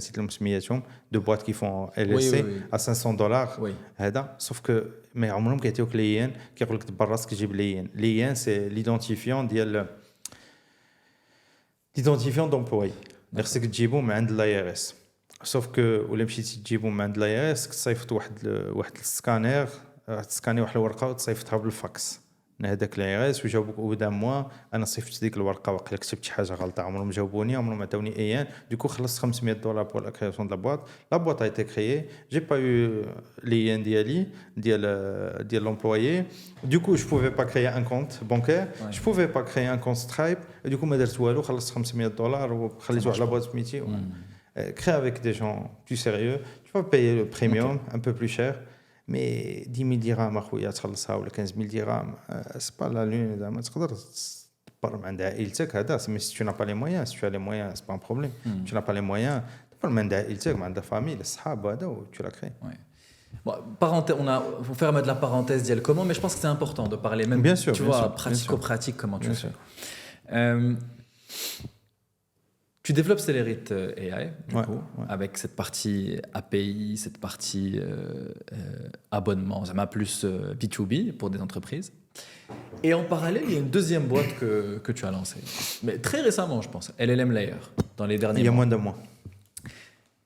de boîtes qui font LLC à $500. Oui. Sauf que mais عمرهم كيعطيوك ليين كيقول لك دبر راسك تجيب ليين. ليين c'est l'identifiant ديال l'identifiant d'employé. خصك تجيبو من عند l'IRS. Sauf que ولا مشيتي تجيبو من عند l'IRS تصيفط واحد السكانير تسكاني واحد الورقه وتصيفطها بالفاكس هذاك l'IRS وجاوبوك او دا موا انا صيفطت ديك الورقه وقيلا كتبت شي حاجه غلطه عمرهم جاوبوني عمرهم عطاوني ايان دوكو خلصت $500 pour la création de la boîte a été créée j'ai pas eu l'IN ديال l'employé du coup je pouvais pas créer un compte bancaire je pouvais pas créer un compte Stripe et du coup ما درت والو خلصت $500 وخليته على boîte سميتي crée avec des gens plus sérieux tu vas payer le premium un peu plus cher. Mais 10 000 dirhams, أخويا تخلصها ولا 15 000 dirhams, c'est pas la lune. زعما تقدر تبر من عند عائلتك هذا. Mais si tu n'as pas les moyens, si tu as les moyens, c'est pas un problème. Tu n'as pas les moyens, تبر من عند عائلتك, من عند famille, الصحاب هذا, tu la crées. Ouais. Bon, on va faire de la parenthèse d'y aller comment, mais je pense que c'est important de parler même, bien sûr, tu bien vois, sûr, pratico-pratique, comment tu bien fais. sûr. Tu développes Celerite AI, du Ouais, coup, ouais. avec cette partie API, cette partie abonnement, ça m'a plus B2B pour des entreprises. Et en parallèle, il y a une deuxième boîte que tu as lancée. Mais très récemment, je pense, LLM Layer, dans les derniers Il y a mois. moins d'un mois.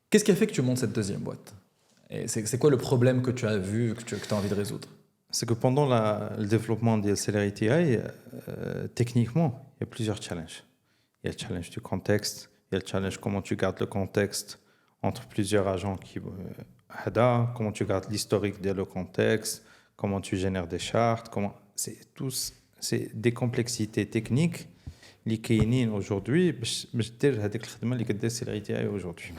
Qu'est-ce qui a fait que tu montes cette deuxième boîte? Et c'est quoi le problème que tu as vu, que tu as envie de résoudre? C'est que pendant le développement de Celerity AI, techniquement, il y a plusieurs challenges. Il y a le challenge du contexte, il y a le challenge comment tu gardes le contexte entre plusieurs agents qui comment tu gardes l'historique de le contexte, comment tu génères des chartes, c'est des complexités techniques اللي كاينين aujourd'hui باش دير هذيك الخدمه اللي كدير Celerity AI aujourd'hui.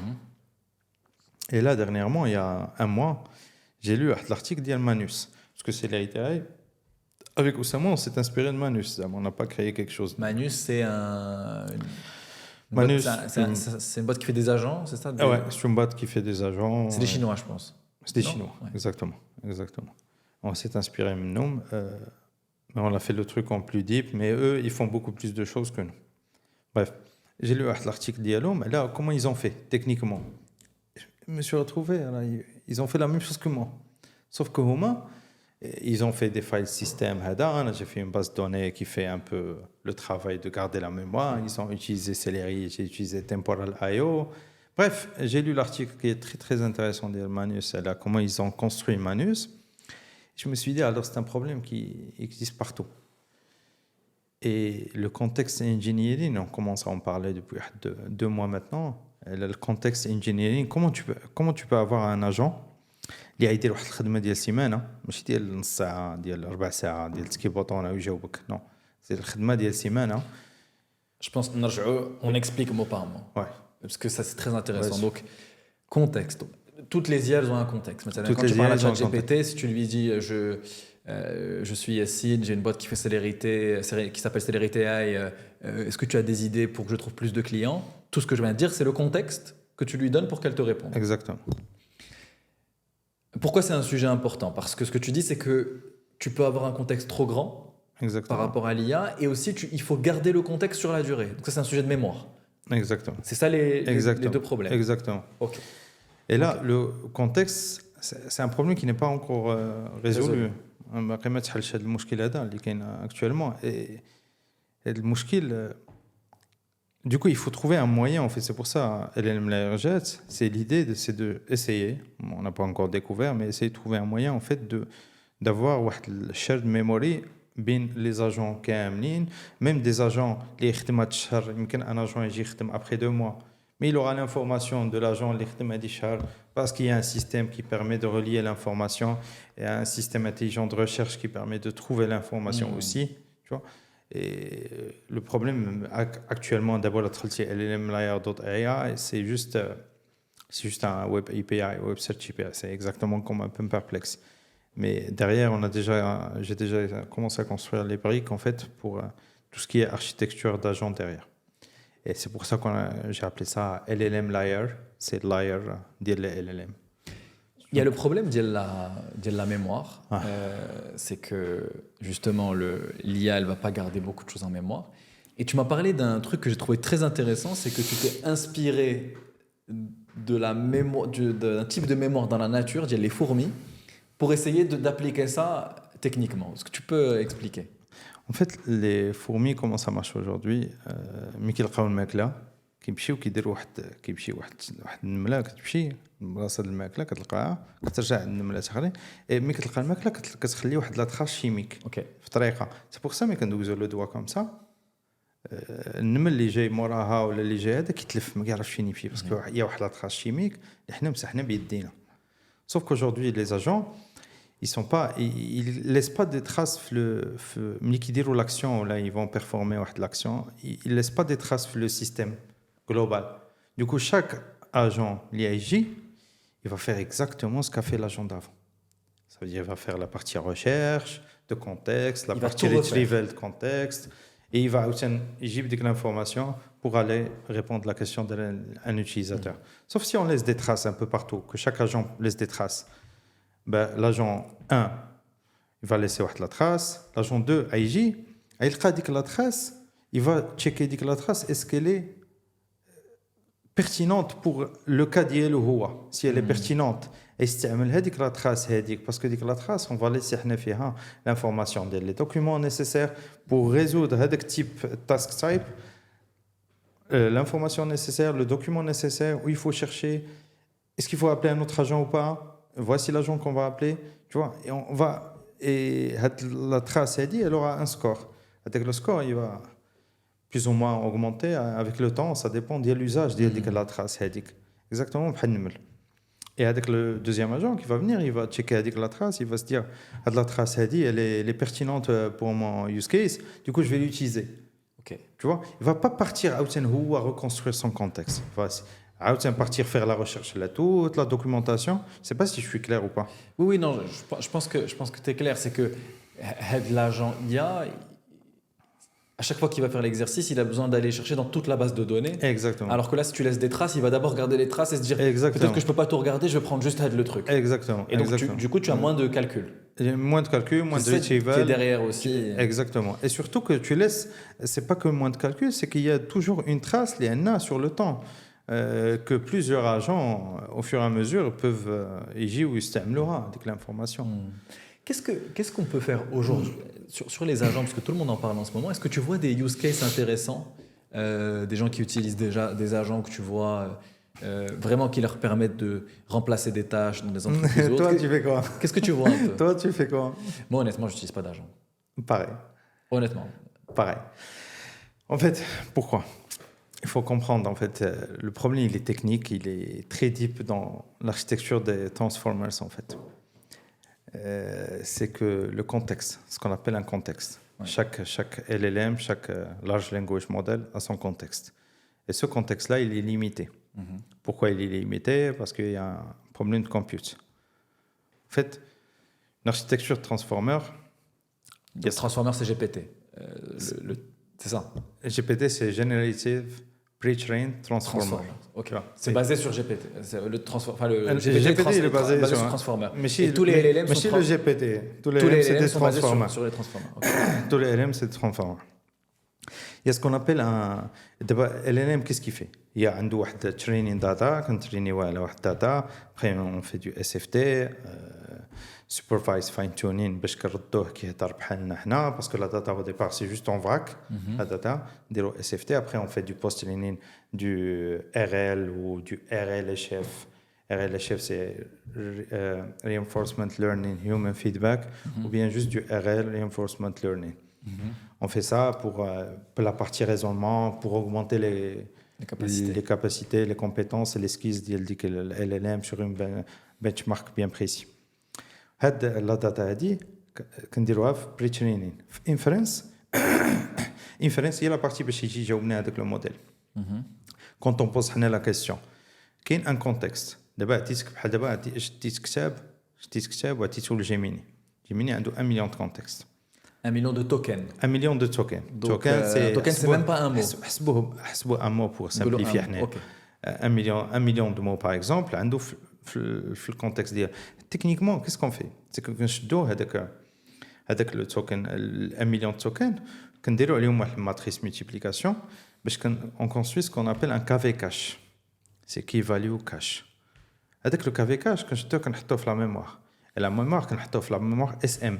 Et là dernièrement, il y a un mois, j'ai lu l'article d'Ian Manus parce que Celerity AI avec Oussama, on s'est inspiré de Manus. On n'a pas créé quelque chose. Manus, c'est Manus, c'est une boîte qui fait des agents, c'est ça? Ah ouais, c'est une boîte qui fait des agents. C'est des Chinois, je pense. C'est des Non? Chinois, Ouais. exactement. On s'est inspiré de nous, mais on a fait le truc en plus deep, mais eux, ils font beaucoup plus de choses que nous. Bref, j'ai lu l'article d'Yalo, mais là, comment ils ont fait, techniquement? Je me suis retrouvé, là, ils ont fait la même chose que moi. Sauf que Homa, ils ont fait des file systems. J'ai fait une base de données qui fait un peu le travail de garder la mémoire. Ils ont utilisé Celery, j'ai utilisé Temporal I/O. Bref, j'ai lu l'article qui est très très intéressant de Manus, là, comment ils ont construit Manus. Je me suis dit, alors c'est un problème qui existe partout. Et le contexte engineering, on commence à en parler depuis 2 mois maintenant. Le contexte engineering, comment tu peux avoir un agent اللي يدير واحد الخدمه ديال سيمانه ماشي ديال نص ساعه ديال 4 ساعات ديال تسكي بوطونه ويجاوبك نو سي الخدمه ديال سيمانه. Je pense on explique mot par mot. Ouais. Parce que ça, c'est très intéressant. Ouais, Donc, contexte. Toutes les IA, elles ont un contexte. Maintenant, Toutes quand les tu parles à IA, elles ont un ChatGPT, si tu lui dis je suis Yassine, j'ai une boîte qui fait qui s'appelle Celerity AI, est-ce que tu as des idées pour que je trouve plus de clients? Tout ce que je viens de dire, c'est le contexte que tu lui donnes pour qu'elle te réponde. Exactement. Pourquoi c'est un sujet important? Parce que ce que tu dis, c'est que tu peux avoir un contexte trop grand par rapport à l'IA, et aussi il faut garder le contexte sur la durée. Donc ça, c'est un sujet de mémoire. Exactement. C'est ça les deux problèmes. Exactement. Ok. Et là, le contexte, c'est un problème qui n'est pas encore résolu. باقي ما تحلش هذا المشكل هذا اللي كاين actuellement. Et هذا المشكل du coup, il faut trouver un moyen, en fait. C'est pour ça, LLM Layer Jet, c'est l'idée, c'est d'essayer, on n'a pas encore découvert, mais essayer de trouver un moyen, en fait, d'avoir une shared memory بين les agents كاملين, même des agents اللي يخدم الشهر, يمكن un agent يجي يخدم après 2 mois, mais il aura l'information de l'agent اللي يخدم هذه الشهر, parce qu'il y a un système qui permet de relier l'information, et un système intelligent de recherche qui permet de trouver l'information aussi, tu vois. Et le problème actuellement, d'abord la LLM-Layer.ai, c'est juste un web API, web search API, c'est exactement comme un peu perplexe. Mais derrière, j'ai déjà commencé à construire les briques en fait pour tout ce qui est architecture d'agent derrière. Et c'est pour ça que j'ai appelé ça LLM Layer, c'est layer de LLM. Il y a le problème de la mémoire, c'est que justement l'IA, elle va pas garder beaucoup de choses en mémoire. Et tu m'as parlé d'un truc que j'ai trouvé très intéressant, c'est que tu t'es inspiré de la mémoire, d'un type de mémoire dans la nature, les fourmis, pour essayer d'appliquer ça techniquement. Est-ce que tu peux expliquer? En fait, les fourmis, comment ça marche aujourd'hui? ملي كيلقاو الماكله كيمشيو كيديروا واحد النمله كتمشي بلاصه الماكله كتلقاها كترجع النمله تخري ملي كتلقى الماكله كتخلي واحد لا تراس شيميك في طريقه سي بور سا ملي كندوزو لو دوا كوم سا النمل اللي جاي موراها ولا اللي جاي هذا كيتلف ما كيعرفش فين يمشي باسكو هي واحد لا تراس شيميك اللي حنا مسحنا بيدينا. Sauf qu'aujourd'hui les agents ils laissent pas des traces ملي كيديروا l'action là ils vont performer واحد l'action ils laissent pas des traces le système global. Du coup, chaque agent l'IAJ, il va faire exactement ce qu'a fait l'agent d'avant. Ça veut dire qu'il va faire la partie recherche de contexte, la partie retrieval de contexte, et il va utiliser l'information pour aller répondre à la question d'un utilisateur. Sauf si on laisse des traces un peu partout, que chaque agent laisse des traces. ben, l'agent 1, il va laisser la trace. L'agent 2, il dit la trace, il va checker la trace, est-ce qu'elle est pertinente pour le cas d'IL ou Houa. Si elle est pertinente, استعمل هذيك la trace هذيك parce que la trace on va laisser حنا فيها l'information les documents nécessaires pour résoudre هذاك type task type l'information nécessaire, le document nécessaire où il faut chercher est-ce qu'il faut appeler un autre agent ou pas, voici l'agent qu'on va appeler, tu vois, et on va et la trace elle aura un score. Avec le score il va plus ou moins augmenter avec le temps, ça dépend de l'usage de la trace exactement بحال النمل. Et avec le deuxième agent qui va venir, il va checker avec la trace, il va se dire la trace elle est pertinente pour mon use case, du coup je vais l'utiliser. Ok. Tu vois, il va pas partir à reconstruire son contexte. Il va partir faire la recherche là, toute la documentation. Je sais pas si je suis clair ou pas. Oui, non, je pense que tu es clair. C'est que l'agent IA, à chaque fois qu'il va faire l'exercice, il a besoin d'aller chercher dans toute la base de données. Exactement. Alors que là, si tu laisses des traces, il va d'abord regarder les traces et se dire peut-être que je peux pas tout regarder, je vais prendre juste le truc. Exactement. Et donc, du coup, tu as moins de calcul. Moins de calcul, moins de retrieval. Qui est derrière aussi. Exactement. Et surtout que tu laisses, c'est pas que moins de calcul, c'est qu'il y a toujours une trace, l'INA sur le temps, que plusieurs agents, au fur et à mesure, peuvent y ou avec l'information. Qu'est-ce qu'on peut faire aujourd'hui sur les agents, parce que tout le monde en parle en ce moment. Est-ce que tu vois des use cases intéressants, des gens qui utilisent déjà des agents que tu vois vraiment qui leur permettent de remplacer des tâches dans des entreprises autres? Toi, tu fais quoi? Qu'est-ce que tu vois un peu? Toi, tu fais quoi? Moi, honnêtement, je n'utilise pas d'agent. Pareil. Honnêtement. Pareil. En fait, pourquoi? Il faut comprendre, en fait, le problème, il est technique, il est très deep dans l'architecture des transformers, en fait. C'est que le contexte, ce qu'on appelle un contexte. Ouais. Chaque LLM, chaque large language model a son contexte. Et ce contexte-là, il est limité. Pourquoi il est limité? Parce qu'il y a un problème de compute. En fait, l'architecture de transformer... Transformer, c'est GPT. C'est ça. GPT, c'est Generative Pre-trained Transformer. Okay. C'est basé sur GPT. Le GPT il est basé sur Transformer. Et tous les LLM sont le GPT. Tous les LLM, c'est des Transformers. Sur les Transformers. Okay. Tous les LLM, c'est des Transformers. Il y a ce qu'on appelle un... LLM, qu'est-ce qu'il fait? Il y a un training data, quand trainer data, après on fait du SFT, supervised fine tuning باش كنردوه كيهضر بحالنا حنا parce que la data au départ c'est juste en vrac la data نديرو SFT, après on fait du post training du RL ou du RLHF. RLHF c'est reinforcement learning human feedback ou bien juste du RL reinforcement learning. On fait ça pour la partie raisonnement, pour augmenter les capacités, les compétences et les skills de LLM sur une benchmark bien précis. La data هذه كنديروها في بري ترينين في inference هي la partie باش يجي يجاوبنا هذاك لو موديل. Quand on pose حنا la question كاين un contexte دابا عطيتك بحال دابا شديت كتاب وعطيته لجيميني. جيميني عنده 1 million de contextes. 1 million de tokens. 1 million de tokens. Token, c'est même pas un mot. حسبوه un mot pour simplifier حنا. 1 million de mots par exemple عنده في الكونتكست ديال تكنيكمون qu'est-ce qu'on fait c'est que كنشدو هذاك لو توكن 1 million de tokens كنديروا عليهم واحد الماتريس ملتيبليكاسيون باش on construit ce qu'on appelle un KV cache. c'est key value cache. هذاك لو KV cache كنشدو كنحطوه في لا ميموار et la mémoire كنحطوه في la mémoire SM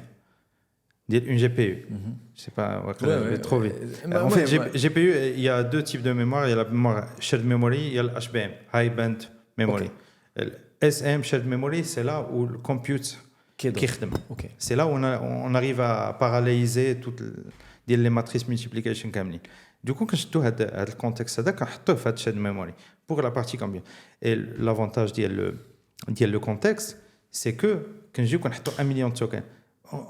ديال une GPU. Je sais pas, je vais trop vite. En fait, GPU, il y a deux types de mémoire. Il y a la mémoire shared memory, il y a le HBM, high band memory. SM shared memory, c'est là où le compute qui okay. C'est là où on arrive à paralléliser toutes les matrices multiplication كاملين. Du coup, quand je dois le contexte هذا كنحطوه في هاد shared memory pour la partie combien. Et l'avantage ديال le contexte, c'est que quand je dis qu'on a 1 million de tokens,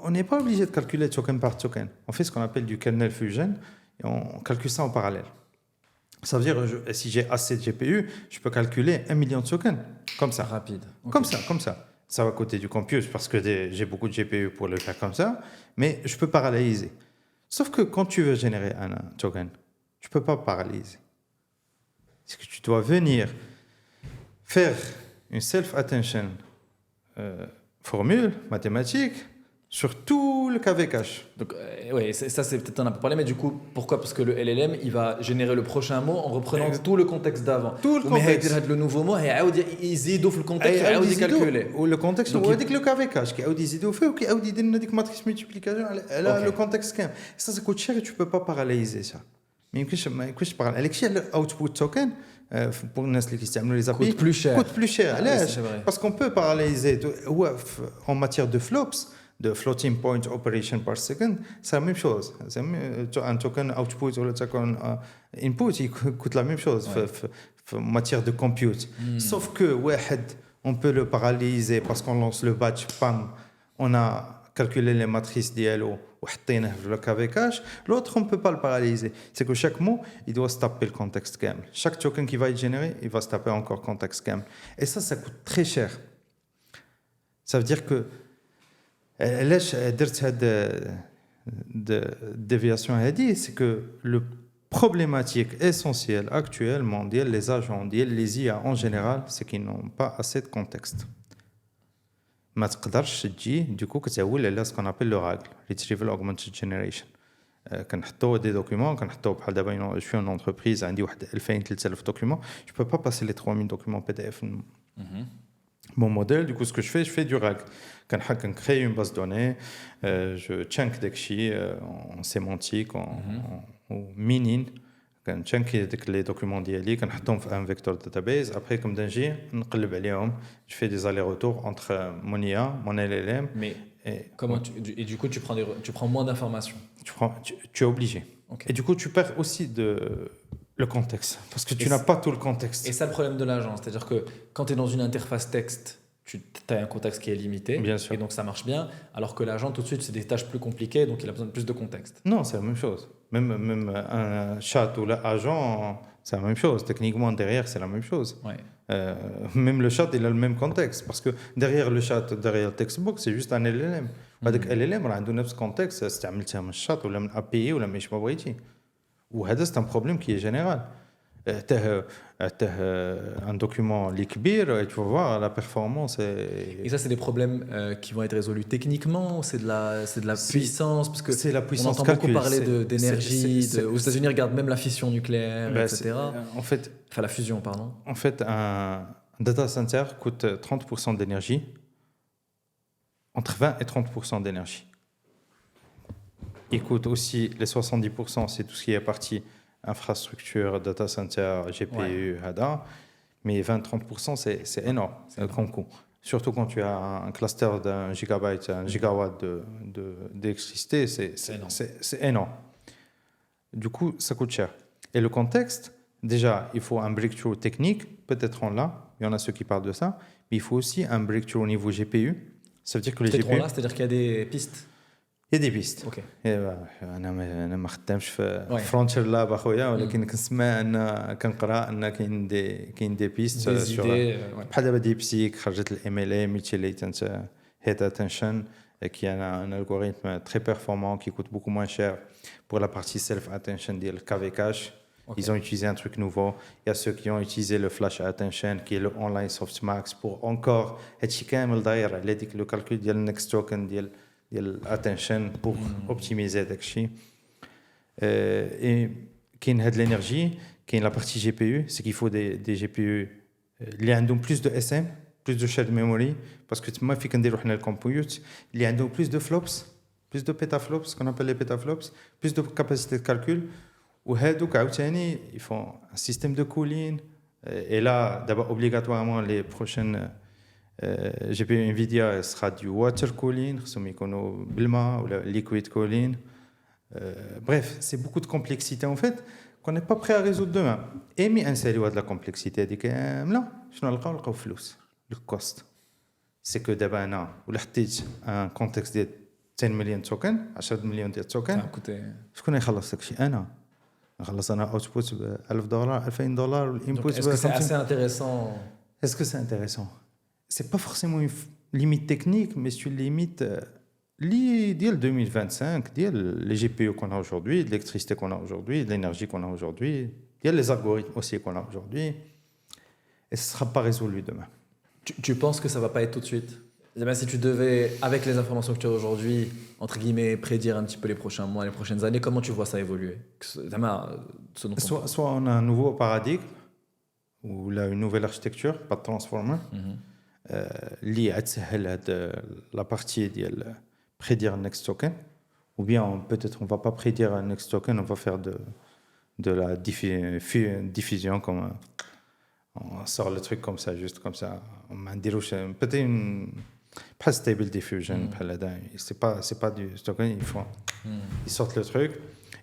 on n'est pas obligé de calculer token par token. On fait ce qu'on appelle du kernel fusion et on calcule ça en parallèle. Ça veut dire si j'ai assez de GPU, je peux calculer 1 million de tokens comme ça. Rapide. Okay. Comme ça. Ça va coûter du compute parce que j'ai beaucoup de GPU pour le faire comme ça, mais je peux paralléliser. Sauf que quand tu veux générer un token, tu ne peux pas paralléliser. C'est que tu dois venir faire une self-attention formule mathématique sur tout le KV cache. Donc, ouais, ça, c'est peut-être un peu parlé, mais du coup, pourquoi? Parce que le LLM, il va générer le prochain mot en reprenant tout le contexte d'avant. Tout le contexte. Mais le nouveau mot, il يزيدوا في الcontexte, il يcalculer. Le contexte, هو هذيك le KV cache qui يعاود يزيدوا فيه وكيعاود يدير لنا ديك matrice multiplication على le contexte كامل. Ça coûte cher et tu peux pas paralléliser ça. ما يمكنش تبارل عليك شي على output token pour الناس اللي كيستعملوا les API coûte plus cher. علاش؟ Parce qu'on peut paralléliser هو en matière de flops de floating point operation per second, c'est la même chose. Un token output ou le token input, il coûte la même chose en matière de compute. Sauf que on peut le paralléliser parce qu'on lance le batch, pam, on a calculé les matrices d'ILO ou le KV cache. L'autre, on ne peut pas le paralléliser. C'est que chaque mot, il doit se taper le contexte CAM. Chaque token qui va être généré, il va se taper encore contexte CAM. Et ça coûte très cher. Ça veut dire que علاش درت هاد déviation هادي c'est que le problématique essentielle actuellement ديال les agents ديال les IA en général c'est qu'ils n'ont pas assez de contexte ما تقدرش تجي دوكو كتعول على ce qu'on appelle le RAG retrieval augmented generation كنحطوا دي دوكيومون كنحطوا بحال دابا je suis une entreprise عندي واحد 2000 3000 documents je peux pas passer les 3000 documents PDF mon modèle, du coup, ce que je fais du RAG. Quand je crée une base de données, je chunk d'exchi en sémantique, en meaning. Quand je chunk les documents d'IALI, quand je tombe un vecteur database, après, comme d'un J, je fais des allers-retours entre mon IA, mon LLM. Mais comment et du coup, tu prends moins d'informations. Tu es obligé. Okay. Et du coup, tu perds aussi le contexte, parce que tu n'as pas tout le contexte. Et ça, le problème de l'agence, c'est-à-dire que quand tu es dans une interface texte, tu as un contexte qui est limité, bien sûr. Et donc ça marche bien, alors que l'agent, tout de suite, c'est des tâches plus compliquées, donc il a besoin de plus de contexte. Non, c'est la même chose. Même un chat ou l'agent, c'est la même chose. Techniquement, derrière, c'est la même chose. Ouais. Même le chat, il a le même contexte, parce que derrière le chat, derrière le textbook, c'est juste un LLM. هذاك LLM راه عنده نفس contexte استعملتها من الشات ولا من API ولا مش ما بغيتي. وهذا c'est un problème qui est général. Un document كبير et tu vas voir la performance et ça c'est des problèmes qui vont être résolus techniquement, c'est de la puissance parce que c'est la puissance on entend beaucoup parler d'énergie aux États-Unis regardent même la fission nucléaire etc. En fait enfin la fusion pardon. En fait un data center coûte 30% d'énergie, entre 20 et 30% d'énergie. Il coûte aussi les 70%, c'est tout ce qui est partie infrastructure, data center, GPU, HADA. Mais 20-30%, c'est énorme, comme coût. Surtout quand tu as un cluster d'un gigabyte, un gigawatt d'électricité, c'est énorme. Du coup, ça coûte cher. Et le contexte, déjà, il faut un breakthrough technique, peut-être on l'a, il y en a ceux qui parlent de ça, mais il faut aussi un breakthrough au niveau GPU. Ça veut dire que les GPU... c'est-à-dire qu'il y a des pistes. Il y a des pistes. Ok. انا ما خدامش في فرونتير لاب اخويا ولكن كنسمع ان كنقرا ان كاين دي بيست بحال دابا ديب سيك خرجت الام ال اي ملتي ليتنت هيت اتنشن qui est un algorithme très performant qui coûte beaucoup moins cher pour la partie self attention ديال KV cache. Okay. Ils ont utilisé un truc nouveau. Il y a ceux qui ont utilisé le flash attention qui est le online softmax pour encore هادشي كامل داير على ديك لو كالكول ديال next token ديال attention pour optimiser داكشي. Et كاين هاد l'énergie, كاين la partie GPU, c'est qu'il faut des GPU اللي عندهم plus de SM, plus de shared memory parce que تما فين كنديروا حنا الكومبيوت اللي عندهم plus de flops, plus de petaflops, ce qu'on appelle les petaflops, plus de capacité de calcul. وهادوك عاوتاني ils font un système de cooling. Et là d'abord obligatoirement les prochaines GPU Nvidia sera du water cooling, خصهم بالماء ولا liquid cooling. Bref, c'est beaucoup de complexité en fait qu'on n'est pas prêt à résoudre demain. Et مي انساليو هاد la complexité هذيك كامله شنو نلقاو فلوس الكوست. سي كو دابا انا ولا حطيت ان كونتكست ديال 10 مليون توكن 10 مليون ديال توكن شكون يخلص داكشي؟ انا نخلص انا اوتبوت ب $1000 $2000 والانبوت. Est-ce que c'est assez intéressant? Est-ce que c'est intéressant? C'est pas forcément une limite technique, mais c'est une limite liée 2025, les GPU qu'on a aujourd'hui, l'électricité qu'on a aujourd'hui, l'énergie qu'on a aujourd'hui, les algorithmes aussi qu'on a aujourd'hui. Et ce ne sera pas résolu demain. Tu penses que ça ne va pas être tout de suite? Si tu devais, avec les informations que tu as aujourd'hui, entre guillemets, prédire un petit peu les prochains mois, les prochaines années, comment tu vois ça évoluer? Soit on a un nouveau paradigme, ou là, une nouvelle architecture, pas de transformer, liée à la partie de prédire un next token, ou bien peut-être on ne va pas prédire un next token, on va faire de la diffusion, comme on sort le truc comme ça, juste comme ça. Peut-être pas stable diffusion, c'est pas du token, ils sortent le truc.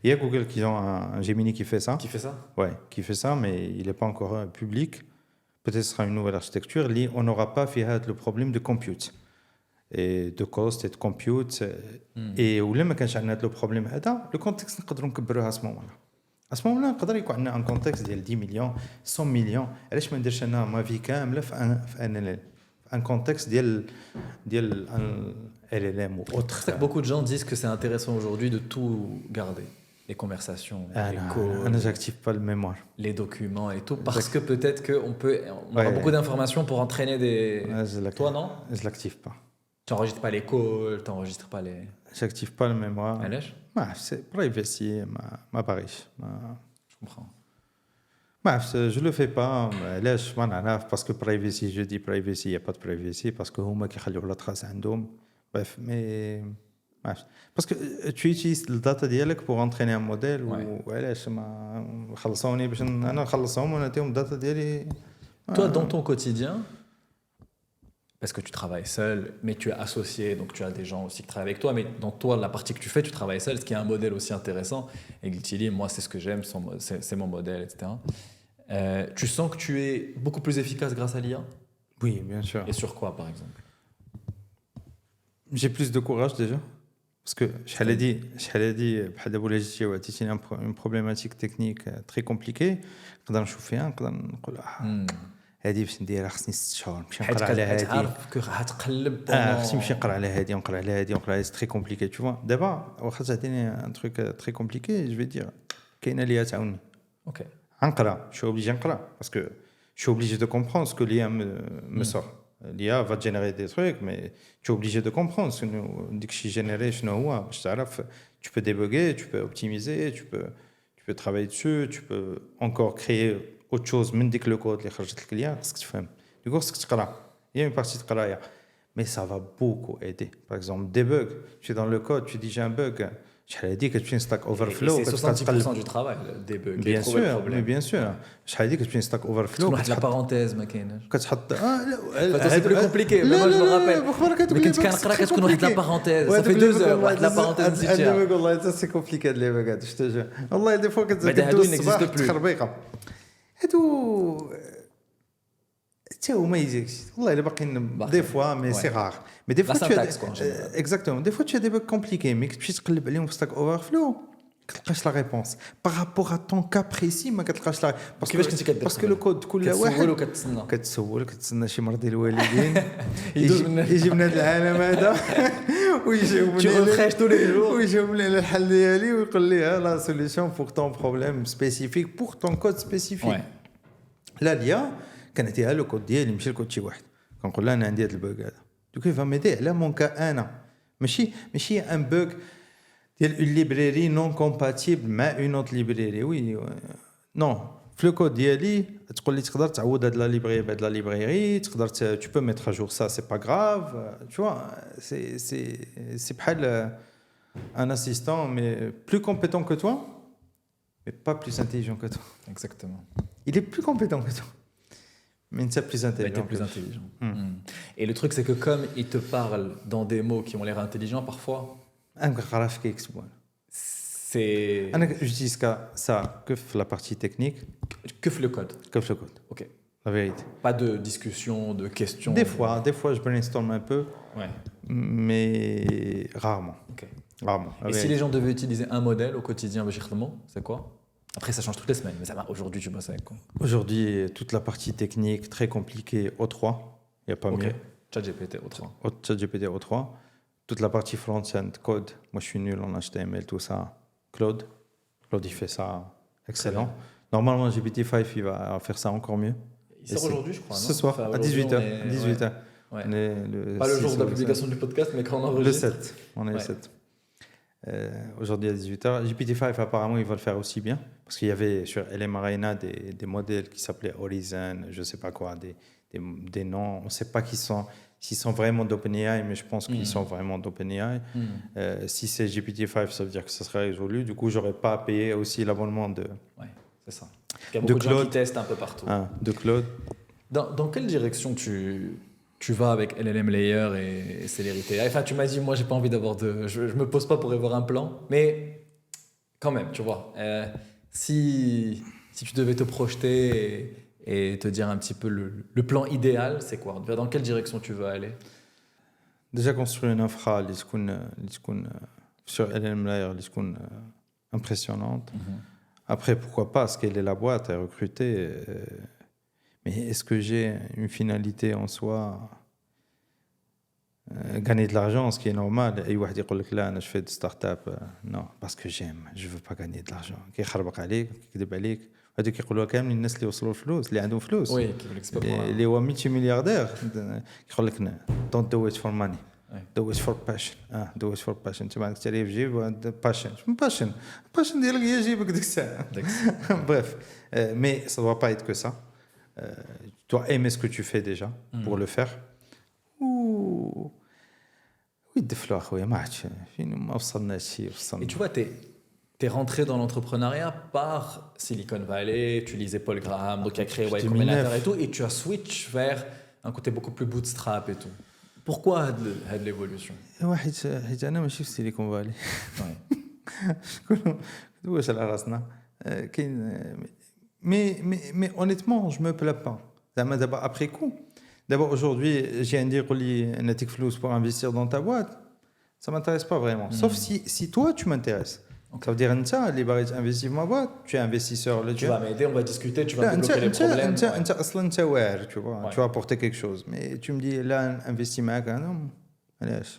Il y a Google qui ont un Gemini qui fait ça. Qui fait ça? Ouais, qui fait ça, mais il n'est pas encore public. Peut-être ce sera une nouvelle architecture. On n'aura pas fait le problème de compute. Et de cost et de compute. Et où là, quand on a le problème, le contexte, on peut le à ce moment-là. À ce moment-là, on peut avoir un contexte de 10 millions, 100 millions. Et là, je me dis que ma vie كاملة في un contexte de LLM ou autre. C'est que beaucoup de gens disent que c'est intéressant aujourd'hui de tout garder. Les conversations, les calls, j'active pas le mémoire. Les documents et tout, parce que peut-être qu'on aura beaucoup d'informations pour entraîner des... Toi, non? Je l'active pas. Tu n'enregistres pas les calls, tu n'enregistres pas les... J'active pas le mémoire. C'est privacy, ma Paris. Je comprends. Je le fais pas. Parce que privacy, je dis privacy, il n'y a pas de privacy, parce que هما كيخليو la trace عندهم. Bref, mais... Parce que tu utilises le data ديالك pour entraîner un modèle ou علاش ما خلصوني باش انا نخلصهم ونعطيهم الداتا ديالي. Toi, dans ton quotidien, parce que tu travailles seul, mais tu es associé, donc tu as des gens aussi qui travaillent avec toi, mais dans toi, la partie que tu fais, tu travailles seul, ce qui est un modèle aussi intéressant. Et Glitchili, moi, c'est ce que j'aime, c'est mon modèle, etc. Tu sens que tu es beaucoup plus efficace grâce à l'IA? Oui, bien sûr. Et sur quoi, par exemple? J'ai plus de courage déjà. Parce que je l'ai dit, une problématique technique très compliquée. Quand je fais un, هذه باش نديرها خصني 6 شهور نمشي نقرا على هذه عارف كيف غتقلب خصني نمشي نقرا على هذه ونقرا على هذه ونقرا على سي تري كومبليكي tu vois دابا واخا تعطيني ان تروك تري كومبليكي جو في دير كاينه اللي تعاوني اوكي نقرا شو اوبليجي نقرا باسكو شو اوبليجي دو كومبروندر سكو ليا me sort l'IA va générer des trucs mais tu es obligé de comprendre ديك الشيء généré شنو هو باش تعرف tu peux débugger tu peux optimiser tu peux travailler dessus tu peux encore créer autre chose من ديك لو كود اللي خرجت لك ليا خصك تفهم ديكو خصك تقرا il y a une partie de قرايه mais ça va beaucoup aider par exemple des bugs tu es dans le code tu dis j'ai un bug شحال هذيك كتمشي Stack Overflow c'est 70% du travail des bugs bien sûr mais bien sûr شحال هذيك كتمشي Stack Overflow واحد لا parenthèse ما كايناش كتحط c'est plus compliqué mais moi je me rappelle mais كنت كنقرا كتكون واحد لا parenthèse ça fait 2 heures واحد لا parenthèse نسيتها والله حتى سي كومبليكي هاد لي بغات شتو والله دي فوا كتدوز الصباح تخربيقه هادو حتى هما يجيك والله الا باقيين دي فوا مي سي رار مي دي فوا اكزاكتومون دي فوا tu as des bugs compliqués مي كتمشي تقلب عليهم في ستاك اوفرفلو كتلقاش لا ريبونس بارابور ا طون كا بريسي ما كتلقاش لا كيفاش كنتي كدير باسكو لو كود كل واحد كتسنى شي مرضي الوالدين يجي من هذا العالم هذا ويجاوب لي على الحل ديالي ويقول لي لا سوليسيون بور طون بروبليم سبيسيفيك بور طون كود سبيسيفيك لا ليا كنعطيها لو كود ديالي ماشي الكود شي واحد كنقول لها انا عندي هذا البوغ هذا دوك يفا ميدي على مون كا انا ماشي ان بوغ ديال اون ليبراري نون كومباتيبل مع اون اوت ليبراري وي نو في لو كود ديالي تقول لي تقدر تعوض هاد لا ليبراري بهاد لا ليبراري تقدر tu peux mettre à jour ça c'est pas grave tu vois c'est بحال un assistant mais plus compétent que toi mais pas plus intelligent que toi exactement il est plus compétent que toi mais c'est plus intelligent. Plus intelligent. Et le truc, c'est que comme il te parle dans des mots qui ont l'air intelligents parfois, c'est... J'utilise ça que la partie technique. Que le code. Que le code. Ok. La vérité. Pas de discussion, de questions. Des fois, je brainstorm un peu. Ouais. Mais rarement. Ok. Rarement. Et si les gens devaient utiliser un modèle au quotidien, c'est quoi? Après, ça change toutes les semaines, mais ça va. Aujourd'hui, tu bosses avec quoi? Aujourd'hui, toute la partie technique, très compliquée, O3. Il n'y a pas mieux. ChatGPT, O3. ChatGPT, O3. Toute la partie front-end, code. Moi, je suis nul en HTML, tout ça. Claude, il fait ça excellent. Normalement, GPT-5, il va faire ça encore mieux. Il sort aujourd'hui, je crois. Ce soir, à 18h. 18h. Ouais. On est Pas le jour 6 de la ou le publication du podcast, mais quand on 7. Le enregistre. 7. On est le Ouais. 7. Aujourd'hui à 18h. GPT-5, apparemment, il va le faire aussi bien. Parce qu'il y avait sur LM Arena des modèles qui s'appelaient Horizon, je ne sais pas quoi, des noms. On ne sait pas s'ils sont vraiment d'OpenAI, mais je pense qu'ils sont vraiment d'OpenAI. Si c'est GPT-5, ça veut dire que ça sera résolu. Du coup, je n'aurais pas à payer aussi l'abonnement de C'est ça. Il y a beaucoup de gens Claude. qui testent un peu partout. De Claude. Dans quelle direction tu vas avec LLM Layer et Célérité? Enfin, tu m'as dit, moi, j'ai pas envie d'avoir de... Je me pose pas pour avoir un plan, mais quand même, tu vois. Si tu devais te projeter et te dire un petit peu le plan idéal, c'est quoi? Dans quelle direction tu veux aller? Déjà construire une infra اللي تكون sur LLM Layer اللي تكون impressionnante. Après, pourquoi pas scaler la boîte et recruter. Mais est-ce que j'ai une finalité en soi? Gagner de l'argent, ce qui est normal. Et واحد يقول لك لا أنا je fais de start-up. Non, parce que j'aime. Je veux pas gagner de l'argent. كيخربق عليك كيكذب عليك. هذوك يقولوا كاملين الناس اللي وصلوا الفلوس اللي عندهم فلوس. Oui, qui veut l'exploiter. اللي هو ميتي ملياردير يقول لك don't do it for money. Do it for passion. Do it for passion. انت ما عندك تعريف جيب passion. Passion ديالك هي جيبك ديك الساعه. Bref, mais ça doit pas être que ça. Tu dois aimer ce que tu fais déjà pour le faire. ويدفلوا اخويا ما عرفتش فين ما وصلنا شي وصلنا. Et tu vois, t'es rentré dans l'entrepreneuriat par Silicon Valley, tu lisais Paul Graham, donc qui a créé Y Combinator et tout, et tu as switch vers un côté beaucoup plus bootstrap et tout. Pourquoi had l'évolution? حيت انا ماشي في سيليكون فالي. شكون واش على راسنا كاين mais honnêtement je me plains pas. زعما دابا après coup. D'abord, aujourd'hui, j'ai un dire que flous pour investir dans ta boîte. Ça ne m'intéresse pas vraiment. Sauf si toi, tu m'intéresses. Ça veut dire que les barres investir dans ma boîte, tu es investisseur. Tu vas m'aider, on va discuter, tu vas débloquer les problèmes. Tu vas apporter quelque chose. Mais tu me dis, là, investis avec un homme. Allez,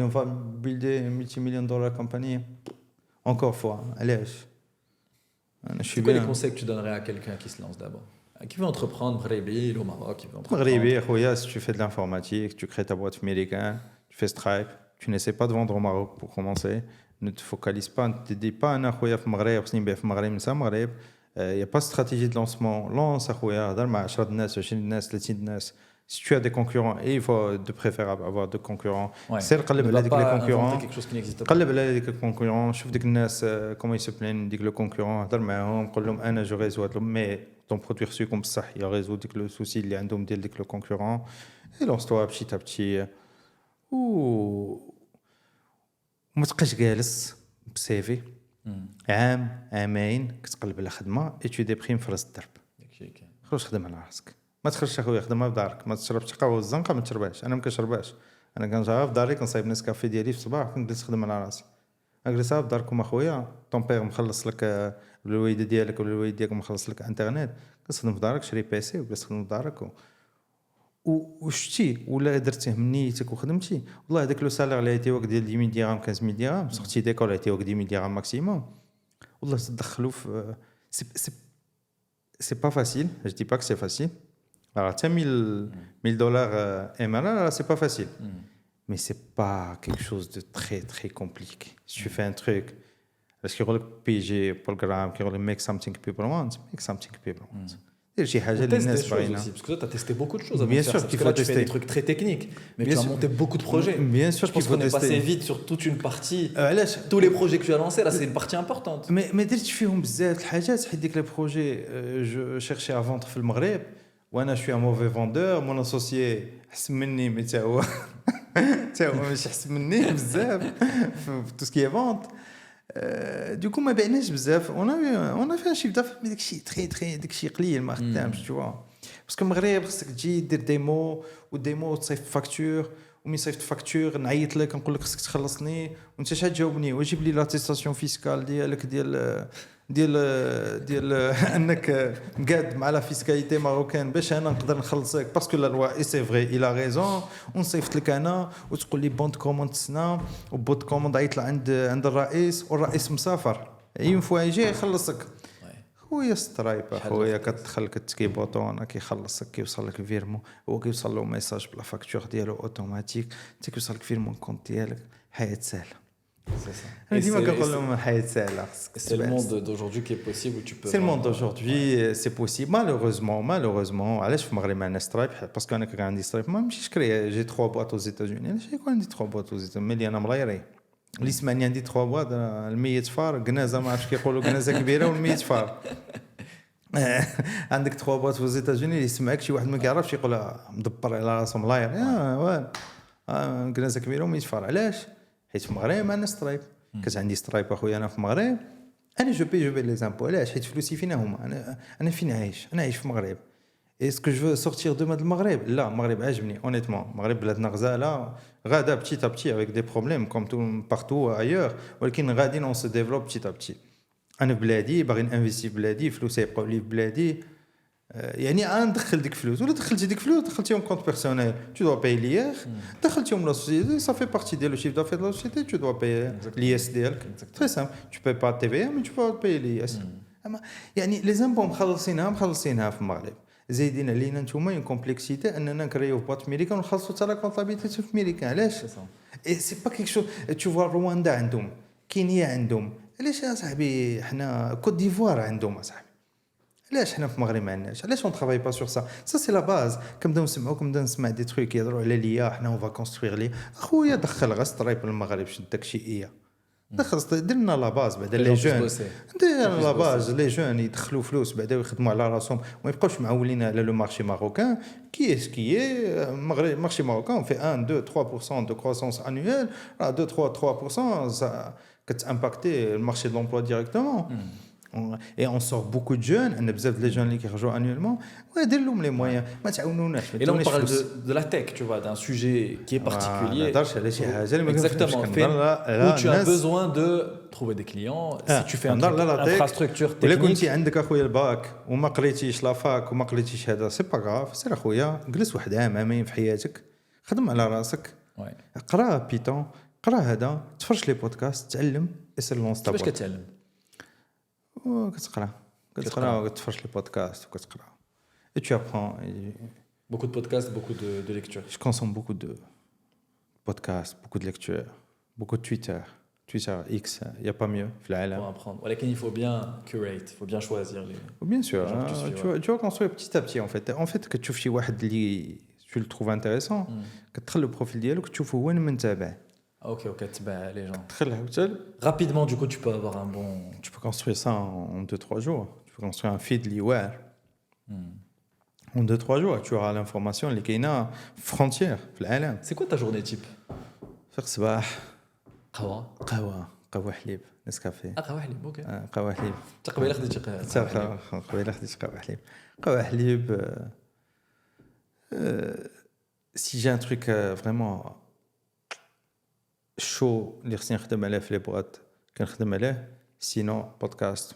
on va builder une multimillion dollar compagnie. Encore fois, allez. C'est quoi les conseils que tu donnerais à quelqu'un qui se lance d'abord? Qui veut entreprendre au Maroc, qui veut entreprendre. Si tu fais de l'informatique, tu crées ta boîte américaine, tu fais Stripe, tu n'essaies pas de vendre au Maroc pour commencer. Ne te focalise pas, ne te dis pas un akhoya au Maghreb, il n'y a pas de stratégie de lancement. Lance akhoya, darma 10 الناس 20 الناس 30 الناس. Si tu as des concurrents, et il faut de préférer avoir des concurrents. C'est قلب على les concurrents. quelque chose qui n'existe pas. قلب على les concurrents, شوف ديك الناس comment ils se plaignent ديك le concurrent, هضر معاهم قول لهم انا جو ريزو mais ton produit reçu comme ça, il résout le souci اللي عندهم ديال ديك le concurrent. Et lance-toi petit à petit. وما تبقاش جالس بسيفي عامين كتقلب على خدمه اي تو ديبريم في راس الدرب. خرج خدم على راسك. ما تخرجش اخويا خدمها في دارك. ما تشربش قهوه الزنقه ما تشربهاش. انا ما كنشربهاش. انا كنشرب في داري كنصايب ناس كافي ديالي في الصباح كنجلس نخدم على راسي. اجلسها في داركم اخويا طون بير مخلص لك الوالده ديالك ولا الوالد ديالك مخلص لك انترنت كتخدم في دارك شري بيسي وجلس تخدم في دارك وشتي ولا درتيه من نيتك وخدمتي والله هذاك لو سالير اللي عيتي وقت ديال 10000 درهم 15000 درهم سورتي ديكول عيتي وقت 10000 درهم ماكسيموم والله تدخلوا في سي با فاسيل je dis pas que c'est facile alors tiens 1000 dollars MRR c'est pas facile mais c'est pas quelque chose de très très compliqué si tu fais un truc parce que le PG programme qui le make something people want make something people want شي حاجه اللي الناس باينه parce que toi tu as testé beaucoup de choses avant bien de faire sûr ça qu'il parce que faut là tu fais tester des trucs très techniques mais bien tu as sûr. monté beaucoup de projets bien sûr qu'il faut tester passer vite sur toute une partie tous les projets que tu as lancés là c'est une partie importante mais درت فيهم بزاف الحاجات حيت ديك لي بروجي جو شيرشي ا فوندر في المغرب وانا شوي ان موفي فوندور مون اسوسيي احسن مني مي تا هو ماشي احسن مني بزاف في تو سكي فونت دوكو ما بعناش بزاف انا فيها شي دافع مي داكشي تري داكشي قليل ما خدامش تو باسكو المغرب خصك تجي دير ديمو وديمو تصيفط فاكتور ومن صيفط فاكتور نعيط لك نقول لك خصك تخلصني وانت شحال تجاوبني وجيب لي لاتيستاسيون فيسكال ديالك ديال انك مقاد مع لا فيسكاليتي ماروكان باش انا نقدر نخلصك باسكو لا لوا اي سي فري الا ريزون ونصيفط لك انا وتقول لي بونت كوموند سنا وبونت كوموند عيط عند الرئيس والرئيس مسافر اي فوا يجي يخلصك خويا سترايب شحال خويا الوقت؟ كتدخل كتكي بوطون كيخلصك كيوصل لك فيرمون هو كيوصل له ميساج بلا فاكتور ديالو اوتوماتيك انت كيوصل لك فيرمون كونت ديالك حياة سهله C'est ça. انا Et ديما c'est- كنقول et لهم حياة سهله خصك c'est le تبعث. monde d'aujourd'hui qui est possible où tu peux. C'est le monde vraiment- d'aujourd'hui, c'est possible. Malheureusement, علاش في المغرب ما عندنا سترايب باسكو انا كان عندي سترايب ما نمشيش كري جي 3 بواط aux États-Unis علاش يكون عندي 3 بواط aux États-Unis ملي انا ملايري اللي سمعني عندي 3 بواط الميت فار كنازه ما عرفتش كيقولوا كنازه كبيره والميت فار عندك 3 بواط aux États-Unis اللي يسمعك شي واحد ما كيعرفش يقول مدبر على راسه ملاير واه كنازه كبيره وميت فار علاش حيت في المغرب ما عندنا سترايب كانت عندي سترايب اخويا انا في المغرب انا جو بي لي زامبو علاش حيت فلوسي فينا هما انا فين عايش انا عايش في المغرب اسكو جو سورتير دو من المغرب لا المغرب عاجبني اونيتمون المغرب بلادنا غزاله غادا بتي تا بتي افيك دي بروبليم كوم تو بارتو ايور ولكن غادي نون سو ديفلوب بتي تا بتي انا في بلادي باغي نانفيستي في بلادي فلوسي يبقاو لي في بلادي يعني انا ندخل ديك فلوس ولا دخلتي ديك فلوس دخلتيهم كونت بيرسونيل تو دو باي ليير دخلتيهم لا سوسيتي صافي بارتي ديال لو شيف دافير لا سوسيتي تو دو باي ليس ديالك تري سامبل تو باي با تي في مي تو باي ليس يعني لي زامبو مخلصينها في المغرب زايدين علينا نتوما اون كومبلكسيتي اننا نكريو في بواط ميريكان ونخلصوا حتى لا كونطابيلتي في ميريكان علاش اي سي با كيك شو تشوفوا رواندا عندهم كينيا عندهم علاش يا صاحبي حنا كوت ديفوار عندهم صاحبي علاش حنا في المغرب ما عندناش علاش اون ترافاي با سور سا سي لا باز كنبداو نسمع دي تروك يهضروا على ليا حنا اون فا كونستروير لي اخويا دخل غا سترايب للمغرب شد داكشي ايه دخل درنا لا باز بعدا لي جون دير لا باز لي جون يدخلوا فلوس بعدا ويخدموا على راسهم وما يبقاوش معولين على لو مارشي ماروكان كي المغرب مارشي ماروكان في 1 2 3% دو كروسونس انويل 2 3% كتامباكتي المارشي دو لومبلوا ديريكتومون et on sort beaucoup de jeunes on a بزاف لي جون اللي كيخرجوا annuellement ودير لهم لي مويان ما تعاونوناش Et là on parle de la tech tu vois d'un sujet qui est particulier نهضرش على شي حاجه اللي exactement où tu as besoin de trouver des clients si tu fais une infrastructure ولا technique كنتي عندك اخويا الباك وما قريتيش لا فاك وما قريتيش هذا سي با غاف سير اخويا جلس واحد عامين في حياتك خدم على راسك قرا بيتون قرا هذا تفرج لي بودكاست تعلم اسير لونس كيفاش كتعلم كتقرا وكتفرج لي بودكاست وكتقرا et tu apprends beaucoup de podcasts beaucoup de lectures je consomme beaucoup de podcasts beaucoup de lectures beaucoup de Twitter X il y a pas mieux في العالم pour apprendre ولكن il faut bien curate il faut bien choisir les bien sûr tu vas construire petit à petit en fait كتشوف شي واحد اللي tu le trouves intéressant كتدخل le profil ديالك تشوفه وين من تابع ok تبع les gens تدخل حتى rapidement du coup tu peux avoir un bon tu peux construire ça en 2-3 jours tu peux construire un feed اللي واعر en 2-3 jours tu auras l'information اللي كاينه frontière في العالم c'est quoi ta journée type فيق الصباح قهوه حليب نسكافيه قهوه حليب اوكي قهوه حليب قبيله خديتي قبيله خديت قهوه حليب si j'ai un truc vraiment chaud اللي خصني نخدم عليه في لي بواط كنخدم عليه سينو بودكاست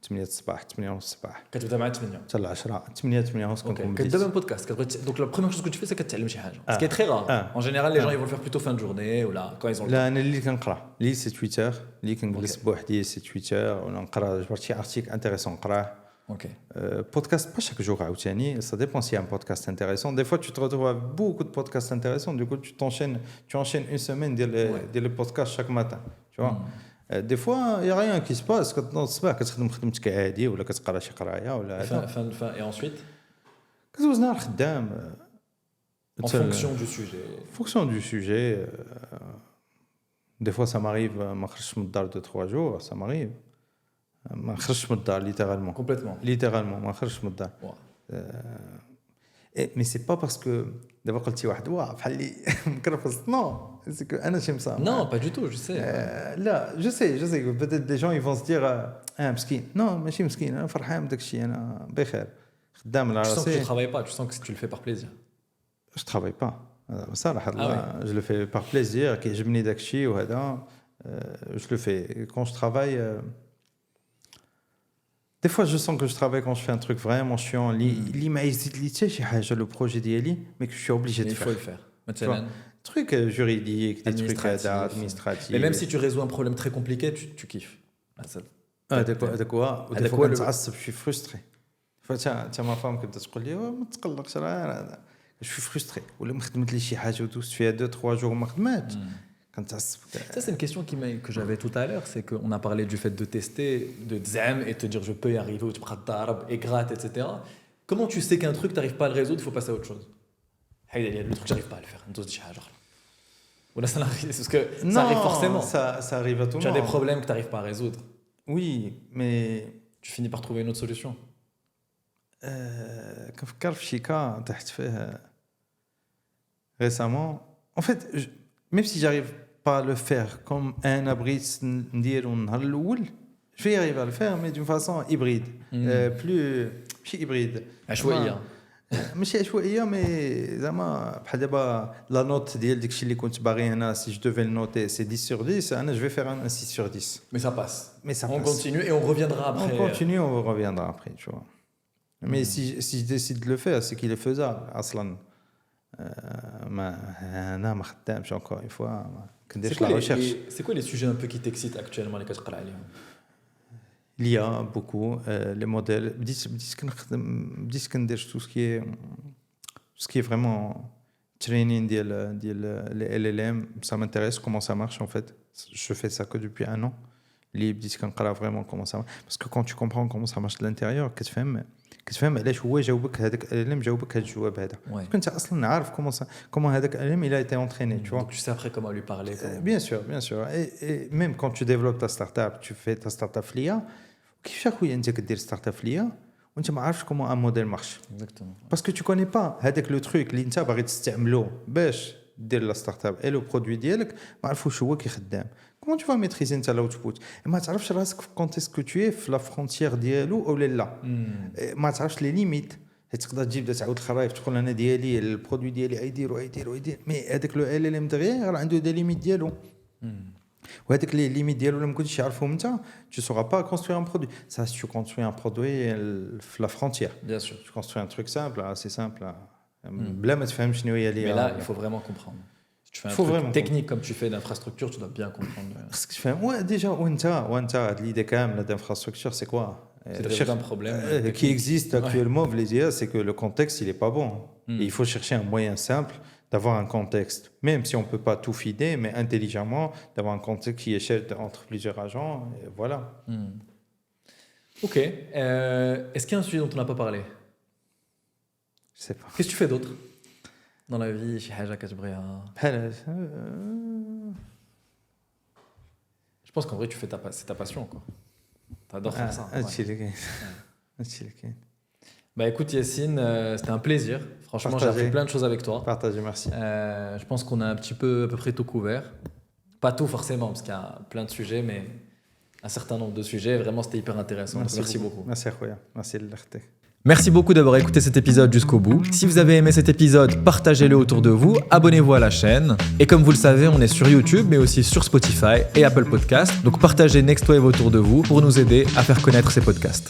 8 الصباح 8 ونص الصباح كتبدا مع 8 حتى ل 10 8 ونص كنكون كتبدا من بودكاست donc la première chose que tu fais c'est كتعلم شي حاجه ce qui est très rare en général les gens ils vont le faire plutôt fin de journée ou là quand ils ont لا انا اللي كنقرا لي سي تويتر اللي كنجلس بوحدي سي تويتر ولا نقرا جبرت شي ارتيك انتريسون نقراه OK podcast pas chaque jour عاوتاني ça dépend s'il y a un podcast intéressant des fois tu te retrouves avec beaucoup de podcasts intéressants du coup tu enchaînes une semaine ديال le podcast chaque matin tu vois des fois il y a rien qui se passe كتنوض الصباح كتخدم خدمتك عادي ولا كتقرا شي قرايه ولا fin et ensuite كتوز نهار خدام en fonction du sujet des fois ça m'arrive ما خرجتش من الدار 2-3 jours ça m'arrive ما خرجتش من الدار littéralement ما خرجتش من الدار mais c'est pas parce que دابا قلتي واحد واه بحال اللي مكرفص نو c'est que انا شي مصاب non pas du tout je sais لا je sais peut-être des gens ils vont se dire مسكين non ماشي مسكين انا فرحان بداك الشيء انا بخير خدام على راسي tu travailles pas tu sens que tu le fais par plaisir je travaille pas صراحه je le fais par plaisir كيعجبني داك الشيء وهذا je le fais quand je travaille des fois je sens que je travaille quand je fais un truc vraiment chiant اللي ما يزيد لي حتى شي حاجه le projet ديالي mais que je suis obligé de faire il faut le faire مثلا trucs juridiques des trucs administratifs mais même si tu résous un problème très compliqué tu kiffes هذاك هو هذاك وديفوا هو كنتعصب شي فرستري فتا ما فاهم كتبدا تقول لي ما تقلقش راه شوي فرستري ولا ما خدمت لي شي حاجه ودوزت فيها 2 3 جوغ ما خدمات كنتعصب. Ça, c'est une question que j'avais tout à l'heure, c'est qu'on a parlé du fait de tester, de tzam et te dire je peux y arriver, ou tu prends ta arabe et gratte, etc. Comment tu sais qu'un truc, tu n'arrives pas à le résoudre, il faut passer à autre chose? Le truc, j'arrive pas à le faire. Ou là, ça n'arrive, parce que ça arrive forcément. Ça arrive à tout le monde. Tu as des problèmes que tu n'arrives pas à résoudre. Oui, mais Tu finis par trouver une autre solution. كنفكر في شي كا طحت فيه récemment. En fait, même si j'arrive pas à le faire comme un abri نديرو النهار الاول, je vais y arriver à le faire mais d'une façon hybride. Plus hybride. عشوائية. ماشي عشوائيه مي زعما بحال دابا لا نوت ديال داكشي اللي كنت باغي هنا سي جو دوفي نوتي سي 10 sur 10 انا جو في فير ان 6 sur 10 Mais ça passe. mais ça On passe. continue et on reviendra après. On continue, on reviendra après, tu vois. Mais si je décide de le faire, c'est qu'il est faisable. Aslan, ما خدامش encore une fois. كنديرش la recherche. C'est quoi les sujets un peu qui t'excitent actuellement les كتقرا عليهم? Il y a beaucoup les modèles. بديت كندير tout ce qui est vraiment training les LLM, ça m'intéresse comment ça marche en fait. Je fais ça que depuis 1 an. اللي بديت كنقرا vraiment comment ça marche parce que quand tu comprends comment ça marche de l'intérieur كتفهم علاش هو جاوبك هذاك LLM جاوبك هذا الجواب هذا. كنت اصلا عارف comment هذاك LLM il a été entraîné, tu vois. Donc tu sais après comment lui parler. Bien sûr. Et même quand tu développes ta startup, tu fais ta startup في l'IA, كيفاش اخويا انت كدير startup في l'IA وانت ما عارفش comment un modèle marche. Exactement. Parce que tu connais pas هذاك le truc اللي انت باغي تستعملو باش دير لا ستارت اب اي لو برودوي ديالك ما عرفوش هو كي خدام. كومون تو فا ميتريزي انت الاوتبوت ما تعرفش راسك كونت اسكو تو اي في لا فرونتيير ديالو او لا ما تعرفش لي ليميت. تقدر تجيب تعاود الخرايف تقول انا ديالي البرودوي ديالي يدير مي هذاك لو ال ام دغيغ عنده دي ليميت ديالو وهذاك لي ليميت ديالو لما كنتش يعرفهم انت tu sauras pas construire un produit. Ça si tu construis un produit في la frontière, bien sûr, tu construis un truc simple, assez simple بلا ما تفهم شنو هي لي. Mais là il faut vraiment comprendre. Si tu fais un truc technique comme tu fais d'infrastructure, tu dois bien comprendre. خصك تفهم déjà وانت هاد l'idée كامله d'infrastructure c'est quoi? C'est un problème qui existe actuellement les IA, c'est que le contexte il est pas bon. Et il faut chercher un moyen simple d'avoir un contexte, même si on peut pas tout feeder, mais intelligemment d'avoir un contexte qui est shared entre plusieurs agents, et voilà. Ok. Est-ce qu'il y a un sujet dont on n'a pas parlé? Je sais pas. Qu'est-ce que tu fais d'autre dans la vie? شي حاجة كتبغيها؟ Je pense qu'en vrai c'est ta passion quoi. T'adores faire ça. Bah écoute Yacine, c'était un plaisir. Franchement, j'ai appris plein de choses avec toi. Partagez, merci. Je pense qu'on a à peu près tout couvert. Pas tout forcément, parce qu'il y a plein de sujets, mais un certain nombre de sujets. Vraiment, c'était hyper intéressant. Merci beaucoup. Merci Akhoya. Merci de l'RT. Merci beaucoup d'avoir écouté cet épisode jusqu'au bout. Si vous avez aimé cet épisode, partagez-le autour de vous, abonnez-vous à la chaîne. Et comme vous le savez, on est sur YouTube, mais aussi sur Spotify et Apple Podcasts. Donc partagez Next Wave autour de vous pour nous aider à faire connaître ces podcasts.